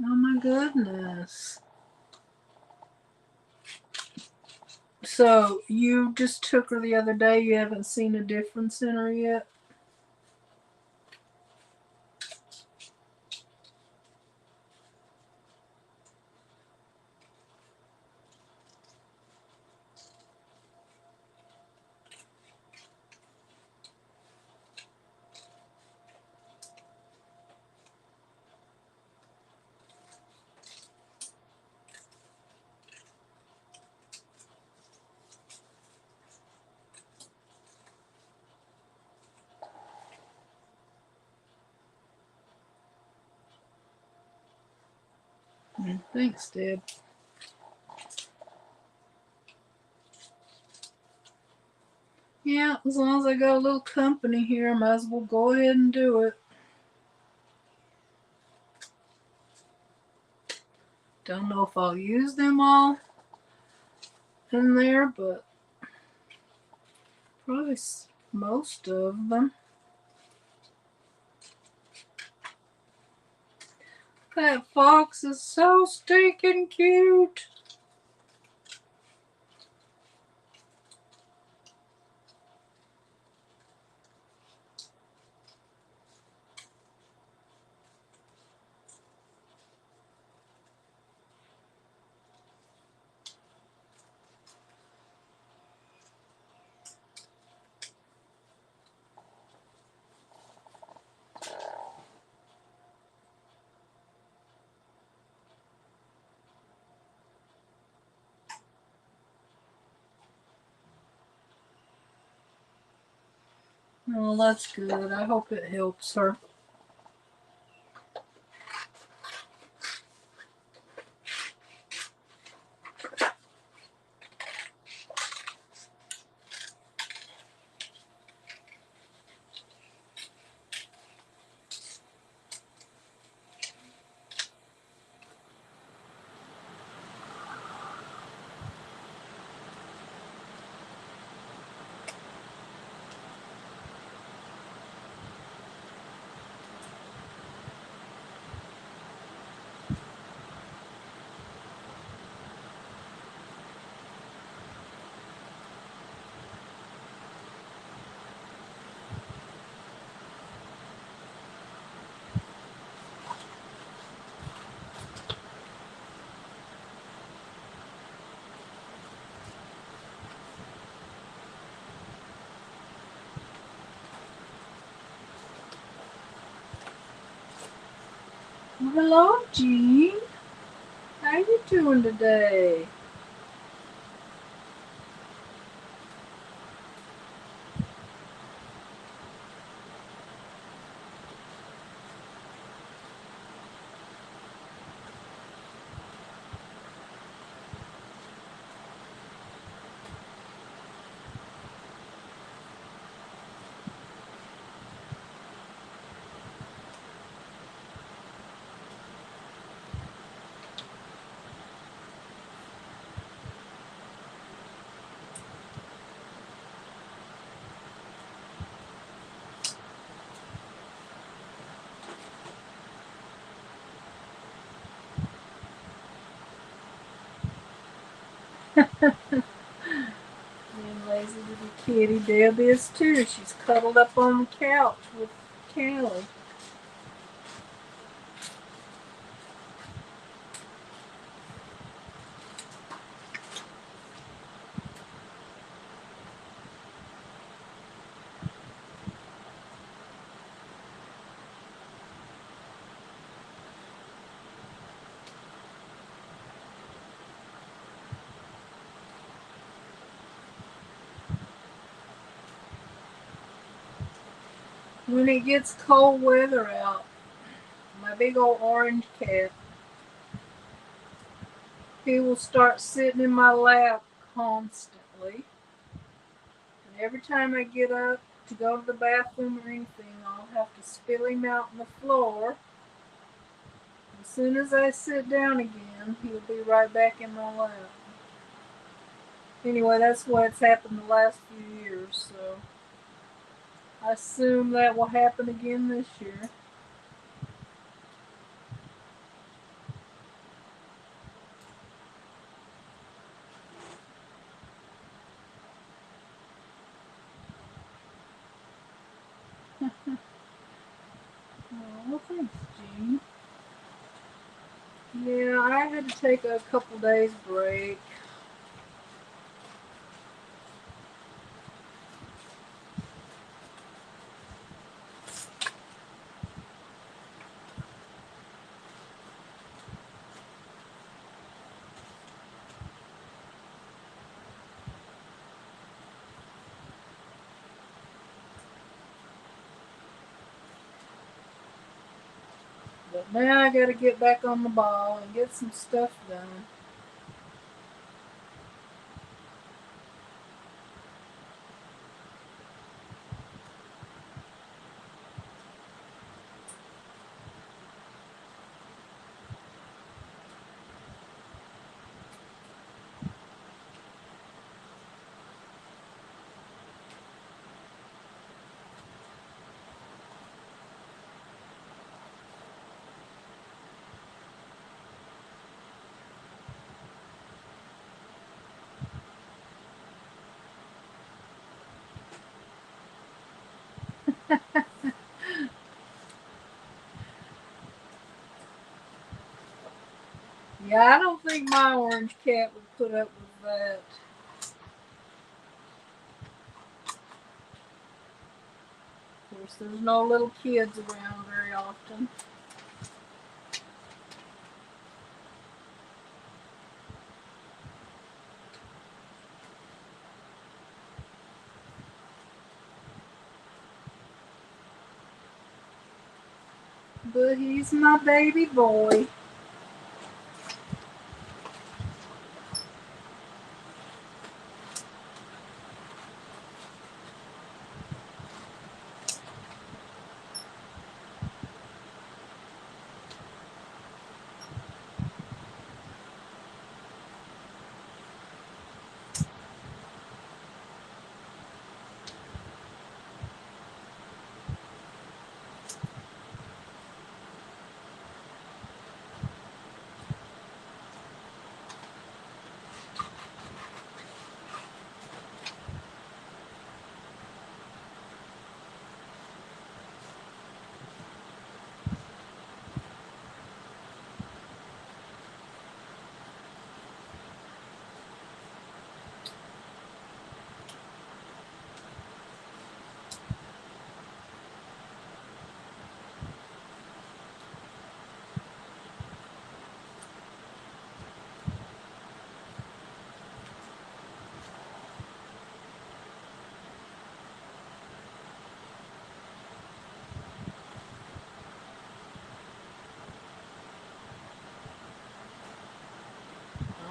Oh my goodness. So you just took her the other day. You haven't seen a difference in her yet? Thanks, Deb. Yeah, as long as I got a little company here, I might as well go ahead and do it. Don't know if I'll use them all in there, but probably most of them. That fox is so stinking cute. Oh, that's good. I hope it helps her. Well, hello, Jean. How you doing today? And lazy little kitty Deb is too. She's cuddled up on the couch with Callie. When it gets cold weather out, my big old orange cat, he will start sitting in my lap constantly. And every time I get up to go to the bathroom or anything, I'll have to spill him out on the floor. As soon as I sit down again, he'll be right back in my lap. Anyway, that's what's happened the last few years, so I assume that will happen again this year. Oh, well, thanks, Jean. Yeah, I had to take a couple days break. But now I gotta get back on the ball and get some stuff done. Yeah, I don't think my orange cat would put up with that. Of course, there's no little kids around very often. But he's my baby boy.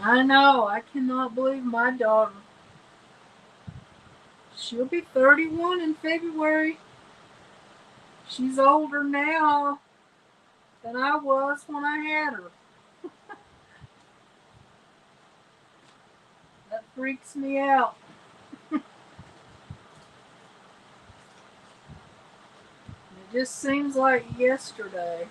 I know. I cannot believe my daughter. She'll be 31 in February. She's older now than I was when I had her. That freaks me out. It just seems like yesterday.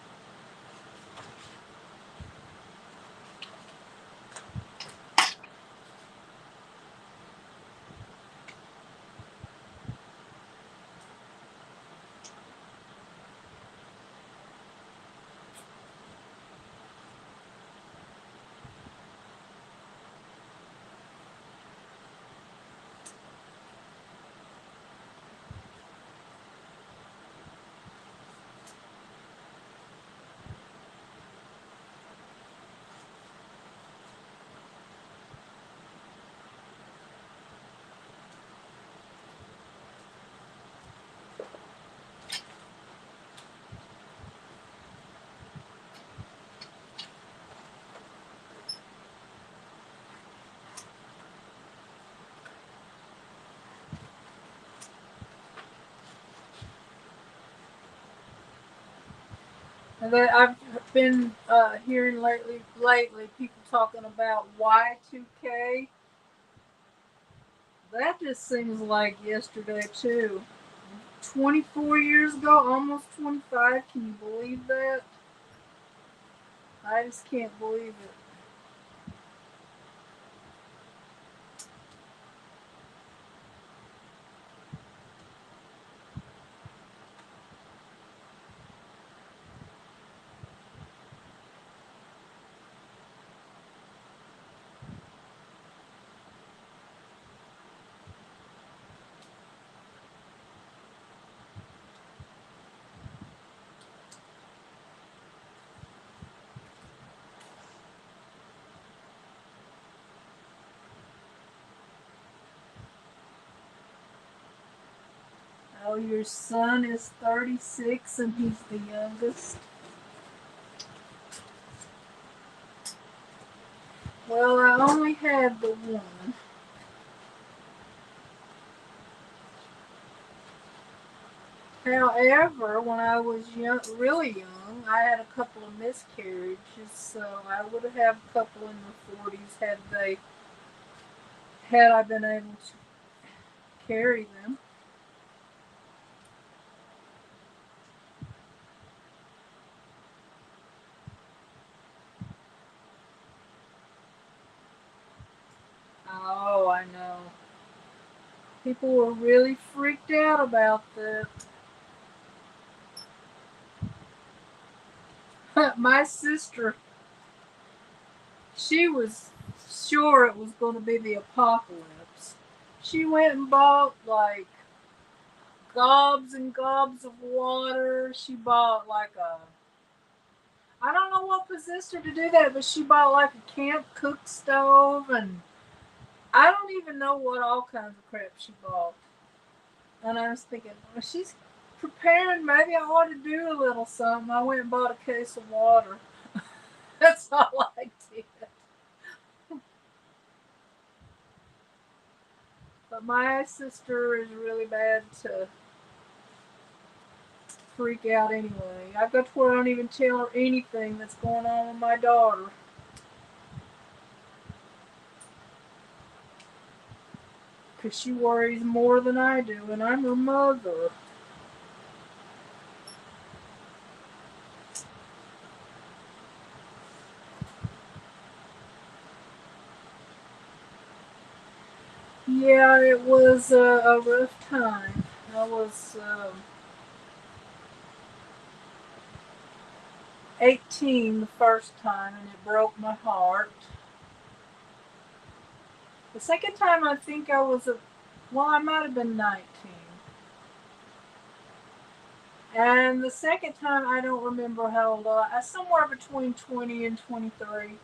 And I've been hearing lately people talking about Y2K. That just seems like yesterday too. 24 years ago, almost 25. Can you believe that? I just can't believe it. Oh, your son is 36 and he's the youngest. Well, I only had the one. However, when I was young, really young, I had a couple of miscarriages, so I would have had a couple in the 40s had I been able to carry them. Oh, I know. People were really freaked out about that. My sister, she was sure it was going to be the apocalypse. She went and bought like gobs and gobs of water. She bought like a, I don't know what possessed her to do that, but she bought like a camp cook stove and I don't even know what all kinds of crap she bought. And I was thinking, well, she's preparing. Maybe I ought to do a little something. I went and bought a case of water. That's all I did. But my sister is really bad to freak out anyway. I go to where I don't even tell her anything that's going on with my daughter. Because she worries more than I do, and I'm her mother. Yeah, it was a rough time. I was 18 the first time, and it broke my heart. The second time, I think I was well, I might have been 19. And the second time, I don't remember how old I was. Somewhere between 20 and 23.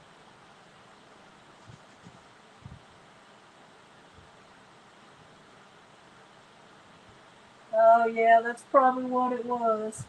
Oh, yeah, that's probably what it was.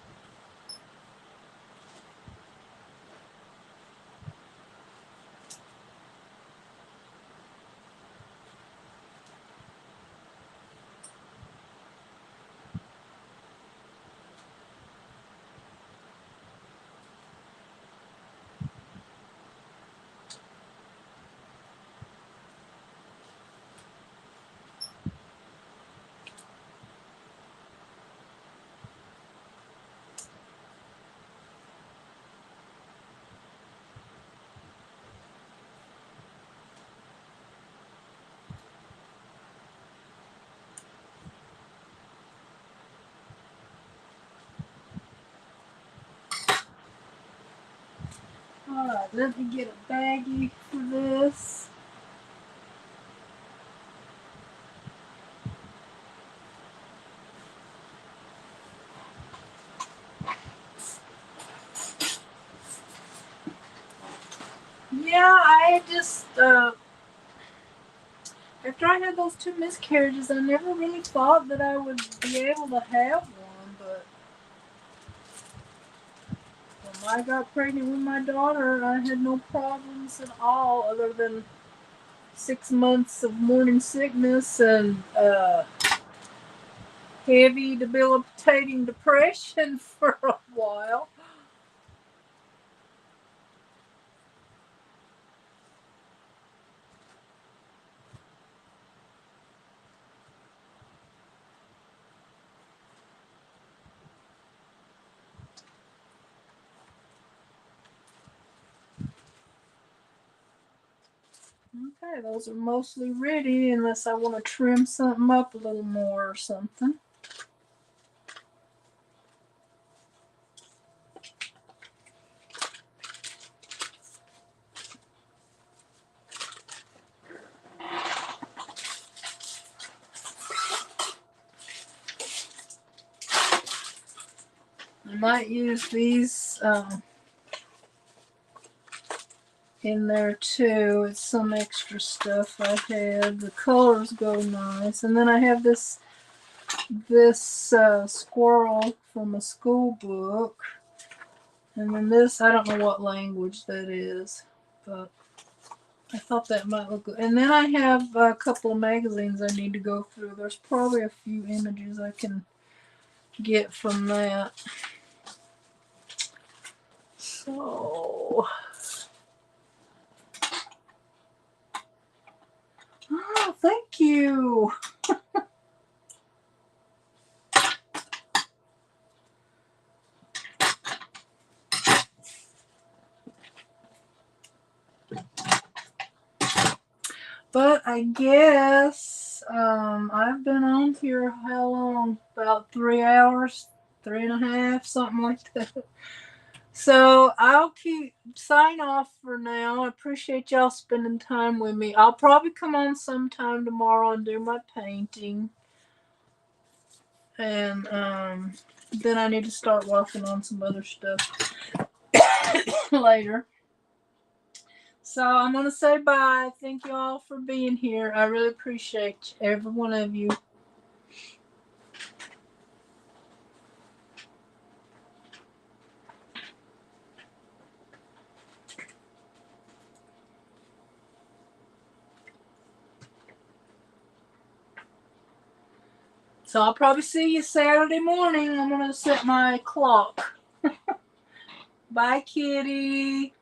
Alright, let me get a baggie for this. Yeah, I just, after I had those two miscarriages, I never really thought that I would be able to have one, but when I got pregnant with my daughter, I had no problems at all other than 6 months of morning sickness and heavy, debilitating depression for a while. Okay, those are mostly ready unless I want to trim something up a little more or something. I might use these in there too. It's some extra stuff I had. The colors go nice. And then I have this squirrel from a school book. And then this, I don't know what language that is, but I thought that might look good. And then I have a couple of magazines I need to go through. There's probably a few images I can get from that. So, oh, thank you. But I guess I've been on here how long? About 3 hours, 3.5, something like that. So I'll keep sign off for now. I appreciate y'all spending time with me. I'll probably come on sometime tomorrow and do my painting. And then I need to start working on some other stuff later. So I'm going to say bye. Thank you all for being here. I really appreciate every one of you. So I'll probably see you Saturday morning. I'm going to set my clock. Bye, kitty.